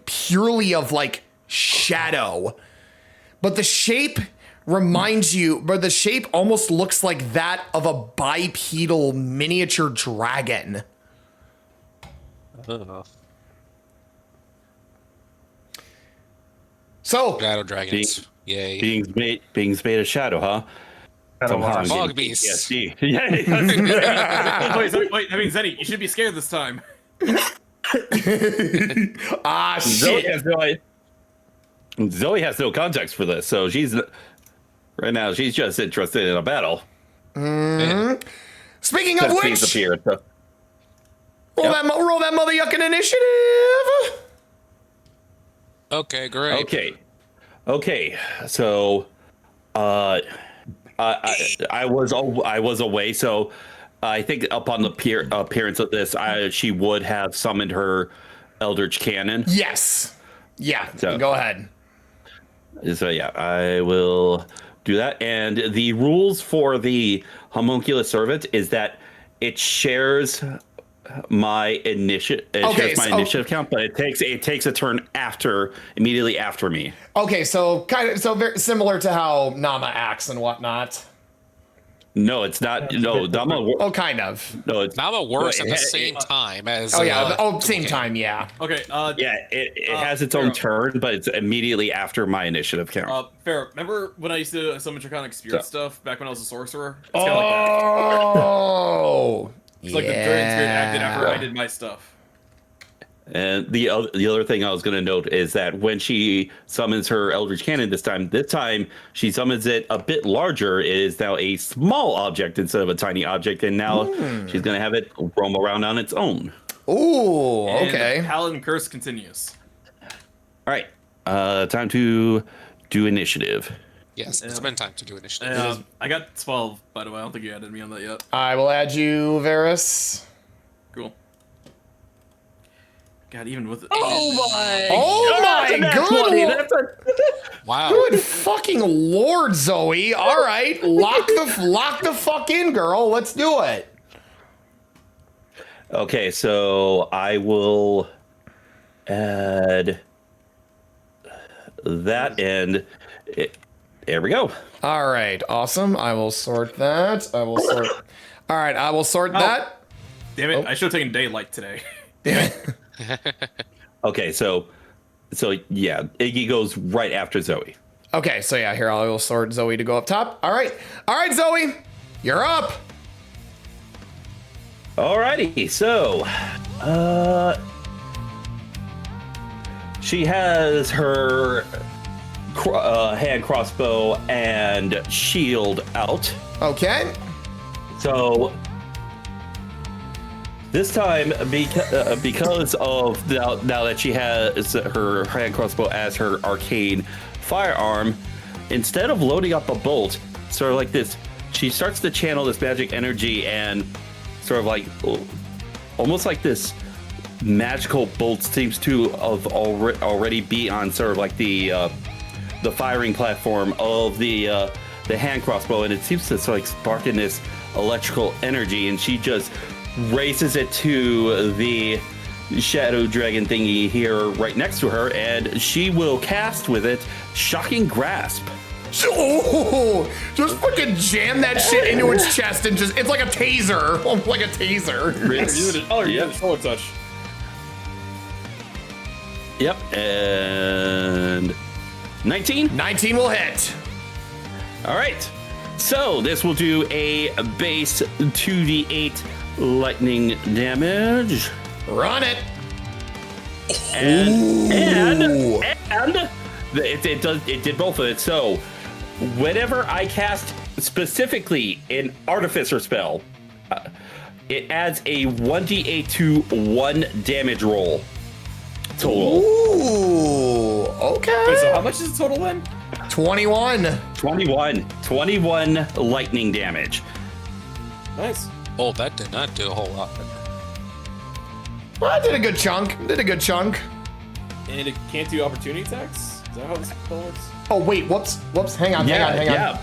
A: purely of shadow. But the shape the shape almost looks like that of a bipedal miniature dragon. So,
D: Shadow dragons. Yay.
B: Beings made of shadow, huh? Somehow I'm
D: Fog
B: getting
D: beasts.
B: PTSD. Yeah.
C: Wait, I mean, Zenny, you should be scared this time.
B: Zoe
A: shit.
B: Zoe has no context for this, so she's just interested in a battle.
A: Speaking of
B: Since
A: which,
B: these appeared, so.
A: roll that mother yuckin' initiative.
D: Okay, great.
B: Okay. So, I was away, so I think upon the appearance of this, she would have summoned her Eldritch Cannon.
A: Yes. Yeah,
B: So-
A: go ahead.
B: So yeah, I will do that. And the rules for the homunculus servant is that it shares my initiative.
A: Okay,
B: shares my initiative count, but it takes a turn immediately after me.
A: Okay, so very similar to how Nama acts and whatnot.
B: No, it's not. No, Dama.
A: Oh, kind of.
B: No, it's
D: Nama works at the
B: it-
D: same time as.
A: Oh yeah. Same time. Yeah.
C: Okay.
B: Yeah, it has its own turn, but it's immediately after my initiative count.
C: Fair. Remember when I used to summon Draconic Spirit stuff back when I was a sorcerer? It's
A: Oh.
C: kind of like that.
A: It's
C: It's like the Dragon Spirit acted after I did my stuff.
B: And the other thing I was going to note is that when she summons her Eldritch Cannon this time she summons it a bit larger. It is now a small object instead of a tiny object, and now she's going to have it roam around on its own.
A: Ooh,
C: And
A: okay.
C: the Paladin Curse continues.
B: All right, time to do initiative.
D: Yes, it's been time to do initiative.
C: I got 12, by the way. I don't think you added me on that yet.
A: I will add you, Varys.
C: Cool. God, even with it.
A: Oh my good.
D: Wow.
A: Good fucking lord, Zoe. All right, lock the fuck in, girl. Let's do it.
B: Okay, so I will add that, and there we go.
A: All right, awesome. I will sort that. All right, I will sort that.
C: Damn it, I should have taken daylight today.
A: Damn it.
B: Okay, so yeah, Iggy goes right after Zoe.
A: Okay, so yeah, here I will sort Zoe to go up top. All right, Zoe, you're up.
B: Alrighty, so she has her hand crossbow and shield out.
A: Okay.
B: So this time, because of now that she has her hand crossbow as her arcane firearm, instead of loading up a bolt, sort of like this, she starts to channel this magic energy and sort of like almost like this magical bolt seems to have already be on sort of like the firing platform of the hand crossbow, and it seems to sort of like spark in this electrical energy, and she just races it to the shadow dragon thingy here right next to her, and she will cast with it Shocking Grasp.
A: Oh, just fucking jam that shit into its chest and it's like a taser. Like a taser.
C: Yeah, solar touch.
B: Yep, and 19?
A: 19 will hit.
B: All right, so this will do a base 2d8 lightning damage.
A: Run it.
B: And it did both of it. So whenever I cast specifically an Artificer spell, it adds a 1d8 to 1 damage roll total.
A: Ooh, okay.
C: Wait, so how much is the total then?
A: 21.
B: 21 lightning damage.
C: Nice.
D: Oh, that did not do a whole lot.
A: Well, I did a good chunk.
C: And it can't do opportunity attacks? Is that how this spell works?
A: Oh, wait, whoops. Hang on.
B: Yep.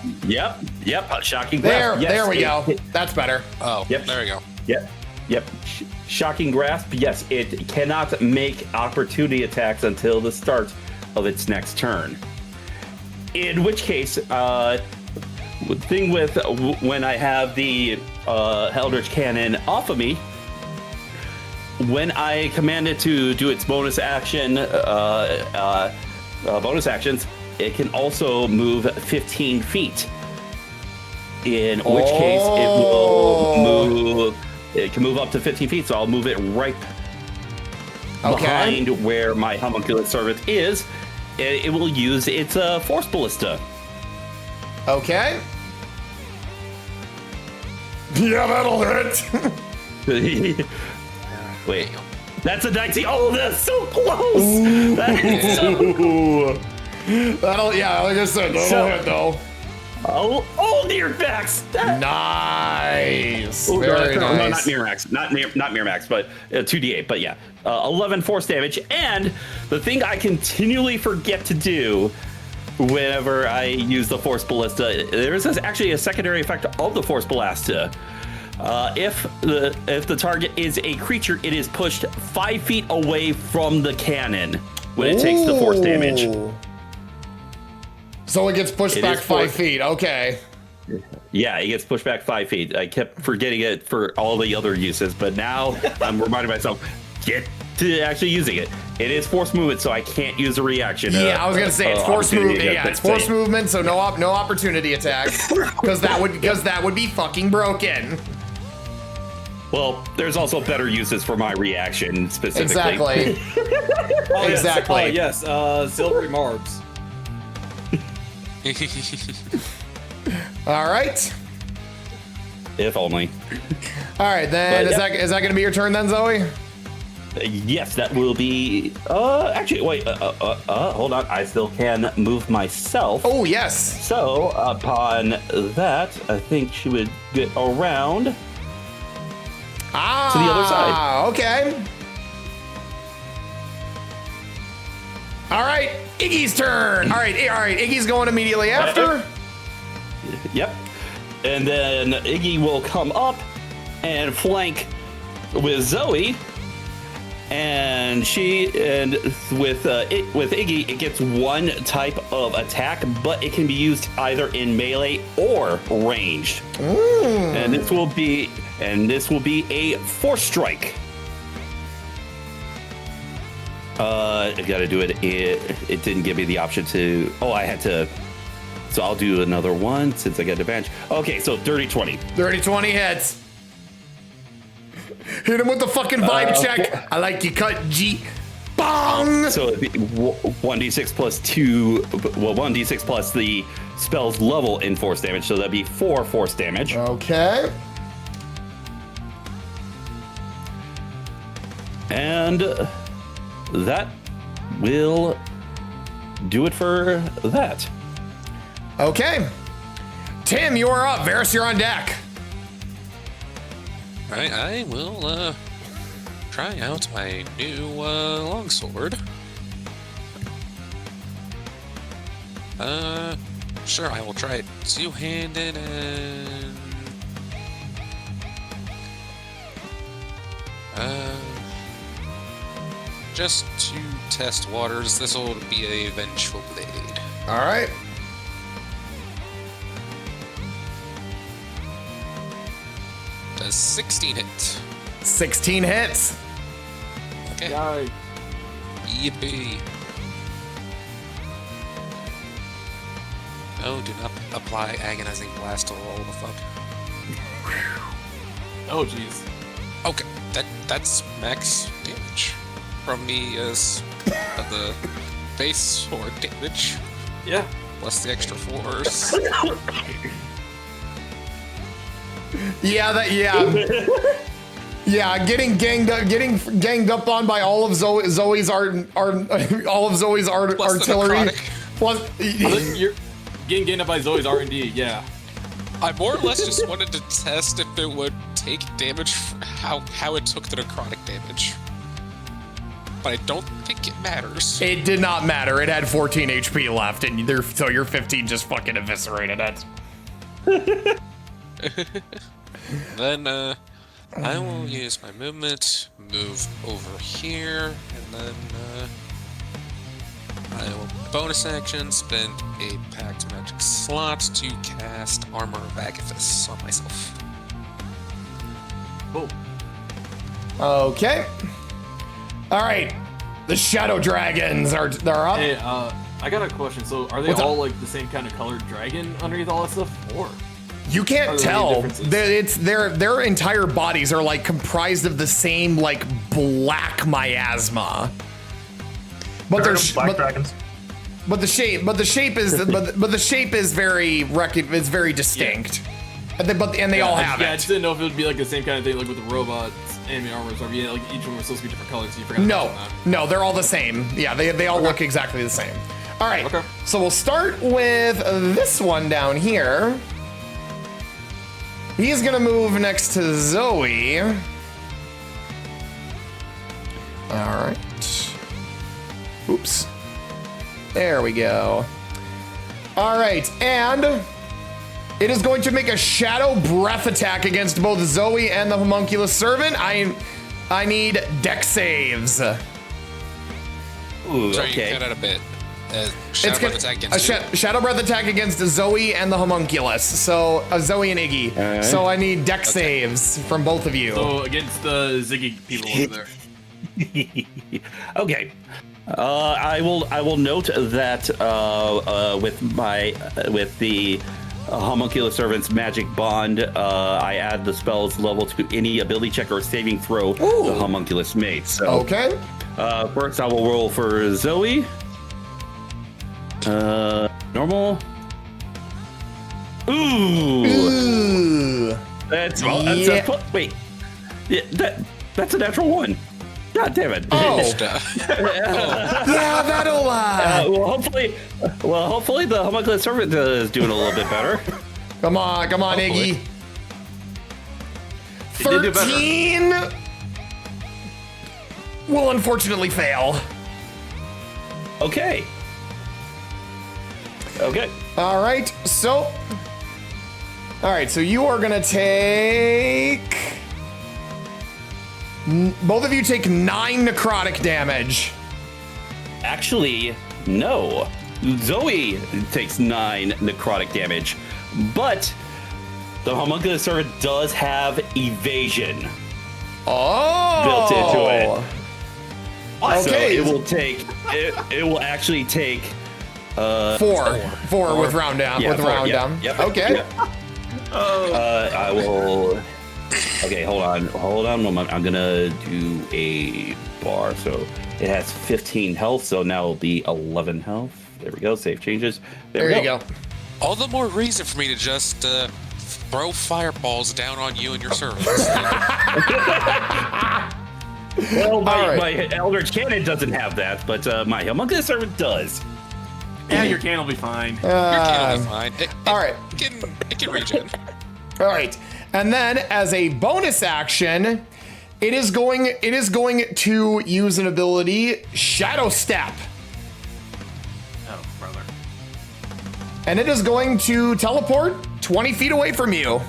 B: Shocking Grasp.
A: There we go. That's better.
D: Oh,
B: Yep.
D: there we go.
B: Yep. Shocking Grasp. Yes, it cannot make opportunity attacks until the start of its next turn. In which case, thing with when I have the Eldritch Cannon off of me, when I command it to do its bonus actions, it can also move 15 feet. In which case, it will move. It can move up to 15 feet, so I'll move it right behind where my homunculus servant is. It will use its Force Ballista.
A: Okay. Yeah, that'll hit.
B: Wait, that's a 19. Oh, that's so close. That is so
A: That'll, yeah, like I said, that'll hit though.
F: Oh, near max.
A: Nice.
F: Oh,
A: Very
F: no,
A: nice.
F: not near max. Not near max, but 2d8. But yeah, 11 force damage. And the thing I continually forget to do whenever I use the Force Ballista, there is actually a secondary effect of the Force Ballista. If the target is a creature, it is pushed 5 feet away from the cannon when it takes the force damage.
A: So it gets pushed back 5 feet. Okay.
F: Yeah, it gets pushed back 5 feet. I kept forgetting it for all the other uses, but now I'm reminding myself, get to actually using it. It is force movement, so I can't use a reaction.
A: Yeah, I was gonna say it's force movement. Yeah, it's force movement, so no opportunity attacks, because that would be fucking broken.
F: Well, there's also better uses for my reaction specifically.
A: Exactly.
H: Exactly. Yes, silvery marbs.
A: All right.
F: If only.
A: All right, then is that going to be your turn then, Zoe?
F: Yes, that will be. Actually, wait. Hold on. I still can move myself.
A: Oh yes.
F: So upon that, I think she would get around to the other side.
A: Okay. All right, Iggy's turn. All right, Iggy's going immediately after.
F: Yep. And then Iggy will come up and flank with Zoe. And with Iggy, it gets one type of attack, but it can be used either in melee or ranged. And this will be a force strike. I gotta do it. It didn't give me the option to. Oh, I had to. So I'll do another one since I got advantage. Okay, so dirty 20.
A: Dirty 20 hits. Hit him with the fucking vibe check. I like you cut, G. Bong!
F: So it'd be 1d6 plus 2. Well, 1d6 plus the spell's level in force damage. So that'd be 4 force damage.
A: Okay.
F: And that will do it for that.
A: Okay. Tim, you are up. Varis, you're on deck.
D: All right, I will try out my new longsword. Sure, I will try it two-handed and just to test waters. This will be a vengeful blade.
A: All right.
D: Does 16 hit?
A: 16 hits.
D: Okay.
H: Yay.
D: Yippee. Oh, do not apply agonizing blast to all the fuck.
H: Oh, jeez.
D: Okay, that's max damage from me as the base sword damage.
H: Yeah.
D: Plus the extra force.
A: Yeah, getting ganged up on by all of Zoe's artillery. Plus,
H: You're getting gained up by Zoe's R&D, yeah.
D: I more or less just wanted to test if it would take damage, how it took the necrotic damage. But I don't think it matters.
A: it did not matter. It had 14 HP left, and so your 15 just fucking eviscerated it.
D: Then I will use my movement, move over here, and then I will bonus action spend a packed magic slot to cast Armor of Agathis on myself.
H: Oh.
A: Okay. All right. The Shadow Dragons are up.
H: Hey, I got a question. So, are they
A: What's
H: all
A: up?
H: like the same kind of colored dragon underneath all that stuff, or?
A: You can't
H: Are there any
A: tell.
H: differences?
A: Their entire bodies are like comprised of the same like black miasma. But
E: There are
A: they're
E: no black dragons.
A: but the shape is very it's very distinct. And they all have
H: I
A: it.
H: just didn't know if it would be like the same kind of thing, like with the robots, enemy armors, or yeah, like each one was supposed to be different colors. So you forgot. to mention that.
A: No, they're all the same. Yeah, they all look exactly the same. All right.
C: Okay.
A: So we'll start with this one down here. He's gonna move next to Zoe. All right. Oops. There we go. All right, and it is going to make a shadow breath attack against both Zoe and the homunculus servant. I need dex saves.
B: Ooh,
D: Sorry,
B: okay.
D: you cut out a bit. Shadow breath attack against
A: shadow breath attack against Zoe and the homunculus. So Zoe and Iggy.
B: Right.
A: So I need dex saves from both of you.
C: So against the Ziggy people over there.
B: Okay. I will note that with the homunculus servant's magic bond, I add the spell's level to any ability check or saving throw the homunculus made. So
A: Okay.
B: first I will roll for Zoe. Normal. Ooh. That's
A: Yeah.
B: wait. Yeah, that's a natural one. God damn it.
A: Oh. Yeah, that'll.
B: Hopefully the homunculus servant is doing a little bit better.
A: Come on,
B: Hopefully.
A: Iggy.
C: It did do better.
A: 13 will unfortunately fail.
B: Okay.
A: All right, so you are gonna take. Both of you take 9 necrotic damage.
B: Actually, no. Zoe takes 9 necrotic damage, but the homunculus servant does have evasion built into it. So
A: Okay.
B: it will actually take
A: 4 with round down.
B: Yeah,
A: with
B: 4,
A: round
B: yeah,
A: down.
B: yep,
A: Okay.
B: yep. I will. Okay, hold on. I'm gonna do a bar. So it has 15 health. So now it'll be 11 health. There we go. Save changes.
A: There you go.
D: All the more reason for me to just throw fireballs down on you and your servants.
B: Well,
A: right.
B: my Eldritch Cannon doesn't have that, but my homunculus servant does.
C: Yeah, your can will be fine.
D: Your can will be fine.
A: all right.
D: It can regen.
A: All right. And then as a bonus action, it is going to use an ability, Shadow Step.
C: Oh, brother.
A: And it is going to teleport 20 feet away from you.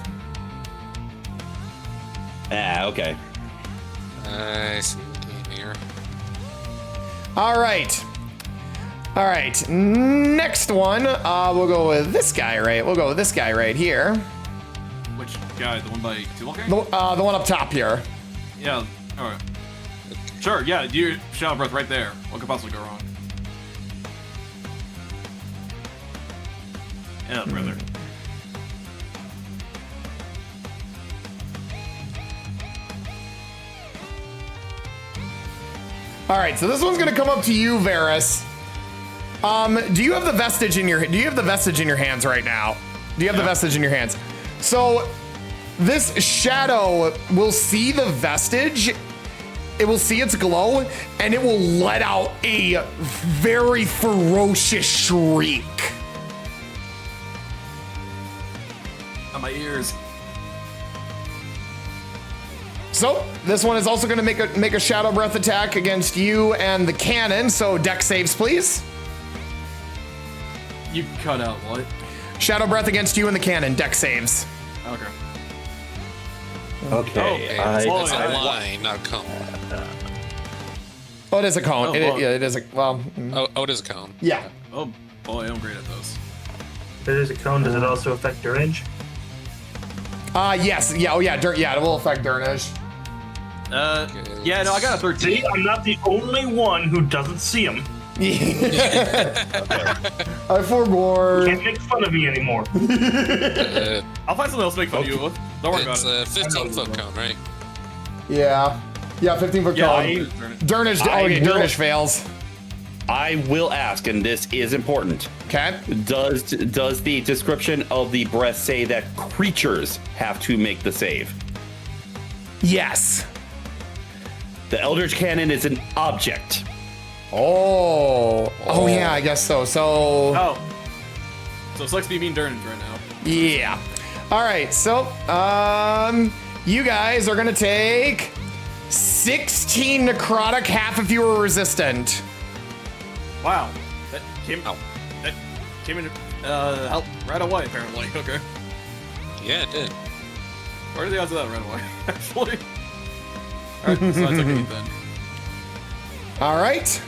B: Okay.
D: I see the game here.
A: All right. Next one, we'll go with this guy, right? We'll go with this guy right here.
C: Which guy? The one by Tubalcain?
A: The one up top here.
C: Yeah. All right. Sure. Yeah. Do shadow breath right there. What could possibly go wrong? Yeah, brother.
A: All right, so this one's gonna come up to you, Varis. Do you have the vestige in your hands right now? Do you have the vestige in your hands? So this shadow will see the vestige, it will see its glow, and it will let out a very ferocious shriek.
C: On my ears.
A: So this one is also going to make a shadow breath attack against you and the cannon. So dex saves, please.
C: You cut out what?
A: Shadow breath against you and the cannon. Dex saves.
C: Okay.
B: Okay.
D: It's a line, not a cone.
A: Oh, it is a cone.
C: Oh,
A: Yeah, it is a
D: Oh, it is a cone.
A: Yeah.
C: Oh boy, I'm great at those.
E: If it is a cone, does it also affect Durnage?
A: Yes. Yeah. Oh, yeah. Yeah. It will affect Durnage.
C: Yeah, no, I got a 13.
E: See, I'm not the only one who doesn't see him.
A: I forgot.
E: Can't make fun of me anymore.
C: I'll find something else to make fun of you with. Don't worry about
D: It's
C: it.
D: a 15-foot cone, right?
A: Yeah. Yeah. 15-foot
C: Yeah,
A: cone. Durnage. Okay. Durnage fails.
B: I will ask, and this is important.
A: Okay.
B: Does the description of the breath say that creatures have to make the save?
A: Yes.
B: The Eldritch Cannon is an object.
A: Oh yeah, I guess so. So
C: So it sucks to be mean Durnage right now.
A: yeah. All right, so you guys are gonna take 16 necrotic, half if you were resistant.
C: Wow. That came in help right away, apparently. Okay.
D: Yeah, it did.
C: What are the odds of that right away, actually? Alright, so I took 8 then.
A: All right.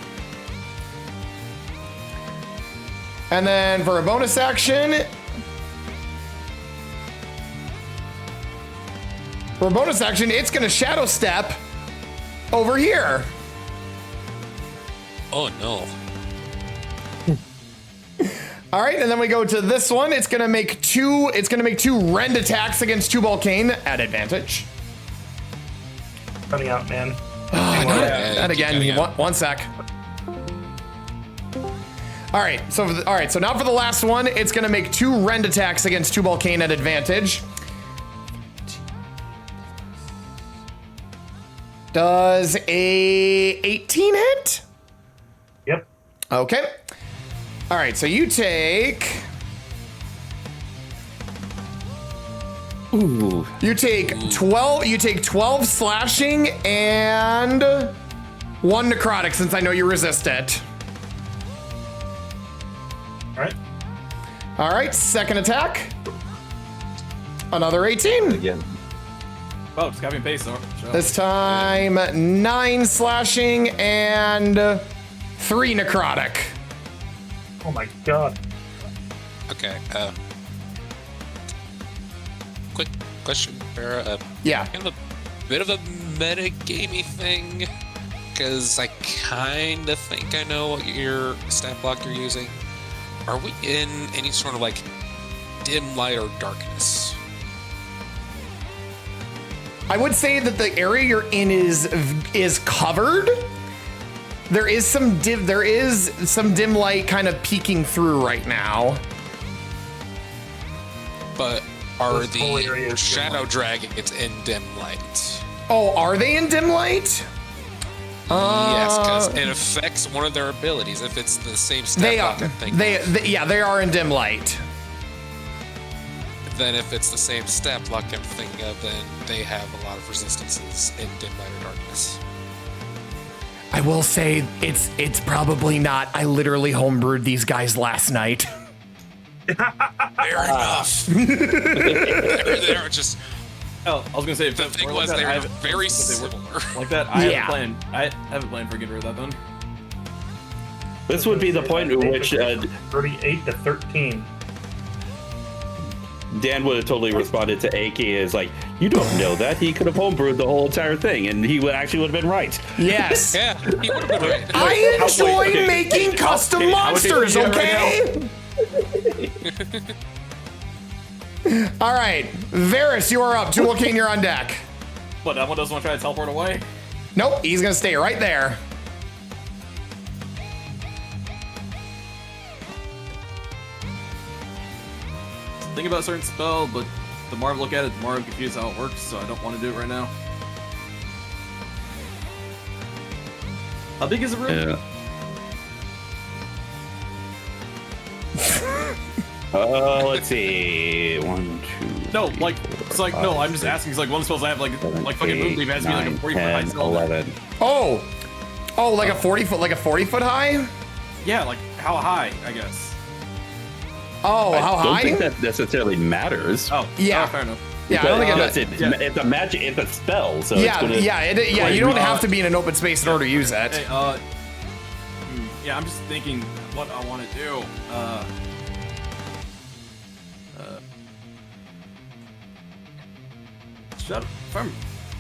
A: And then for a bonus action, it's gonna shadow step over here.
D: Oh no.
A: All right, and then we go to this one. It's gonna make two rend attacks against Tubalcain at advantage.
E: Coming out, man.
A: Not again. One sec. All right, so now for the last one, it's gonna make 2 rend attacks against Tubalcain at advantage. Does a 18 hit?
E: Yep.
A: Okay. All right, so you take.
F: Ooh.
A: You take 12. You take 12 slashing and 1 necrotic, since I know you resist it.
E: All right.
A: All right, second attack. Another 18.
F: Again.
C: Oh, just copy and paste, though. Sure.
A: This time 9 slashing and 3 necrotic.
E: Oh my god.
D: Okay. Quick question, Farrah.
A: Yeah.
D: Kind of a bit of a metagamey thing, because I kind of think I know what your stat block you're using. Are we in any sort of like dim light or darkness?
A: I would say that the area you're in is covered. There is some dim light kind of peeking through right now.
D: But are
E: This whole area
D: the
E: is
D: shadow dragons in dim light?
A: Oh, are they in dim light?
D: Yes, because it affects one of their abilities. If it's the same stat
A: They
D: block,
A: are.
D: I'm thinking.
A: They are in dim light.
D: Then if it's the same stat block I'm thinking of, then they have a lot of resistances in dim light or darkness.
A: I will say it's probably not. I literally homebrewed these guys last night.
D: Fair enough. They're just.
C: Oh, I was gonna say
D: The thing was, they were very similar.
C: Like that, I
A: Yeah.
C: have a plan. I have a plan for getting rid of that then.
F: This would be the point at which
E: 38 to 13.
F: Dan would have totally responded to Anky as like, you don't know that. He could have homebrewed the whole entire thing, and he actually would have been right.
A: Yes.
D: Yeah, he would have been right.
A: I enjoy making custom
C: okay, how much
A: monsters,
C: damage
A: okay? All right, Varis, you are up. Tubalcain, you're on deck.
C: But that one doesn't want to try to teleport away.
A: Nope, he's gonna stay right there.
C: Think about a certain spell, but the more I look at it, the more I'm confused how it works, so I don't want to do it right now. How big is the room?
F: Yeah. Let's see. 1, 2.
C: No,
F: 3,
C: like
F: 4,
C: it's like
F: 5,
C: no. I'm just
F: 6,
C: asking. It's like one spells I have like
F: 7,
C: fucking
F: 8,
C: Moonleaf has to be like a
F: 9,
C: 40 foot high
F: 10,
C: spell.
F: 11.
A: Oh, like a 40 foot high?
C: Yeah, like how high? I guess.
A: Oh, how
F: I don't
A: high?
F: think that necessarily matters.
C: Oh,
A: Yeah.
C: oh, fair enough.
A: Yeah, I don't think
F: Because
A: it.
F: it's a magic. It's a spell. So
A: Yeah,
F: it's gonna,
A: yeah. You don't have to be in an open space in order to use it.
C: Hey, yeah, I'm just thinking what I want to do. Shut up.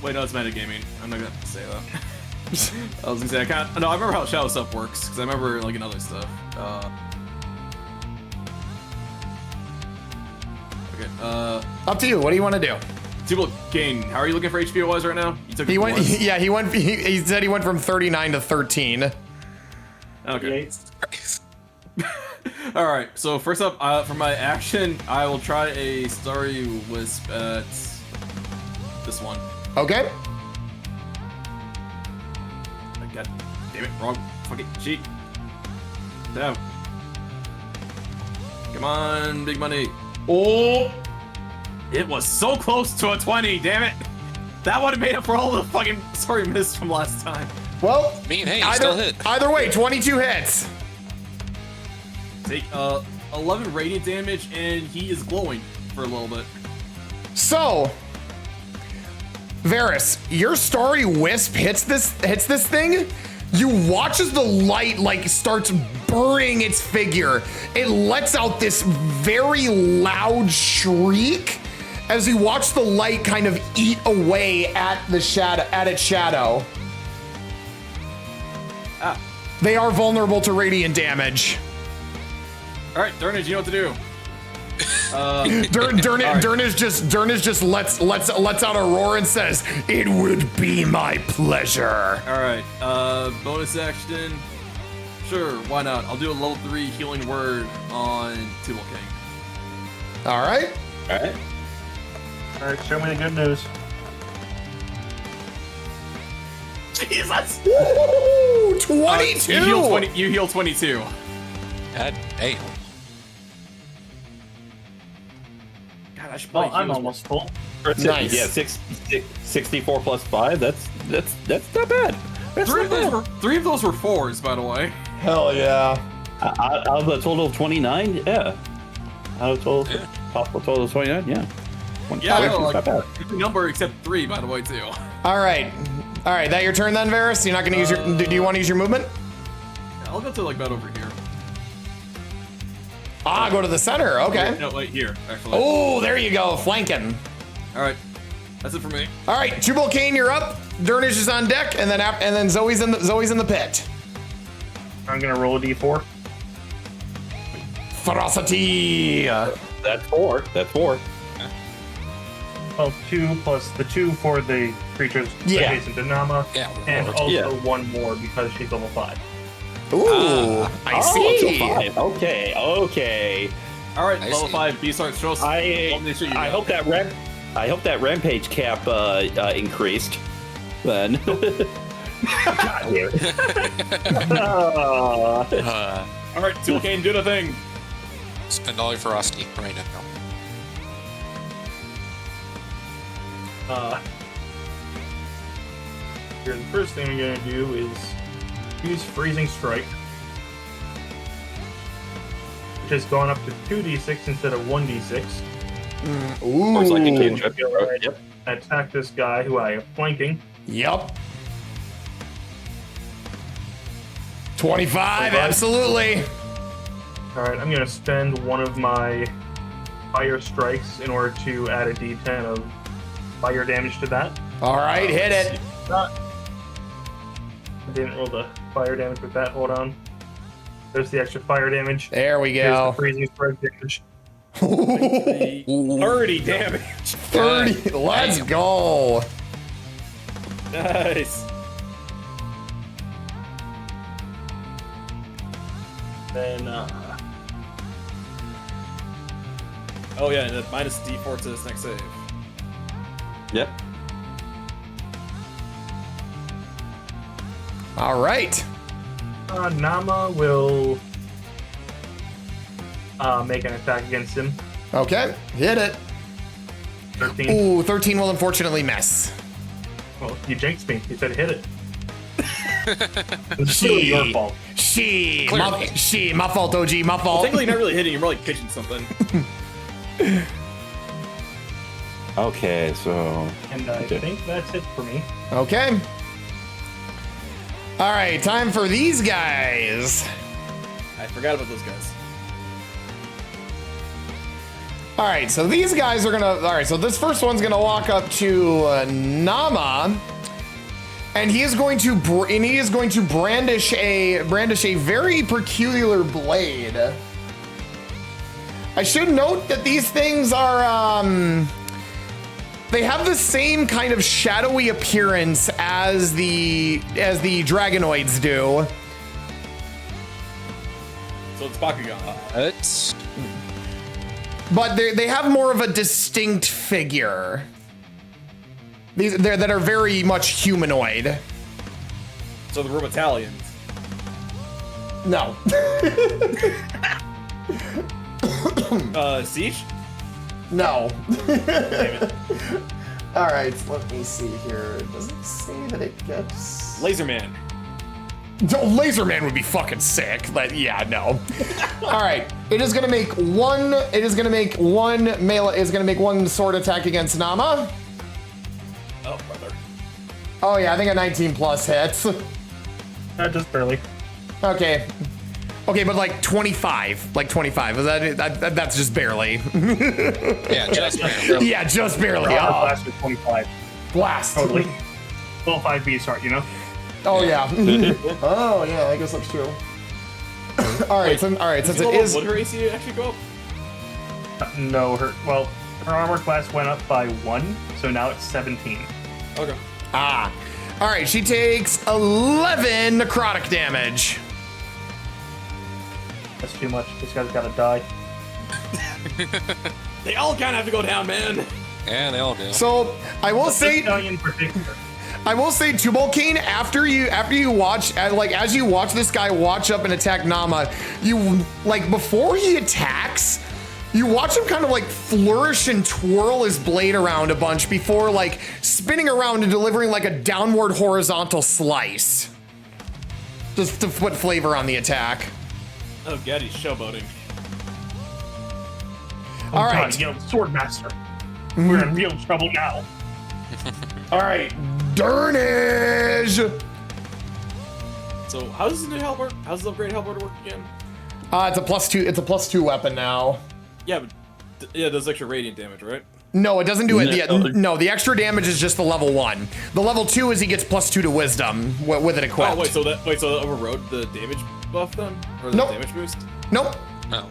C: Wait, no, it's metagaming. I'm not gonna say that. I was gonna say I can't. No, I remember how shadow stuff works because I remember like another stuff. Okay.
A: Up to you. What do you want to do?
C: Tubalcain, how are you looking for HP wise right now? You took
A: He
C: it
A: went.
C: once?
A: Yeah, he went. He said he went from 39 to 13.
C: Okay. All right. So first up, for my action, I will try a Starry Wisp at this one.
A: Okay.
C: I got Damn it, wrong fucking sheet. Damn. Come on, big money.
A: Oh,
C: It was so close to a 20, damn it. That would have made up for all the fucking story missed from last time.
A: well,
D: I mean, hey, you still hit.
A: either way, 22 hits.
C: Take 11 radiant damage, and he is glowing for a little bit.
A: So, Varis, your starry wisp hits this thing. You watch as the light like starts burying its figure. It lets out this very loud shriek as you watch the light kind of eat away at its shadow.
C: Ah.
A: They are vulnerable to radiant damage.
C: All right, Durnage, you know what to do.
A: Durnage just lets out a roar and says, "It would be my pleasure."
C: All right, bonus action. Sure, why not? I'll do a level 3 healing word on Tubalcain.
A: All right.
B: All right.
E: All right, show me the good news.
C: Jesus!
A: Woo, 22.
C: You heal 22.
D: God damn.
C: God, I should
E: Well,
C: probably
E: I'm
C: heal.
E: almost full.
A: Nice.
B: Yeah, 64 plus 5. That's not bad. That's
C: Three
B: not bad.
C: of those were 4s, by the way.
A: Hell yeah.
B: Out of a total of 29, yeah. Out of total, possible total of 29, yeah.
C: Yeah,
B: That's
C: no,
B: not
C: like,
B: bad.
C: every number except 3, by the way, too.
A: All right. That your turn then, Varis? You're not gonna use your? Do you want to use your movement?
C: I'll go to like about over here.
A: Go to the center. Okay.
C: No, wait, here, actually.
A: Oh, there you go, flanking.
C: All right, that's it for me.
A: All right, Tubalcain, you're up. Durnage is on deck, and then Zoe's in the pit.
E: I'm gonna roll a d4.
A: Ferocity.
B: That's 4. That's 4.
E: Well, 2 plus the 2 for the creatures adjacent to Nama,
D: Yeah,
E: and
D: Warlock.
E: also 1 more because she's level 5.
A: Ooh, I see.
B: 5. Okay.
C: All right,
D: I
C: level
D: see.
C: 5 Beastheart. Show us.
B: I hope that rampage cap increased. Then. God damn it.
C: All right, Tubalcain, do the thing.
D: Spend all your ferocity right now.
E: Here, the first thing I'm gonna do is use Freezing Strike, which has gone up to 2d6 instead of 1d6.
A: Ooh.
B: Of course, like a cantrip.
E: Yep. Attack this guy who I am flanking.
A: Yep. 25, absolutely.
E: All right, I'm gonna spend one of my fire strikes in order to add a d10 of fire damage to that.
A: All right, hit it.
E: I didn't roll the fire damage with that. Hold on. There's the extra fire damage.
A: There we
E: Here's the
A: go.
E: freezing strike damage.
C: 30 damage.
A: 30. Let's go.
C: Nice.
E: Then,
C: Oh yeah, the minus D4 to this next save.
B: Yep.
A: All right.
E: Nama will make an attack against him.
A: Okay, hit it.
E: 13.
A: Ooh, 13 will unfortunately miss.
E: Well, you jinxed me. You said hit it.
A: She-
E: It's your fault.
A: My fault, OG, my fault.
C: Technically, you're not really hitting. You're more like pitching something.
B: Okay, so.
E: And I think that's it for me.
A: Okay. All right, time for these guys.
C: I forgot about those guys.
A: All right, so these guys are gonna. All right, so this first one's gonna walk up to Nama, and he is going to brandish a very peculiar blade. I should note that these things are they have the same kind of shadowy appearance as the dragonoids do.
C: So it's Bakugan.
D: It's
A: But they have more of a distinct figure. That are very much humanoid.
C: So the room Italians.
A: No.
C: Siege?
A: No. All right, let me see here. Does it say that it gets...
C: Laserman.
A: No, Laserman would be fucking sick. But yeah, no. All right, it is gonna make one. It is gonna make one melee. Is gonna make one sword attack against Nama.
C: Oh, brother.
A: Oh yeah, I think a 19 plus hits.
E: Just barely.
A: Okay. Okay, but like 25. Like 25. Is that's just barely.
D: Yeah, just barely.
A: Yeah, just barely.
E: Blast with 25.
A: Blast.
E: Totally. Level 5 Beastheart, you know?
A: Oh yeah. Oh yeah, I guess that's true. All right, since it is.
C: Would her AC actually go up?
E: No, her armor class went up by 1, so now it's 17.
C: Okay.
A: Ah. All right, she takes 11 necrotic damage.
E: That's too much. This guy's gotta die.
C: They all kind of have to go down, man.
D: Yeah, they all do.
A: So I will say.
E: This guy in particular.
A: I will say, Tubalcain, after you watch, like as you watch this guy watch up and attack Nama, you like before he attacks, you watch him kind of like flourish and twirl his blade around a bunch before like spinning around and delivering like a downward horizontal slice, just to put flavor on the attack.
C: Oh god, he's showboating.
A: All right,
E: God, yo, Swordmaster. We're in real trouble now.
A: all right, Durnage.
C: So how does the new halberd? How's the upgrade halberd work again?
A: It's a +2. It's a +2 weapon now.
C: Yeah, but yeah, does extra radiant damage, right?
A: No, it doesn't do it. No, the extra damage is just the level 1. The level 2 is he gets +2 to wisdom with it equipped.
C: Oh wait, so that overrode the damage buff then, or the
A: Nope.
C: damage boost?
A: Nope.
D: No.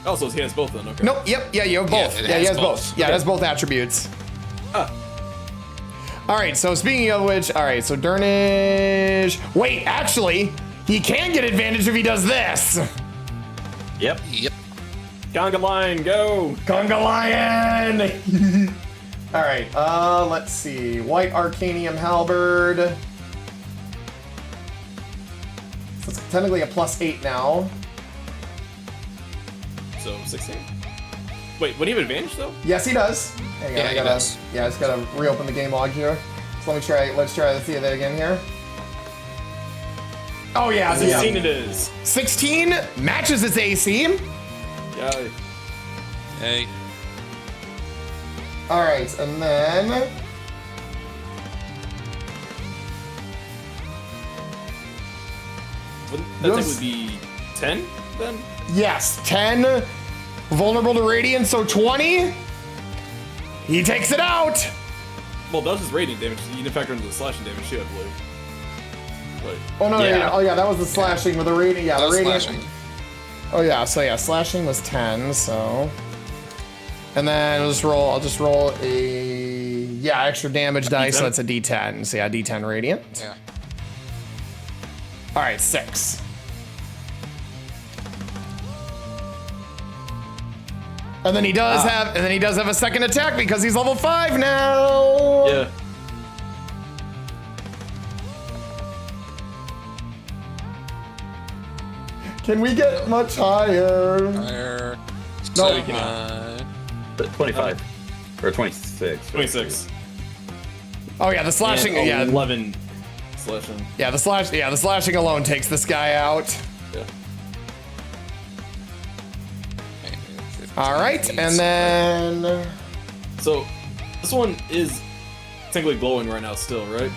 C: Oh, so he has both then. Okay.
A: Nope. Yep. Yeah, you have both.
D: it
A: Yeah, he
D: has
A: has both.
D: both.
A: Yeah, it has both attributes.
C: Ah.
A: All right. So speaking of which, all right. So Durnage. Wait, actually, he can get advantage if he does this.
B: Yep.
D: Yep.
C: Conga line, go!
A: Conga Lion. All right. Let's see. White Arcanium Halberd. So it's technically a +8 now.
C: So 16. Wait, would he have advantage though?
A: Yes, he does. Hang on,
D: Yeah, he does.
A: Yeah, I just gotta reopen the game log here. So let's try the that again here. Oh yeah,
C: 16 it is.
A: 16 matches its AC.
C: Yeah.
D: Hey.
A: All right, and then
C: Wouldn't that technically be 10 then?
A: yes, 10 vulnerable to radiant, so 20. He takes it out.
C: Well, that was just radiant damage. You didn't factor into the slashing damage too, I believe. Wait.
A: Oh no,
B: Yeah.
A: yeah. Oh yeah, that was the slashing with the radiant. Yeah,
D: That
A: the
D: was
A: radiant.
D: slashing.
A: Oh yeah, so yeah, slashing was 10, so. And then I'll just roll a extra damage dice, so
C: D10?
A: that's a D10. So yeah, D10 radiant.
D: Yeah.
A: All right, 6. And then he does have a second attack because he's level 5 now.
C: Yeah.
A: Can we get much higher?
D: Fire.
A: No,
C: we cannot.
B: 25 or 26.
C: 26.
A: Oh yeah, the slashing.
C: And
A: Yeah,
C: 11 slashing.
A: yeah, the slashing alone takes this guy out.
C: Yeah.
A: All right, and then
C: So this one is technically glowing right now still, right?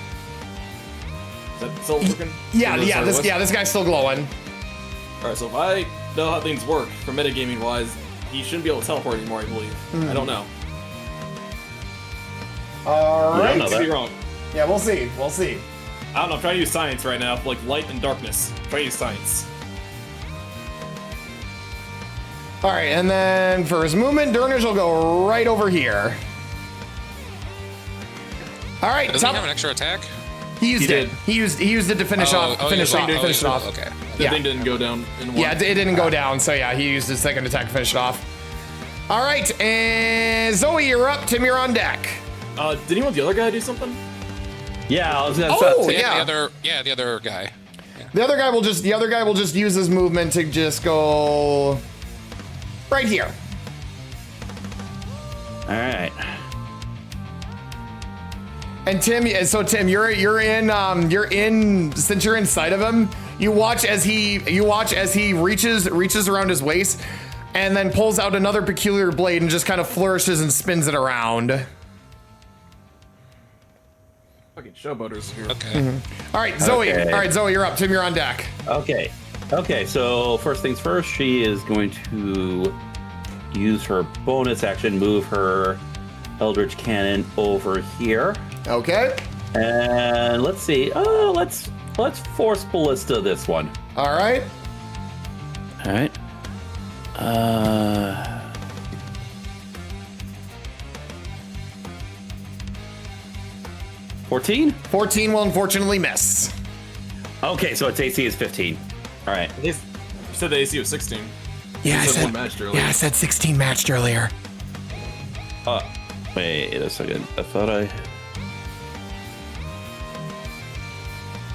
C: Is that still working?
A: this guy's still glowing.
C: Alright, so if I know how things work from metagaming wise, he shouldn't be able to teleport anymore, I believe. I don't know.
A: All
B: You don't
A: right.
B: know
C: Could be
B: that.
C: wrong.
A: Yeah, we'll see. We'll see.
C: I don't know, I'm trying to use science right now, like light and darkness. I'm trying to use science.
A: All right, and then for his movement, Durnage will go right over here. All right,
D: Doesn't he have an extra attack?
A: he used
C: He
A: it.
C: did.
A: He used it to finish off. Finish it off.
D: Okay.
C: The
A: Yeah.
C: thing didn't go down in one.
A: Yeah, it didn't go down, so yeah, he used his second attack to finish it off. All right, and Zoe, you're up. Tim, you're on deck.
C: Did anyone the other guy do something?
B: Yeah, I was gonna
A: Oh,
B: say.
A: yeah.
D: The other guy.
A: The other guy will just use his movement to just go right here.
F: All right.
A: And Tim, you're in since you're inside of him, you watch as he reaches around his waist and then pulls out another peculiar blade and just kind of flourishes and spins it around.
C: Fucking showboaters here.
D: Okay.
A: All right, Zoe.
F: Okay.
A: All right, Zoe, you're up. Tim, you're on deck.
F: Okay. Okay, so first things first, she is going to use her bonus action, move her Eldritch Cannon over here.
A: Okay.
F: And let's see. Let's force Ballista this one.
A: All right.
F: All right. 14?
A: 14 will unfortunately miss.
F: Okay, so its AC is 15. All right.
C: You said the AC was 16.
I: Yeah,
C: You said one matched earlier.
I: I said 16 matched earlier.
F: Wait a second. I thought I...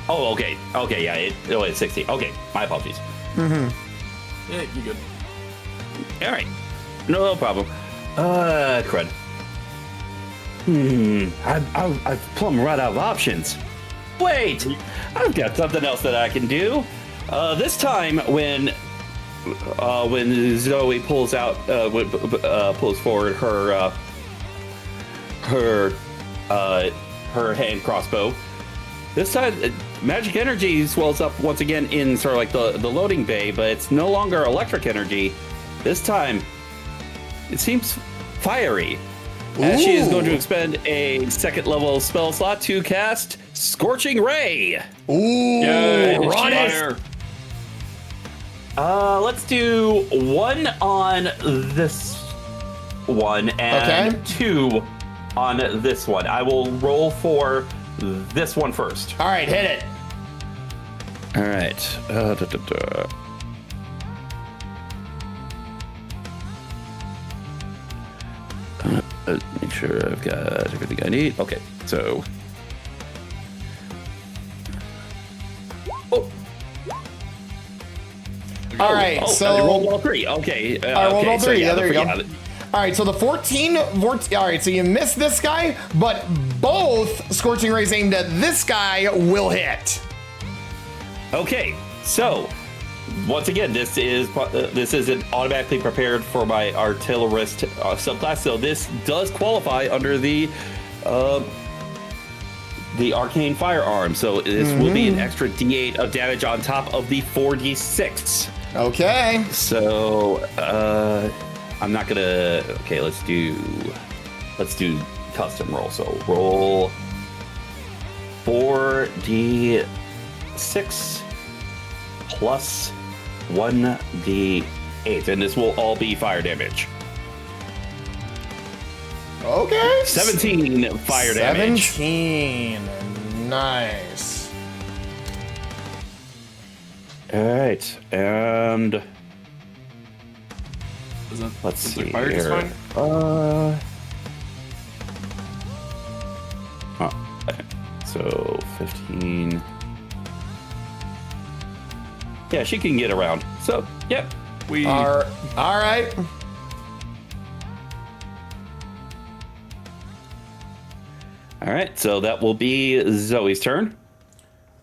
F: Oh, okay. Okay, yeah. It's 16. Okay, my apologies.
C: Yeah, you good.
F: All right. No problem. Crud. I've plumb run out of options. Wait! I've got something else that I can do. This time, when Zoe pulls forward her hand crossbow, this time magic energy swells up once again in sort of like the loading bay, but it's no longer electric energy. This time, it seems fiery. As she is going to expend a second level spell slot to cast Scorching Ray.
A: Ooh,
F: Yay,
A: run it.
F: fire. Let's do one on this one and two on this one. I will roll for this one first.
A: All right, hit it.
F: All right. Make sure I've got everything I need. Okay, so. Oh.
A: All right, so
F: I rolled all three. Okay.
A: I rolled all three.
F: So,
A: yeah, there you go.
F: yeah.
A: All right, so the 14. All right, so you missed this guy, but both Scorching Rays aimed at this guy will hit.
F: Okay, so once again, this isn't automatically prepared for my artillerist subclass, so this does qualify under the arcane firearm. So this will be an extra D8 of damage on top of the 4d6.
A: Okay.
F: So I'm not gonna. Okay, let's do custom roll. So roll 4d6 plus 1d8, and this will all be fire damage.
A: Okay.
F: 17 fire damage.
A: 17. Nice.
F: All right, and let's see
C: fire just
F: here.
C: fine?
F: So 15. Yeah, she can get around. So, yep.
A: All right.
F: All right, so that will be Zoe's turn.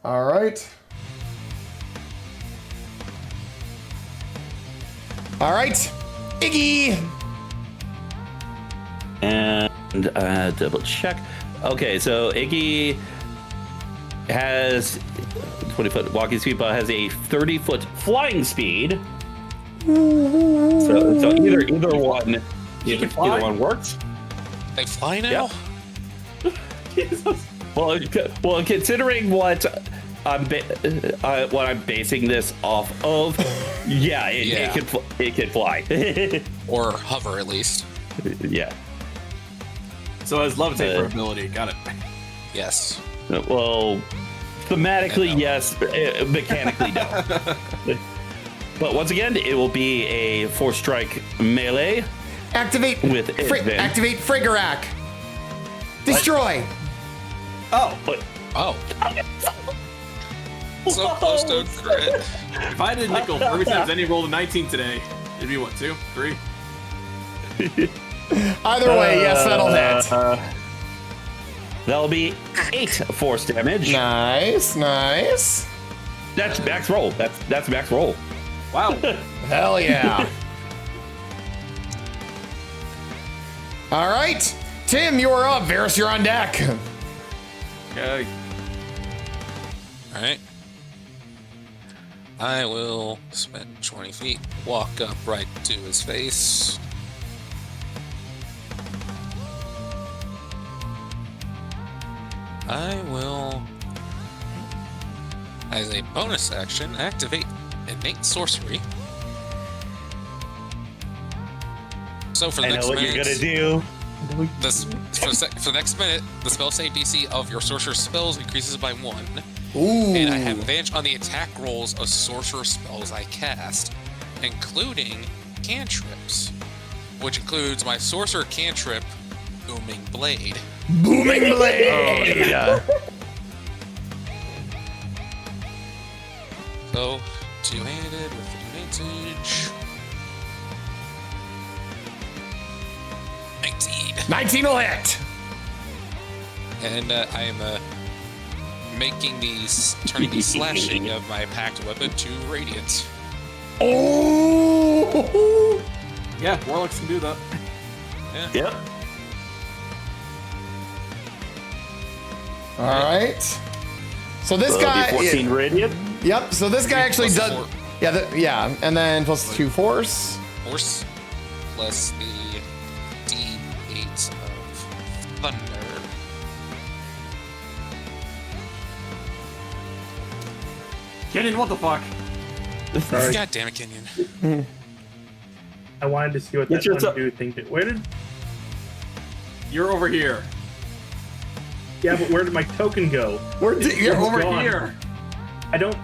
A: All right. All right. Iggy.
F: And double check. Okay, so Iggy has 20-foot walking speed, but has a 30-foot flying speed. So either one works.
D: They fly now?
F: Yeah. Jesus. Well, considering what I'm basing this off of, yeah, it can fly.
D: Or hover at least.
F: Yeah.
C: So it has levitate for ability. Got it.
D: Yes.
F: Well, thematically, yes. Mechanically, no. But once again, it will be a 4-strike melee.
A: Activate
F: with
A: activate Frigarak. Destroy.
F: Oh.
D: Oh. So close to a crit.
C: If I did nickel for every time Zenny rolled a 19 today, it'd be what, 2, 3?
A: Either way, yes, that'll hit.
F: That'll be 8 force damage.
A: Nice, nice.
F: That's max roll. That's max roll.
C: Wow.
A: Hell yeah. All right, Tim, you are up. Varis, you're on deck.
C: Okay.
D: Alright. I will spend 20 feet, walk up right to his face. I will, as a bonus action, activate innate sorcery. So for the next minute,
F: you're gonna do.
D: for the next minute, the spell save DC of your sorcerer spells increases by 1.
A: Ooh.
D: And I have advantage on the attack rolls of sorcerer spells I cast, including cantrips, which includes my sorcerer cantrip, Booming Blade.
A: Booming Blade!
D: So, two-handed with advantage. 19.
A: 19 will hit.
D: And I am turning the slashing of my packed weapon to radiant.
A: Oh!
C: Yeah, Warlocks can do that.
D: Yeah.
F: Yep.
A: All right. So this guy.
F: 14 radiant.
A: Yep. So this guy actually
D: Plus
A: does.
D: 4.
A: Yeah, and then plus 2 force.
D: Force plus the D8 of thunder.
C: Kenyon, what the fuck?
E: Sorry.
D: God damn it, Kenyon.
E: I wanted to see what that undo thing did. Where did?
C: You're over here.
E: Yeah, but where did my token go?
A: You're
C: Over
E: gone.
C: here.
E: I don't.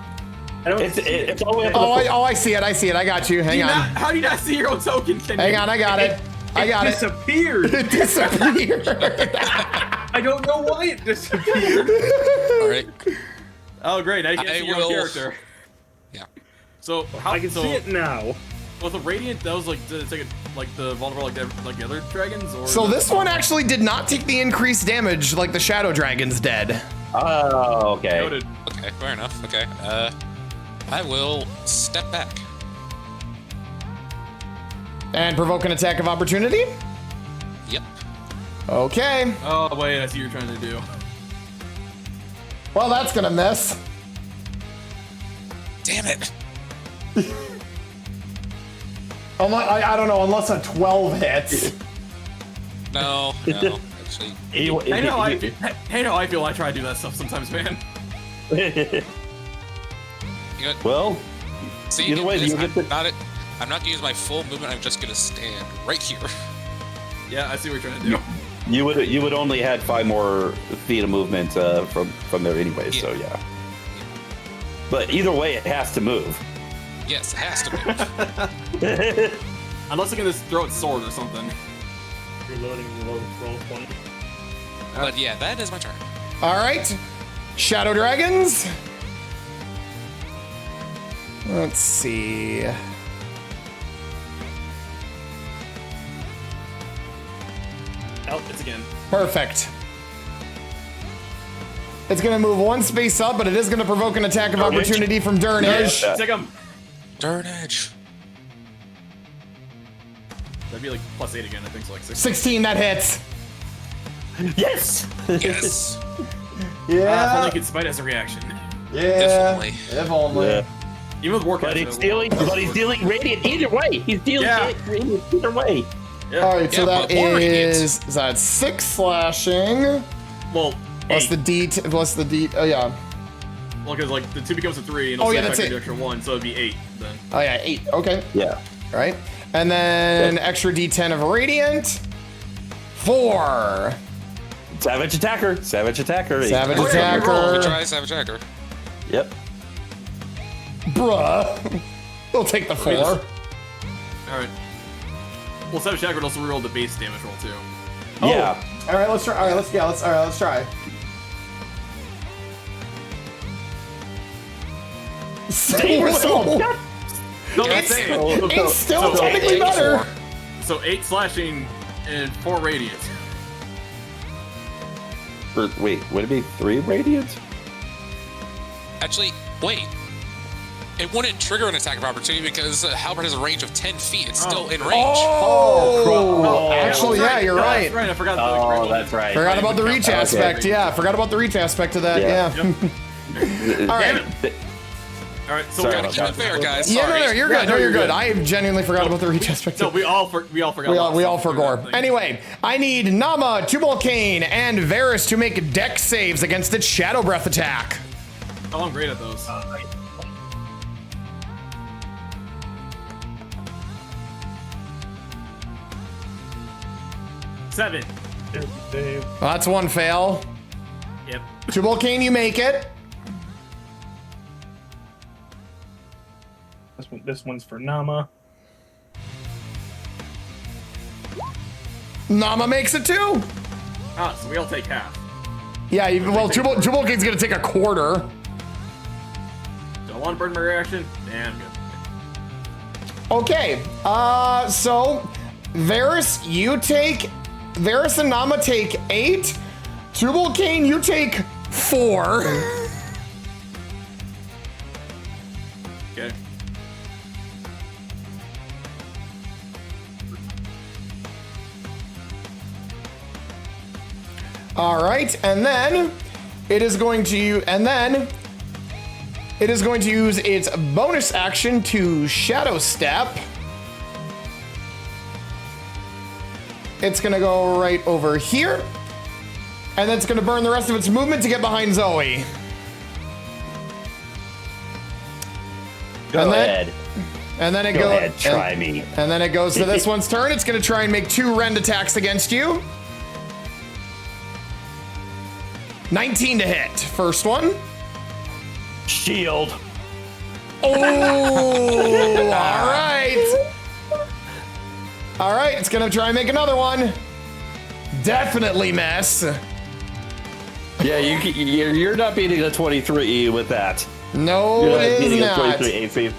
F: It's all the way up.
A: I see it. I see it. I got you. Hang on.
C: How do you not see your own token, Kenyon?
A: Hang on. I got it. I got it.
E: Disappeared.
A: It disappeared.
E: I don't know why it disappeared.
D: All right.
C: Oh, great. Now you can
D: I
C: see your own
D: will-
C: character.
D: Yeah.
C: So, how
E: I can see it now.
C: Was the Radiant, that was like, did it take it like the vulnerable like the other dragons? Or
A: So this one actually did not take the increased damage like the Shadow Dragon's dead.
F: Oh, okay.
C: Noted.
D: Okay, fair enough. Okay. I will step back.
A: And provoke an attack of opportunity?
D: Yep.
A: Okay.
C: Oh, wait, I see what you're trying to do.
A: Well, that's gonna miss.
D: Damn it.
A: I don't know, unless a 12 hits.
D: No, actually.
C: Hey, no, I feel I try to do that stuff sometimes, man.
D: You know,
F: Well,
D: see,
F: either way,
D: this,
F: you get the-
D: I'm not gonna use my full movement. I'm just gonna stand right here.
C: Yeah, I see what you're trying to do.
F: you would only had 5 more feet of movement from there anyway. So yeah. But either way, it has to move.
D: Yes, it has to move.
C: Unless it can just throw its sword or something.
E: Reloading, roll 20.
D: But yeah, that is my turn.
A: All right. Shadow Dragons. Let's see.
C: Oh, it's again.
A: Perfect. It's gonna move 1 space up, but it is gonna provoke an attack of opportunity from Durnage.
C: Take him.
D: Durnage.
C: That'd be like +8 again, I think so, like 6.
A: 16, that hits.
F: Yes.
D: Yes.
C: If only I could spite as a reaction.
A: Yeah.
D: Definitely.
A: If only.
F: Yeah.
C: Even with Warcraft.
F: But he's dealing radiant either way. He's dealing radiant either way.
C: Yeah.
A: All right, so
D: Yeah,
A: that
D: but more
A: is that 6 slashing
C: Well,
A: plus
C: 8.
A: the D. Oh yeah.
C: Well, because like the 2 becomes a 3, and
A: Oh,
C: also
A: yeah, that's
C: the
A: it.
C: extra 1, so it'd be 8 then.
A: Oh yeah, 8. Okay.
F: Yeah.
A: All right, and then extra D10 of radiant. 4.
F: Savage attacker. Savage attacker.
A: Savage
D: Good
A: attacker.
D: try, Savage Attacker.
F: Yep.
A: Bruh. We'll take the 4.
C: Alright. Well, Savage Attacker would also reroll the base damage roll too.
F: Yeah.
A: All right, let's try. All right, let's try.
F: Save yourself.
A: It's still technically better.
C: So 8 slashing and 4 radiant.
F: Wait, would it be 3 radiant?
D: Actually, wait. It wouldn't trigger an attack of opportunity because Halberd has a range of 10 feet. It's still in range.
A: Actually, yeah, you're right.
C: That's right. I forgot.
F: That's right.
A: Forgot about the reach aspect. Yeah, forgot about the reach aspect of that. Yeah.
C: All right. All right. So
D: we gotta keep it fair, guys.
A: Yeah,
D: Sorry.
A: no, you're good. No, you're good. I genuinely forgot about the reach aspect.
C: No, we all forgot.
A: We all forgot. Anyway, I need Nama, Tubalcain, and Varis to make dex saves against its Shadow Breath attack.
C: Oh, I'm great at those. 7.
A: Well, that's one fail.
C: Yep.
A: Tubalcain, you make it.
E: This one's for Nama.
A: Nama makes it too.
C: Ah, so we all take half.
A: Yeah, well, Tubalcain's gonna take a quarter.
C: Do I want to burn my reaction? Damn good.
A: Okay, so Varis and Nama take 8. Tubalcain, you take 4.
C: Okay.
A: All right, and then it is going to use its bonus action to Shadow Step. It's gonna go right over here, and then it's gonna burn the rest of its movement to get behind Zoe.
F: Go ahead.
A: And then it
F: Go ahead, try me.
A: And then it goes to this one's turn. It's gonna try and make 2 rend attacks against you. 19 to hit. First one.
F: Shield.
A: Oh, all right. All right, it's gonna try and make another one. Definitely miss.
F: Yeah, you're not beating a 23 with that.
A: No, it is not.
F: 23 AC.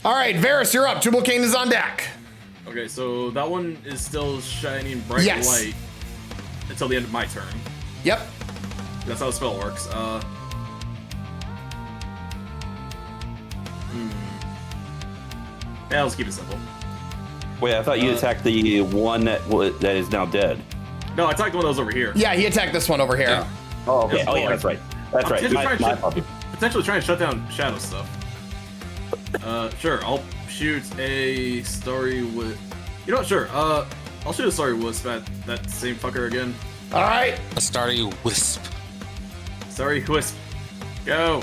A: All right, Varis, you're up. Tubalcain is on deck.
C: Okay, so that one is still shining bright light until the end of my turn.
A: Yep.
C: That's how the spell works. Yeah, let's keep it simple.
F: Wait, I thought you attacked the one that is now dead.
C: No, I attacked one that was over here.
A: Yeah, he attacked this one over here.
C: Yeah.
F: Oh, okay. Oh, yeah, that's right. That's right.
C: Potentially trying to shut down Shadow stuff. Sure, I'll shoot a Starry Wisp. You know what, sure, I'll shoot a Starry Wisp at that same fucker again.
A: All right.
D: A Starry Wisp.
C: Starry Wisp. Go.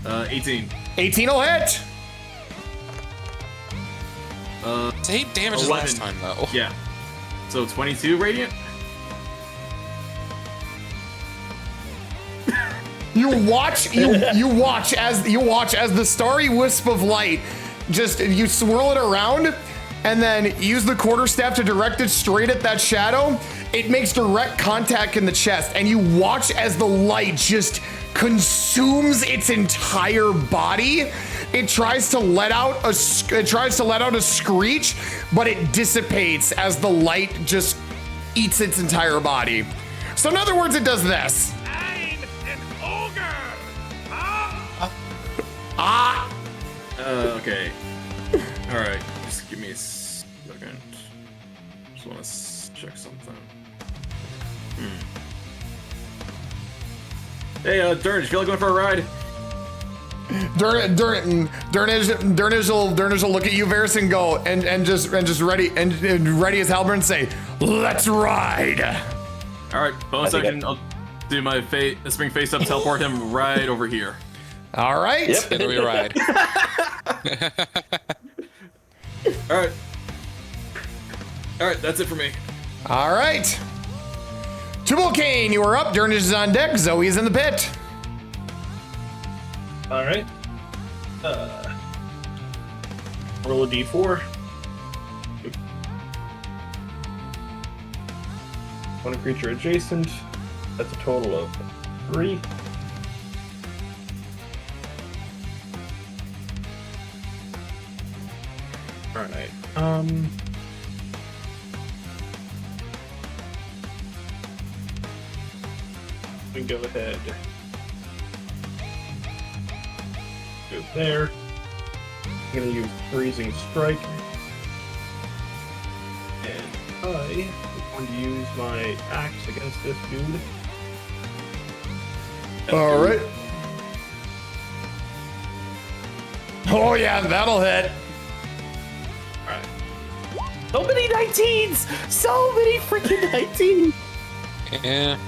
C: 18.
A: 18 will hit.
D: It's 8 damage
C: 11.
D: last time, though.
C: Yeah. So 22 radiant.
A: You watch as the starry wisp of light, just you swirl it around, and then use the quarterstaff to direct it straight at that shadow. It makes direct contact in the chest, and you watch as the light just consumes its entire body. It tries to let out a screech, but it dissipates as the light just eats its entire body. So in other words, it does this.
C: Okay. Alright, just give me a second. Just want to check something. Hey, Durnage, feel like going for a ride?
A: Durnage will look at you, Varis, and go and just ready his halberd and say, "Let's ride."
C: Alright, bonus action. I'll do my spring face up, teleport him right over here.
A: All right.
D: Yep. It'll be a ride.
C: Alright. Alright, that's it for me.
A: All right. Tubalcain, you are up. Durnage is on deck. Zoe's in the pit.
E: All right. Roll a d4. One creature adjacent. That's a total of 3. Alright. We go ahead. Go there. I'm gonna use Freezing Strike. And I'm going to use my axe against this dude.
A: All right. Oh yeah, that'll hit.
E: Alright.
F: So many 19s! So many freaking 19s!
D: Yeah.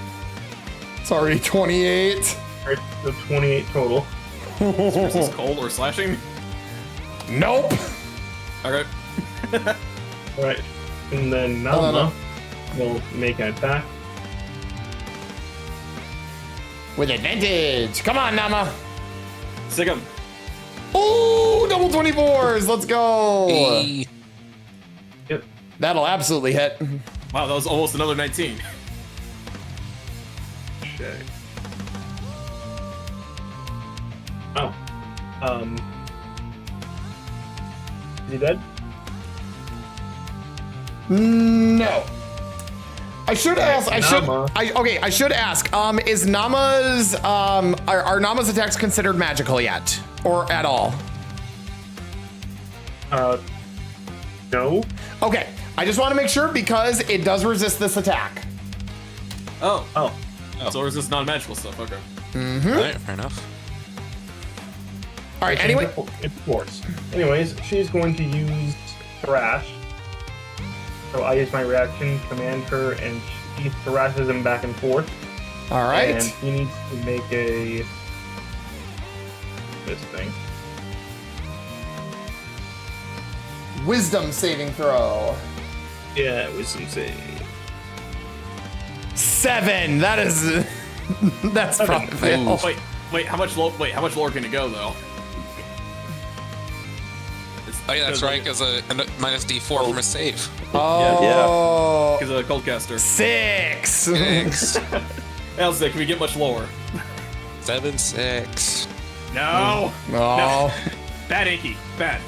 A: Sorry, 28.
E: Alright, so 28 total.
C: Is this cold or slashing?
A: Nope.
C: Okay.
E: Alright. And then
A: Hold on,
E: Nalma will make an attack.
A: With advantage. Come on, Nama.
C: Sick him.
A: Oh, double 24s. Let's go.
D: Hey.
E: Yep.
A: That'll absolutely hit.
C: Wow, that was almost another 19.
E: Okay. Oh. Is he dead?
A: No. I should ask.
E: Nama.
A: I should ask. Is Nama's are Nama's attacks considered magical yet, or at all?
E: No.
A: Okay. I just want to make sure because it does resist this attack.
C: Oh.
E: Oh.
C: So is this non-magical stuff? Okay.
D: Alright, fair enough.
A: All right. Anyway.
E: It's force. Anyways, she's going to use Thrash. So I use my reaction, command her, and she thrashes him back and forth.
A: All right.
E: And he needs to make this thing.
A: Wisdom saving throw.
E: Yeah, wisdom save.
A: 7. That is. That's probably fail.
C: Wait, how much lower can it go though?
D: Oh yeah, that's right, because a minus D4 from a save.
A: Oh.
C: Because of a cold caster.
A: 6.
D: 6.
C: Alistair, can we get much lower?
D: 7, 6.
C: No.
A: Oh.
C: Bad Anky. Bad.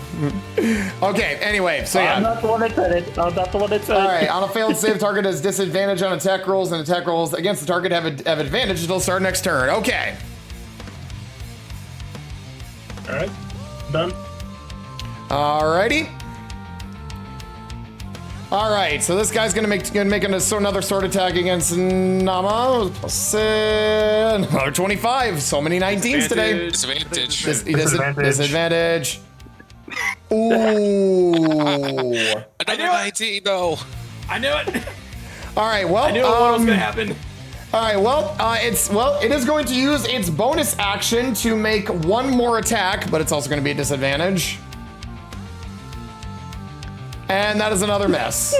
A: Okay. Anyway, so yeah.
F: I'm not the one that said it. I'm not the one that said it.
A: All right. On a failed save, target has disadvantage on attack rolls, and attack rolls against the target have advantage until start next turn. Okay.
E: All right. Done.
A: Alrighty. All right. So this guy's gonna make another sword attack against Nama. Plus another 25. So many 19s today.
D: Disadvantage.
A: Disadvantage. Ooh.
D: Another 19, though.
C: I knew it.
A: All right. Well.
C: I knew what was gonna happen.
A: All right. Well, it is going to use its bonus action to make one more attack, but it's also going to be a disadvantage. And that is another miss.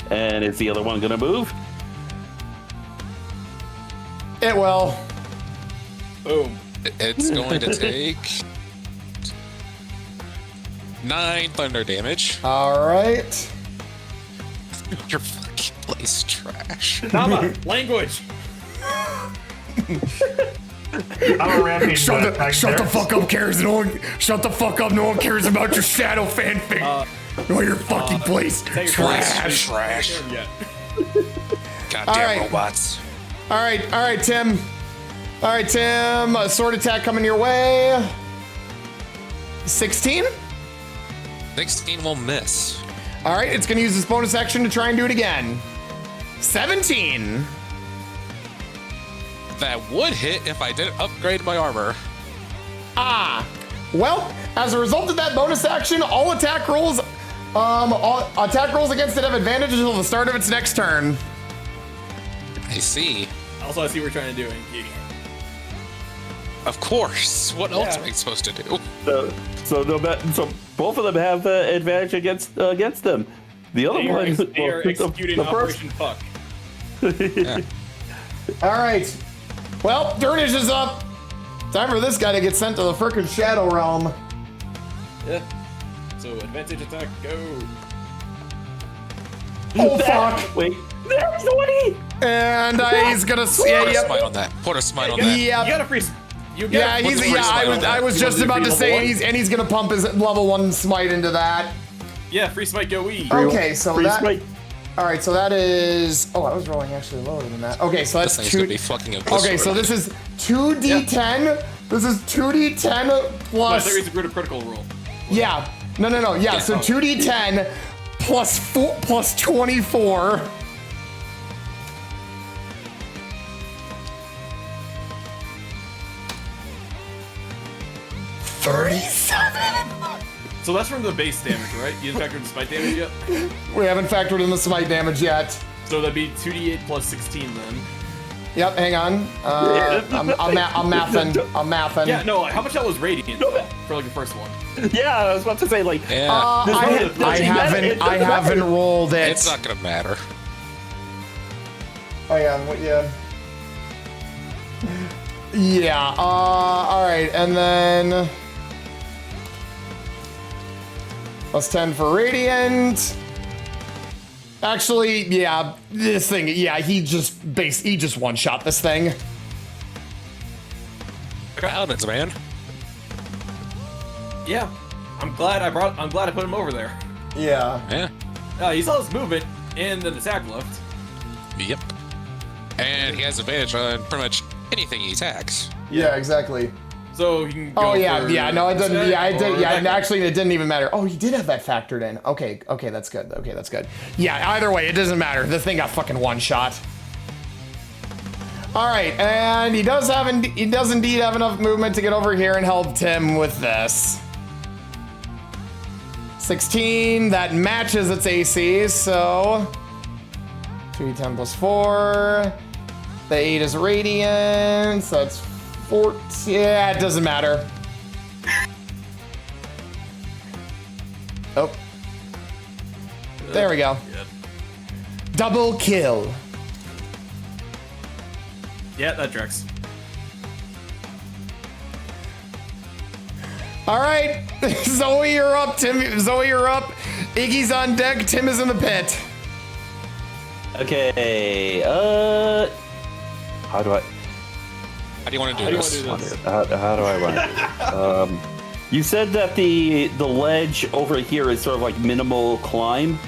F: And is the other one gonna move?
A: It will.
C: Boom.
D: It's going to take 9 thunder damage.
A: All right.
D: Your fucking place trash.
C: Nama, language.
E: I'm a rampage.
A: Shut the fuck up, cares. Shut the fuck up. No one cares about your shadow fanfic. No, your fucking place. Trash.
D: Trash.
C: Yeah.
D: Goddamn
A: All right.
D: robots.
A: All right, Tim. All right, Tim. A sword attack coming your way. 16.
D: 16 will miss.
A: All right, it's gonna use its bonus action to try and do it again. 17.
D: That would hit if I didn't upgrade my armor.
A: Well, as a result of that bonus action, all attack rolls against it have advantage until the start of its next turn.
D: I see.
C: Also, I see what you're trying to do, Anky.
D: Of course. What else am I supposed to do?
F: So both of them have advantage against them. The other one,
C: They are executing Operation Fuck.
D: Yeah.
A: All right. Well, Durnage is up. Time for this guy to get sent to the frickin' Shadow Realm.
C: Yeah. So advantage attack, go.
A: Oh fuck!
F: Wait, that's 20.
A: And he's gonna
D: Put a smite on that. Put a smite on that.
C: You
A: Yep.
C: gotta freeze. You get
A: Yeah, he's I was just about to say he's gonna pump his level 1 smite into that.
C: Yeah, free smite go wee.
A: Okay, so
F: Free
A: that.
F: smite.
A: All right, so that is. Oh, I was rolling actually lower than that. Okay, so that's
D: This thing's
A: 2.
D: gonna be fucking
A: Okay, so this is 2d10. This is 2d10
C: Plus,
A: plus.
C: there is a critical roll.
A: Yeah. No. Yeah. So 2d10 plus 4 plus 24.
C: So that's from the base damage, right? You didn't factor in the smite damage yet?
A: We haven't factored in the smite damage yet.
C: So that'd be 2d8 plus 16 then.
A: Yep. Hang on. I'm mathing. I'm mathing.
C: Yeah, no, how much that was radiant for like the first one?
F: Yeah, I was about to say like.
D: Yeah,
A: I haven't rolled it.
D: it's not gonna matter.
A: Oh yeah, yeah. Yeah, all right, and then plus 10 for Radiant. Actually, yeah, this thing, yeah, he just one-shot this thing.
D: Paladins, man.
C: Yeah, I'm glad I put him over there.
A: Yeah.
D: Yeah.
C: He saw his movement and then the attack left.
D: Yep. And he has advantage on pretty much anything he attacks.
A: Yeah, exactly.
C: So he can go
A: Oh yeah,
C: for
A: yeah, no, it doesn't.
C: attack
A: Yeah, it did.
C: or
A: Yeah,
C: attack.
A: actually, it didn't even matter. Oh, he did have that factored in. Okay, that's good. Okay, that's good. Yeah, either way, it doesn't matter. The thing got fucking one shot. All right, and he does indeed have enough movement to get over here and help Tim with this. 16, that matches its AC, so 2d10 plus 4. The 8 is radiant, so that's 14. Yeah, it doesn't matter. Oh. There we go.
C: Yeah.
A: Double kill.
C: Yeah, that tracks.
A: All right, Zoe, you're up. Tim, Zoe, you're up. Iggy's on deck. Tim is in the pit.
F: Okay. How do
D: you want to do this?
F: How do I run it? You said that the ledge over here is sort of like minimal climb.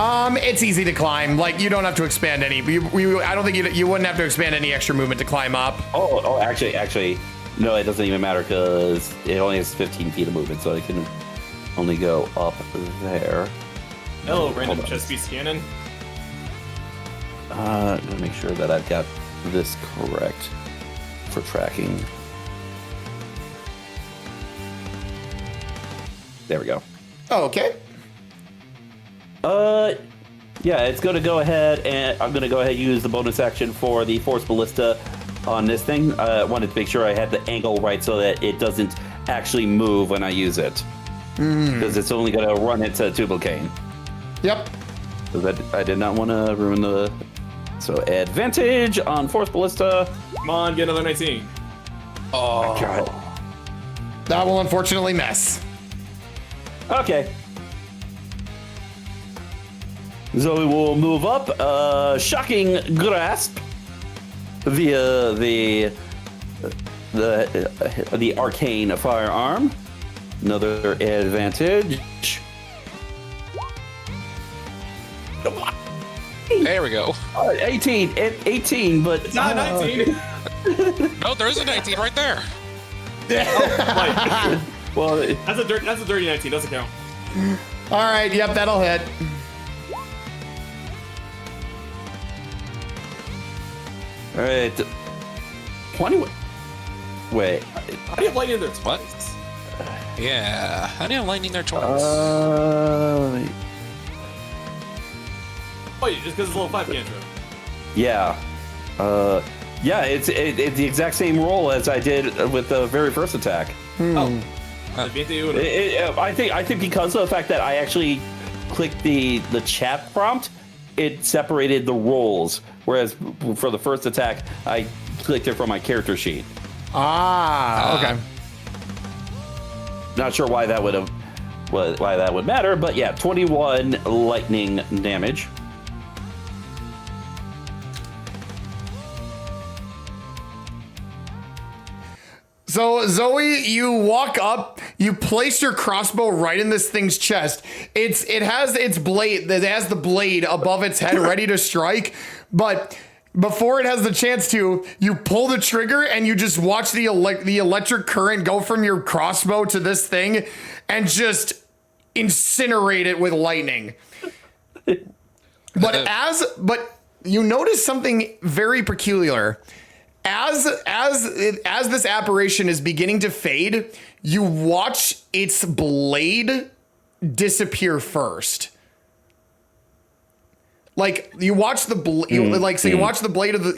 A: It's easy to climb. Like, you don't have to expand any. I don't think you wouldn't have to expand any extra movement to climb up.
F: Oh, actually, no, it doesn't even matter because it only has 15 feet of movement, so it can only go up there.
C: Hello, random chest piece cannon.
F: Let me make sure that I've got this correct for tracking. There we go.
A: Oh, okay.
F: Yeah, it's going to go ahead, and I'm going to go ahead and use the bonus action for the Force Ballista on this thing. I wanted to make sure I had the angle right so that it doesn't actually move when I use it. Because it's only going to run into Tubalcain.
A: Yep.
F: So I did not want to ruin the... So advantage on Force Ballista.
C: Come on, get another 19.
F: Oh, God.
A: That will unfortunately miss.
F: Okay. Zoe will move up. Shocking grasp via the arcane firearm. Another advantage.
D: There we go.
F: 18, but
C: It's not 19.
D: No, there is a 19 right there.
F: well,
C: That's a dirty 19. Doesn't count.
A: All right. Yep, that'll hit.
F: all right. 20. Wait.
C: How do you have lightning in there
D: What?
C: twice?
D: Yeah. How do you have lightning there twice?
F: Let me-
C: Wait, just because it's level 5 cantrip.
F: Yeah. Yeah, it's the exact same roll as I did with the very first attack.
C: Oh.
F: I think because of the fact that I actually clicked the chat prompt, it separated the rolls. Whereas for the first attack, I clicked it from my character sheet.
A: Okay.
F: Not sure why that would matter, but yeah, 21 lightning damage.
A: So Zoe, you walk up, you place your crossbow right in this thing's chest. It has its blade, it has the blade above its head ready to strike, but before it has the chance to, you pull the trigger and you just watch the electric current go from your crossbow to this thing and just incinerate it with lightning. But you notice something very peculiar. As this apparition is beginning to fade, you watch its blade disappear first. Like you watch the you watch the blade of the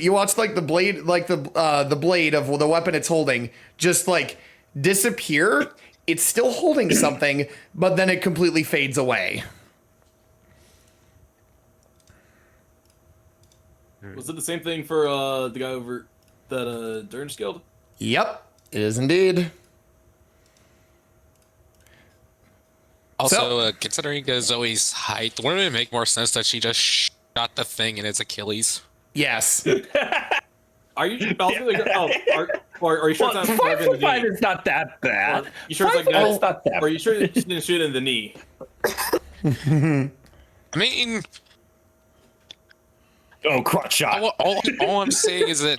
A: blade of the weapon it's holding just like disappear. It's still holding something, but then it completely fades away.
C: Was it the same thing for the guy over that Durnage killed?
A: Yep, it is indeed.
D: Also, considering Zoe's height, wouldn't it make more sense that she just shot the thing in its Achilles?
A: Yes.
C: Are you? Are you sure it's not
F: 5 foot 5 is not that bad.
C: Or you sure it's like
F: it's not that
C: Are you sure she didn't shoot it in the knee?
D: I mean,
F: crotch shot.
D: all I'm saying is that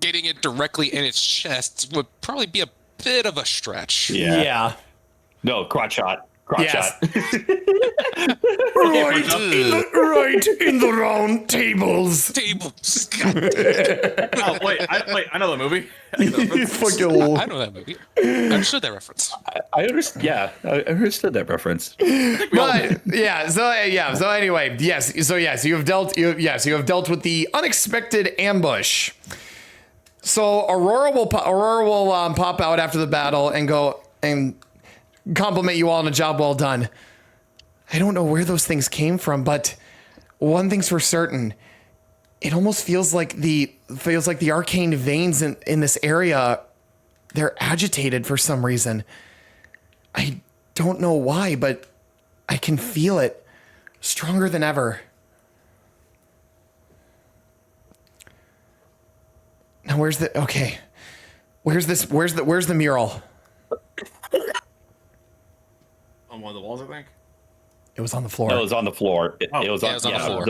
D: getting it directly in its chest would probably be a bit of a stretch.
A: Yeah.
F: No, crotch shot. Crotch shot.
A: right in the round tables.
D: Tables.
C: Oh wait, I know the movie.
D: I know that movie. I understood that reference.
F: I understand. Yeah, I understood that reference.
A: But so anyway, you have dealt with the unexpected ambush. So Aurora will pop out after the battle and go and compliment you all on a job well done. I don't know where those things came from, but one thing's for certain. It almost feels like the arcane veins in this area, they're agitated for some reason. I don't know why, but I can feel it stronger than ever. Now where's the mural?
C: On one of the walls, I think.
A: It was on the floor.
F: No, it was on the floor. It was on the floor.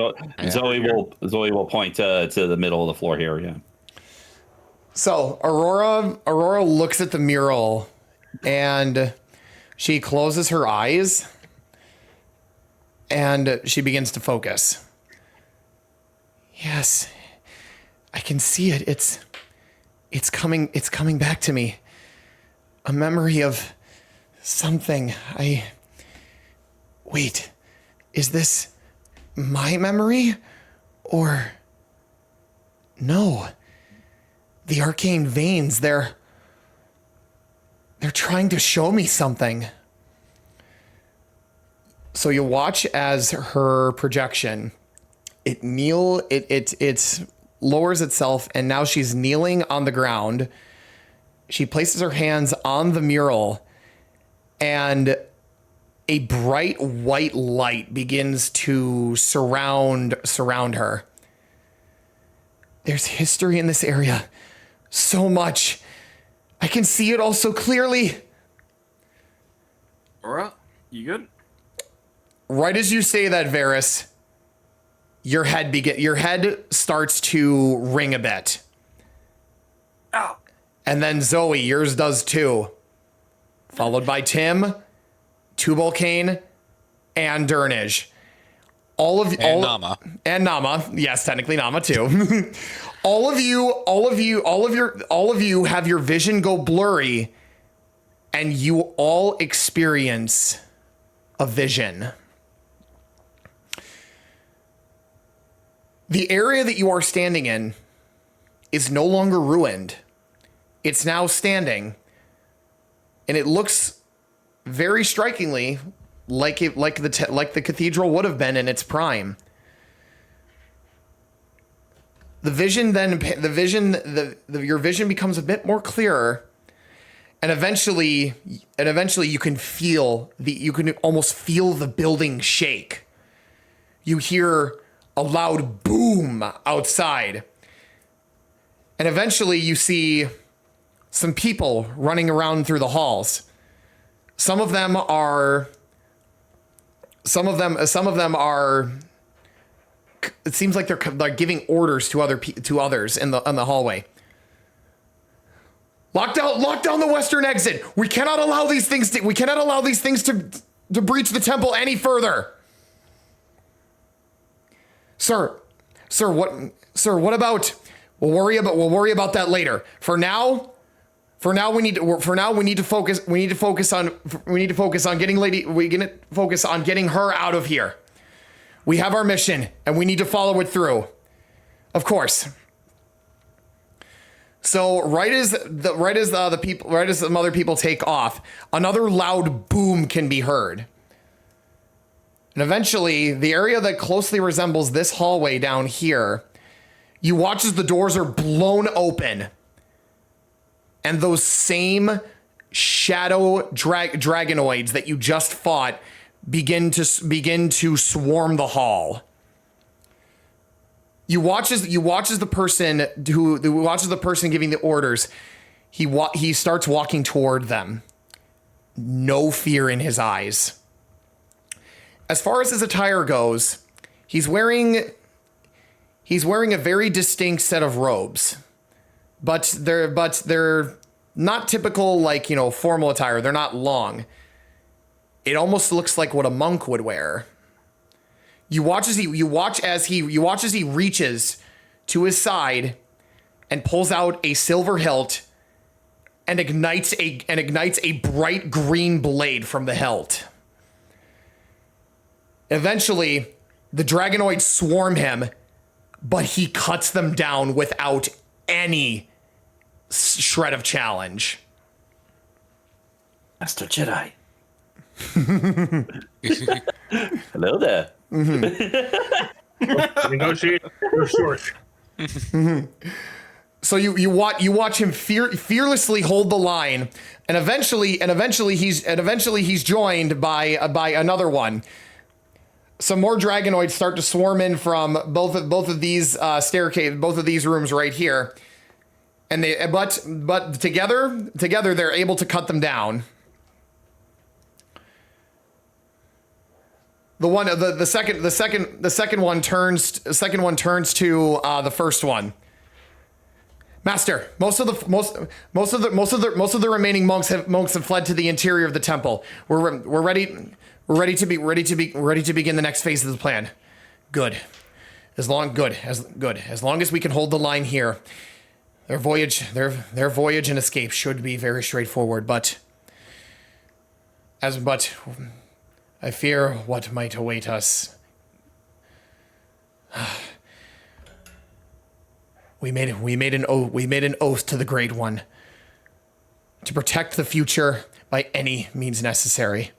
F: Zoe will point to the middle of the floor here. Yeah.
A: So Aurora looks at the mural, and she closes her eyes, and she begins to focus. Yes, I can see it. It's coming back to me. A memory of something. Wait, is this my memory? Or no? The arcane veins, they're trying to show me something. So you watch as her projection, it lowers itself, and now she's kneeling on the ground. She places her hands on the mural, and a bright white light begins to surround her. There's history in this area. So much. I can see it all so clearly.
C: Aurora, you good?
A: Right as you say that, Varis, your head starts to ring a bit.
C: Ow.
A: And then Zoe, yours does too. Followed by Tim, Tubalcain, and Durnage. And Nama. Yes, technically Nama too. all of you have your vision go blurry, and you all experience a vision. The area that you are standing in is no longer ruined. It's now standing, and it looks very strikingly like the cathedral would have been in its prime. Your vision becomes a bit more clearer, and eventually you can almost feel the building shake. You hear a loud boom outside, and eventually you see some people running around through the halls. Some of them are. It seems like they're like giving orders to others in the hallway. Lock down the western exit. We cannot allow these things to breach the temple any further. Sir, what about? We'll worry about that later. For now we need to focus on getting her out of here. We have our mission and we need to follow it through. Of course. So right as some other people take off, another loud boom can be heard. And eventually, the area that closely resembles this hallway down here, you watch as the doors are blown open. And those same shadow dragonoids that you just fought begin to swarm the hall. You watch as the person giving the orders, he starts walking toward them. No fear in his eyes. As far as his attire goes, he's wearing a very distinct set of robes. But they're not typical, like, formal attire. They're not long. It almost looks like what a monk would wear. You watch as he reaches to his side and pulls out a silver hilt and ignites a bright green blade from the hilt. Eventually, the dragonoids swarm him, but he cuts them down without any shred of challenge.
F: Master Jedi. Hello there.
E: Negotiate your short.
A: So you watch him fearlessly hold the line, and eventually he's joined by another one. Some more dragonoids start to swarm in from both of these both of these rooms right here, and but together they're able to cut them down. The second one turns to the first one. Master, most of the remaining monks have fled to the interior of the temple. We're ready to begin the next phase of the plan. Good. As long as we can hold the line here, their voyage and escape should be very straightforward. But I fear what might await us. We made an oath to the Great One to protect the future by any means necessary.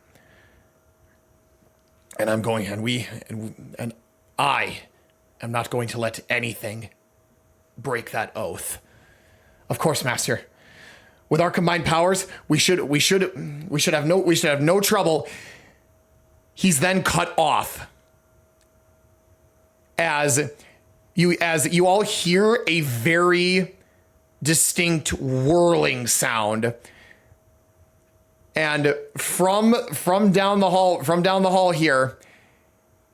A: And I am not going to let anything break that oath. Of course, Master. With our combined powers, we should have no trouble. He's then cut off as you all hear a very distinct whirling sound. And from down the hall here,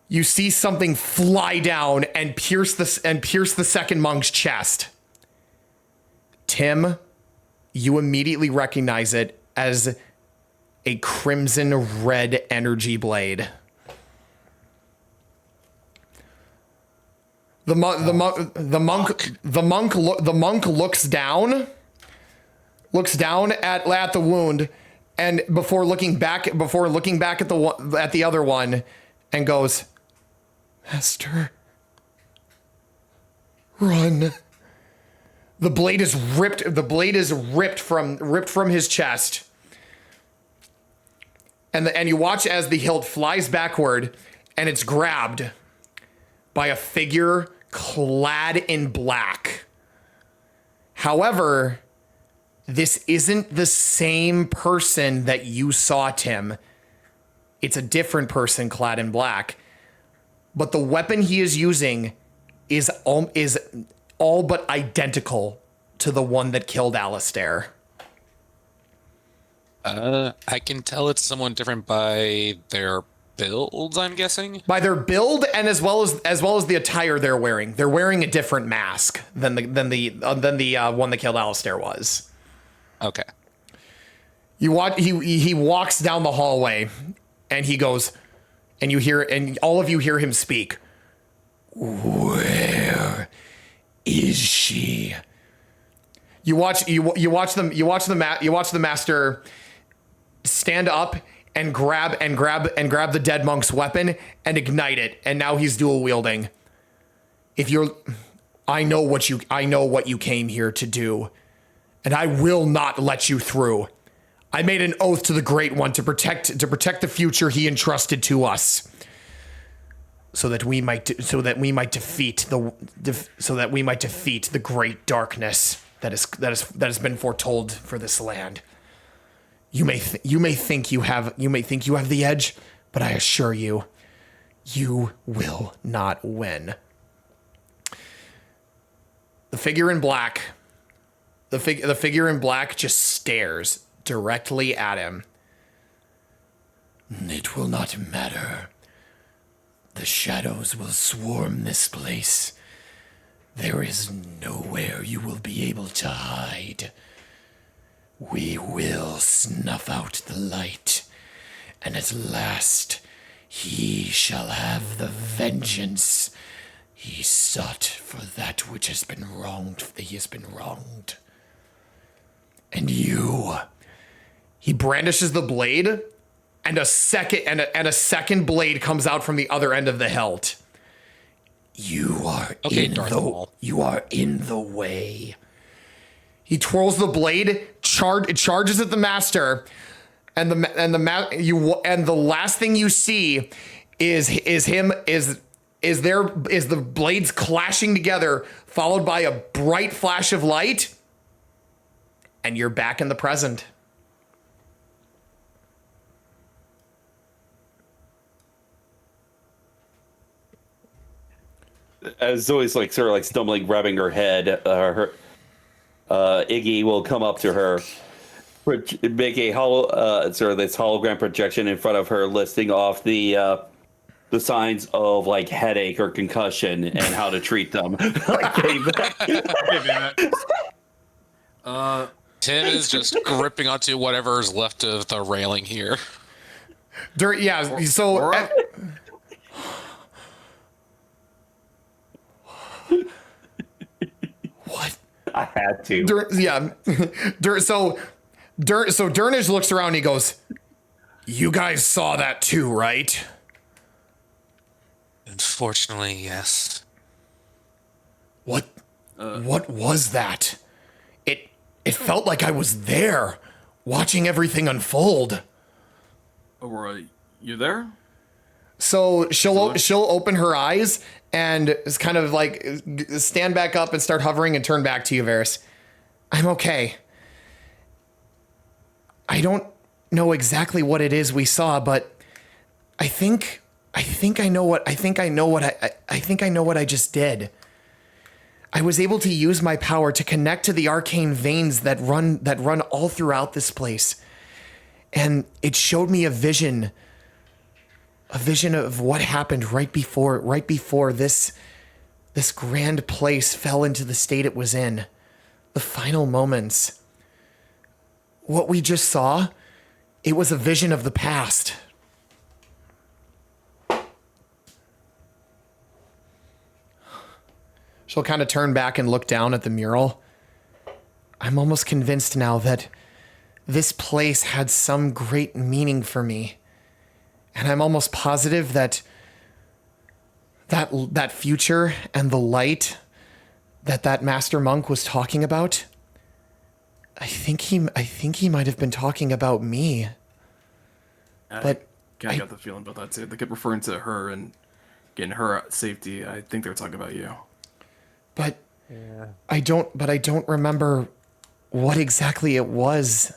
A: you see something fly down and pierce the second monk's chest. Tim, you immediately recognize it as a crimson red energy blade. The monk looks down at the wound, and before looking back at the other one, and goes, "Master, run." The blade is ripped from his chest. And you watch as the hilt flies backward, and it's grabbed by a figure clad in black. However, this isn't the same person that you saw, Tim. It's a different person clad in black. But the weapon he is using is all but identical to the one that killed Alistair.
D: I can tell it's someone different by their builds, I'm guessing.
A: By their build and as well as the attire they're wearing. They're wearing a different mask than the one that killed Alistair was.
D: Okay.
A: You watch. He walks down the hallway, and he goes, and you hear, and all of you hear him speak. Where is she? You watch the master stand up and grab the dead monk's weapon and ignite it, and now he's dual wielding. I know what you came here to do, and I will not let you through. I made an oath to the Great One to protect the future he entrusted to us, so that we might defeat the great darkness that has been foretold for this land. You may think you have the edge, but I assure you, you will not win. The figure in black just stares directly at him. It will not matter. The shadows will swarm this place. There is nowhere you will be able to hide. We will snuff out the light, and at last he shall have the vengeance he sought for that which has been wronged. He has been wronged. And you... He brandishes the blade, and a second blade comes out from the other end of the hilt. You are in the way. He twirls the blade, charges at the master, and the last thing you see is the blades clashing together, followed by a bright flash of light, and you're back in the present.
F: As Zoe's like sort of like stumbling, grabbing her head, Iggy will come up to her, make a this hologram projection in front of her, listing off the signs of like headache or concussion and how to treat them.
D: Tim is just gripping onto whatever's left of the railing here.
A: What?
F: I had to.
A: So Durnage looks around and he goes, "You guys saw that too, right?"
D: Unfortunately, yes.
A: What was that? It felt like I was there, watching everything unfold.
C: Aurora, you there?
A: So she'll open her eyes and is kind of like stand back up and start hovering and turn back to you, Varis. I'm okay. I don't know exactly what it is we saw, but I think I know what I just did. I was able to use my power to connect to the arcane veins that run all throughout this place. And it showed me a vision of what happened right before this grand place fell into the state it was in. The final moments. What we just saw, it was a vision of the past. She'll kind of turn back and look down at the mural. I'm almost convinced now that this place had some great meaning for me. And I'm almost positive that future and the light that master monk was talking about, I think he might have been talking about me.
C: I got the feeling about that too. They kept referring to her and getting her safety. I think they were talking about you.
A: But yeah. I don't remember what exactly it was.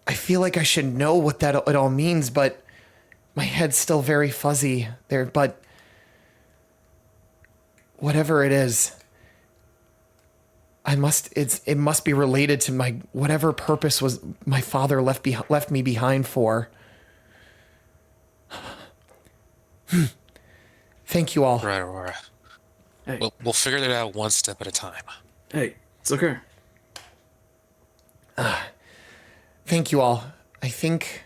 A: I feel like I should know what it all means, but my head's still very fuzzy there. But whatever it is,
I: It must be related to my whatever purpose was my father left me behind for. Thank you all.
D: Right, Aurora.
C: Hey.
D: We'll figure it out one step at a time.
C: Hey, it's okay.
I: Thank you all. I think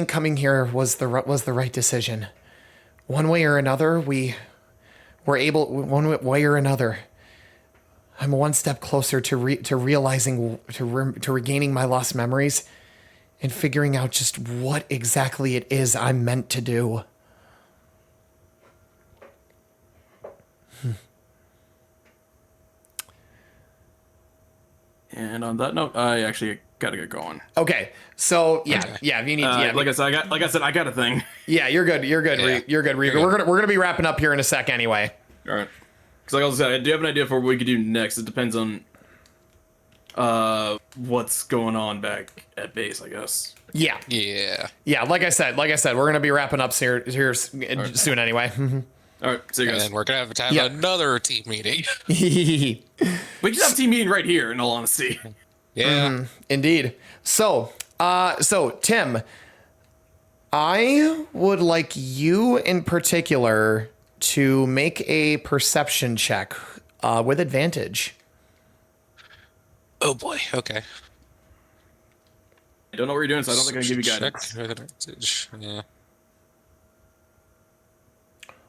I: coming here was the right decision. One way or another, we were able. One way or another, I'm one step closer to realizing to regaining my lost memories, and figuring out just what exactly it is I'm meant to do.
C: And on that note, I actually gotta get going.
A: Okay. So yeah,
D: Okay.
A: yeah. If you need,
C: Like I said, I got a thing.
A: yeah, you're good. You're good.
D: Yeah.
A: You're good.
D: You're
A: We're
D: good.
A: gonna be wrapping up here in a sec anyway.
C: All right. Because like I said, I do have an idea for what we could do next. It depends on what's going on back at base, I guess.
A: Yeah.
D: Yeah.
A: Yeah. Like I said, we're gonna be wrapping up here soon anyway.
C: All right, see you
D: And
C: guys.
D: then we're gonna have to have
A: Yeah.
D: another team meeting.
C: We just have a team meeting right here, in all honesty.
D: Yeah.
A: Indeed. So Tim, I would like you in particular to make a perception check with advantage.
D: Oh boy. Okay.
C: I don't know what you're doing, so I don't think I can give you guidance.
D: Check advantage. Yeah.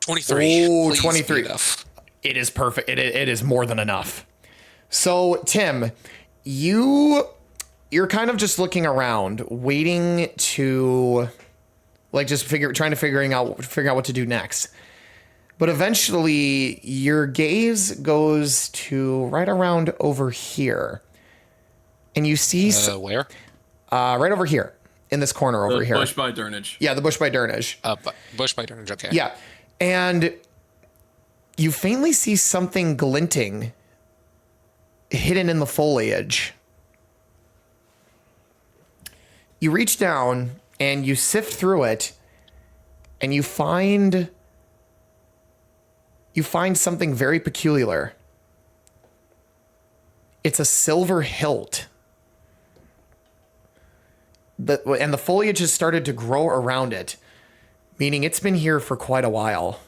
D: 23.
A: Oh,
D: Please
A: 23.
D: be enough.
A: It is perfect. It is more than enough. So Tim, you're kind of just looking around, waiting to like just trying to figure out what to do next. But eventually your gaze goes to right around over here. And you see
D: Where?
A: right over here in this corner over
C: The
A: here.
C: bush by Durnage.
A: Yeah, the bush by Durnage.
D: Bush by Durnage. Okay.
A: Yeah. And you faintly see something glinting hidden in the foliage. You reach down and you sift through it and you find something very peculiar. It's a silver hilt. And the foliage has started to grow around it, meaning it's been here for quite a while.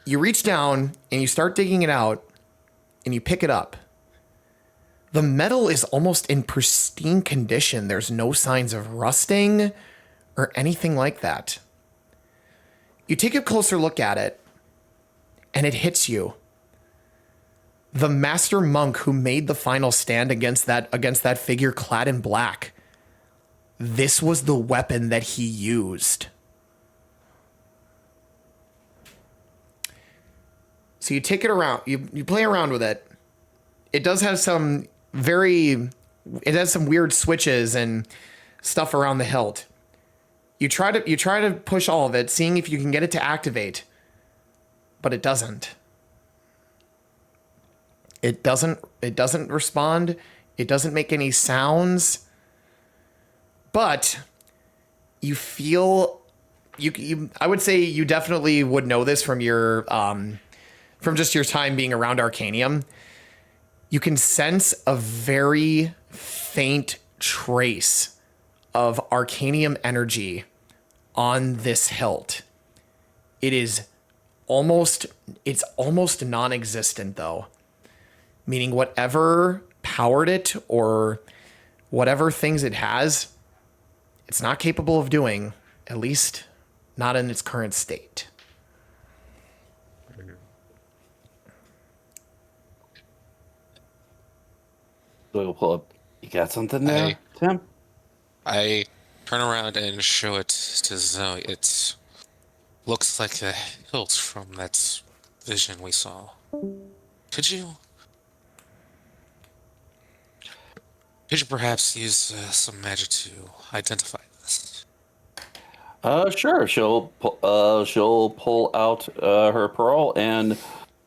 A: You reach down and you start digging it out and you pick it up. The metal is almost in pristine condition. There's no signs of rusting or anything like that. You take a closer look at it and it hits you. The master monk who made the final stand against that figure clad in black. This was the weapon that he used. So you take it around, you play around with it. It does have some it has some weird switches and stuff around the hilt. You try to push all of it, seeing if you can get it to activate, but it doesn't. It doesn't respond. It doesn't make any sounds. But you feel I would say you definitely would know this from your from just your time being around Arcanium. You can sense a very faint trace of Arcanium energy on this hilt. It's almost non-existent though. Meaning whatever powered it or whatever things it has, it's not capable of doing, at least not in its current state.
F: So we'll pull up. You got something there, Tim?
D: I turn around and show it to Zoe. It looks like a hilt from that vision we saw. Could you perhaps use some magic to identify this?
F: Sure. She'll pull out her pearl and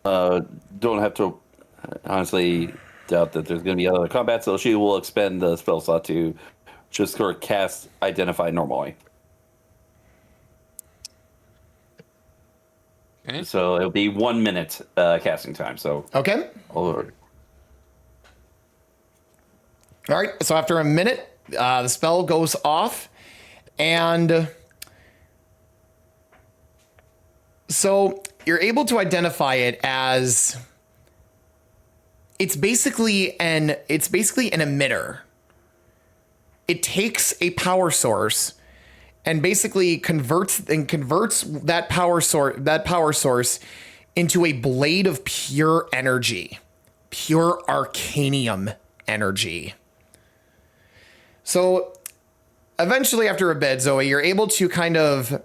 F: don't have to honestly doubt that there's going to be other combat, so she will expend the spell slot to just sort of cast Identify normally.
D: Okay.
F: So it'll be 1 minute casting time. So
A: Okay.
F: I'll-
A: All right. So after a minute, the spell goes off, and so you're able to identify it as it's basically an emitter. It takes a power source and basically converts that power source into a blade of pure energy, pure arcanium energy. So eventually, after a bit, Zoe, you're able to kind of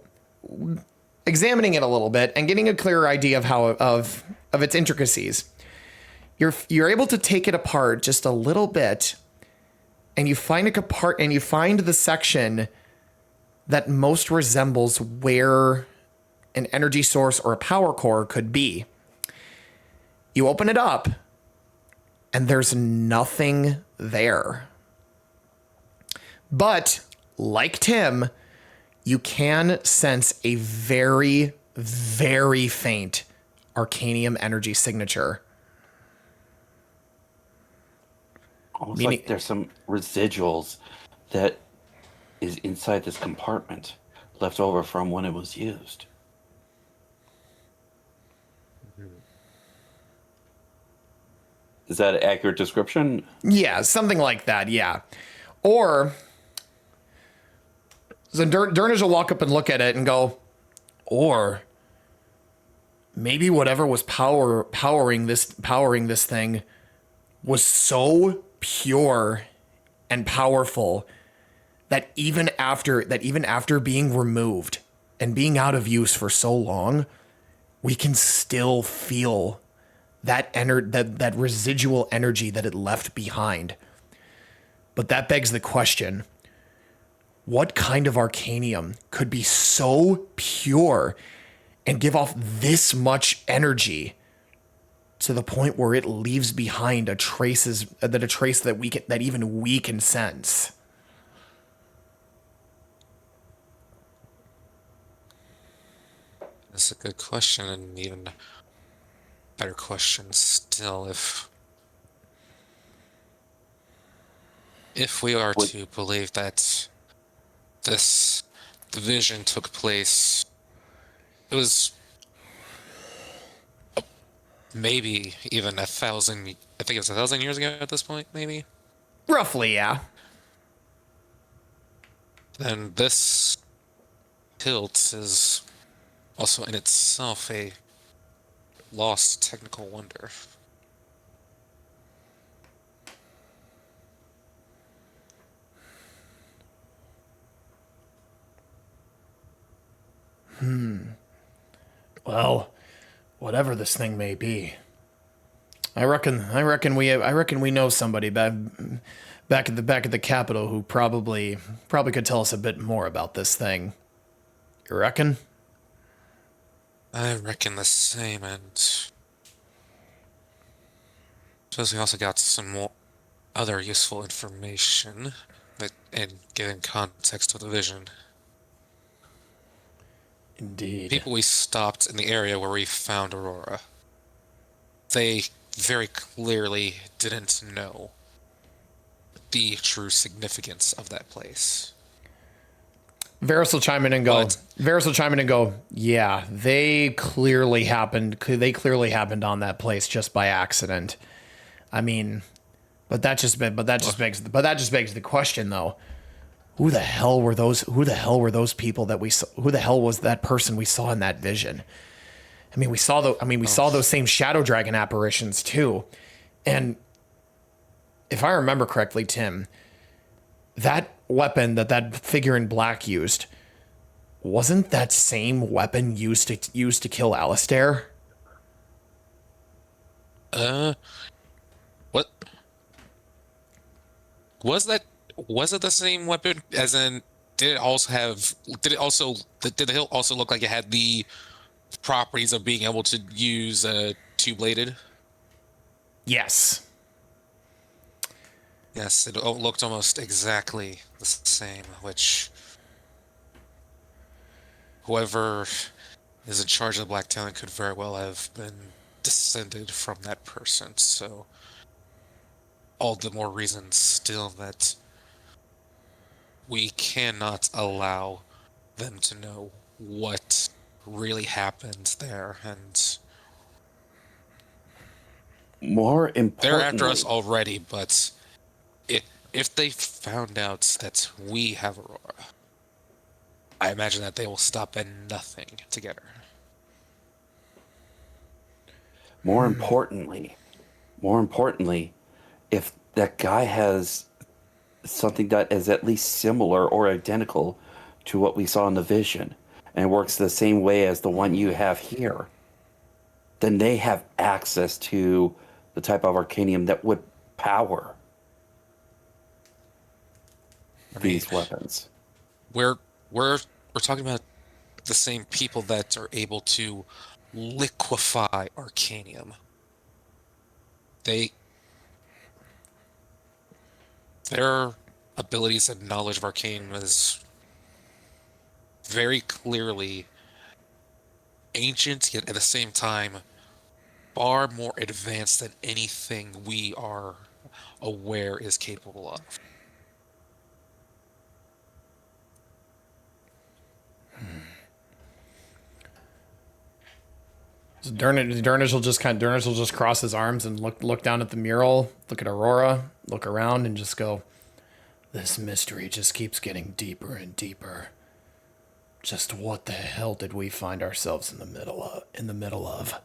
A: examining it a little bit and getting a clearer idea of how of its intricacies. You're able to take it apart just a little bit, and you find the section that most resembles where an energy source or a power core could be. You open it up, and there's nothing there. But, like Tim, you can sense a very, very faint arcanium energy signature.
F: almost like there's some residuals that is inside this compartment left over from when it was used. Is that an accurate description?
A: Yeah, something like that, yeah. Or, so Durnage will walk up and look at it and go, or maybe whatever was powering this thing was so pure and powerful that even after being removed and being out of use for so long, we can still feel that residual energy that it left behind. But that begs the question, what kind of arcanium could be so pure and give off this much energy to the point where it leaves behind a trace that even we can sense?
D: That's a good question, and even better question still, if we are to believe that this division took place, it was maybe even 1,000, I think it's 1,000 years ago at this point, maybe?
A: Roughly, yeah.
D: Then this hilt is also in itself a lost technical wonder.
A: Well, whatever this thing may be, I reckon we know somebody back at the capital who probably could tell us a bit more about this thing. You reckon?
D: I reckon the same, and suppose we also got some more other useful information and giving context to the vision.
A: Indeed.
D: People we stopped in the area where we found Aurora, they very clearly didn't know the true significance of that place.
A: Varis will chime in and go, yeah, they clearly happened on that place just by accident. I mean, but that just begs the question though. Who the hell were those people that we saw? Who the hell was that person we saw in that vision? I mean, we saw those same ShadowDragon apparitions too. And if I remember correctly, Tim, that weapon that figure in black used, wasn't that same weapon used to kill Alistair?
D: What? Was it the same weapon? As in, did the hilt also look like it had the properties of being able to use two-bladed?
A: Yes.
D: Yes, it looked almost exactly the same, which whoever is in charge of the Black Talon could very well have been descended from that person. So, all the more reason still that we cannot allow them to know what really happened there, and
F: More importantly,
D: they're after us already, but if they found out that we have Aurora, I imagine that they will stop at nothing to get her.
F: More importantly, if that guy has something that is at least similar or identical to what we saw in the vision and works the same way as the one you have here, then they have access to the type of arcanium that would power these weapons.
D: We're talking about the same people that are able to liquefy arcanium. Their abilities and knowledge of arcane is very clearly ancient, yet at the same time far more advanced than anything we are aware is capable of.
A: So Durnage will just cross his arms and look down at the mural, look at Aurora, look around, and just go, "This mystery just keeps getting deeper and deeper. Just what the hell did we find ourselves in the middle of?"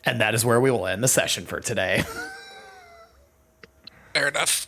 A: And that is where we will end the session for today.
D: Fair enough.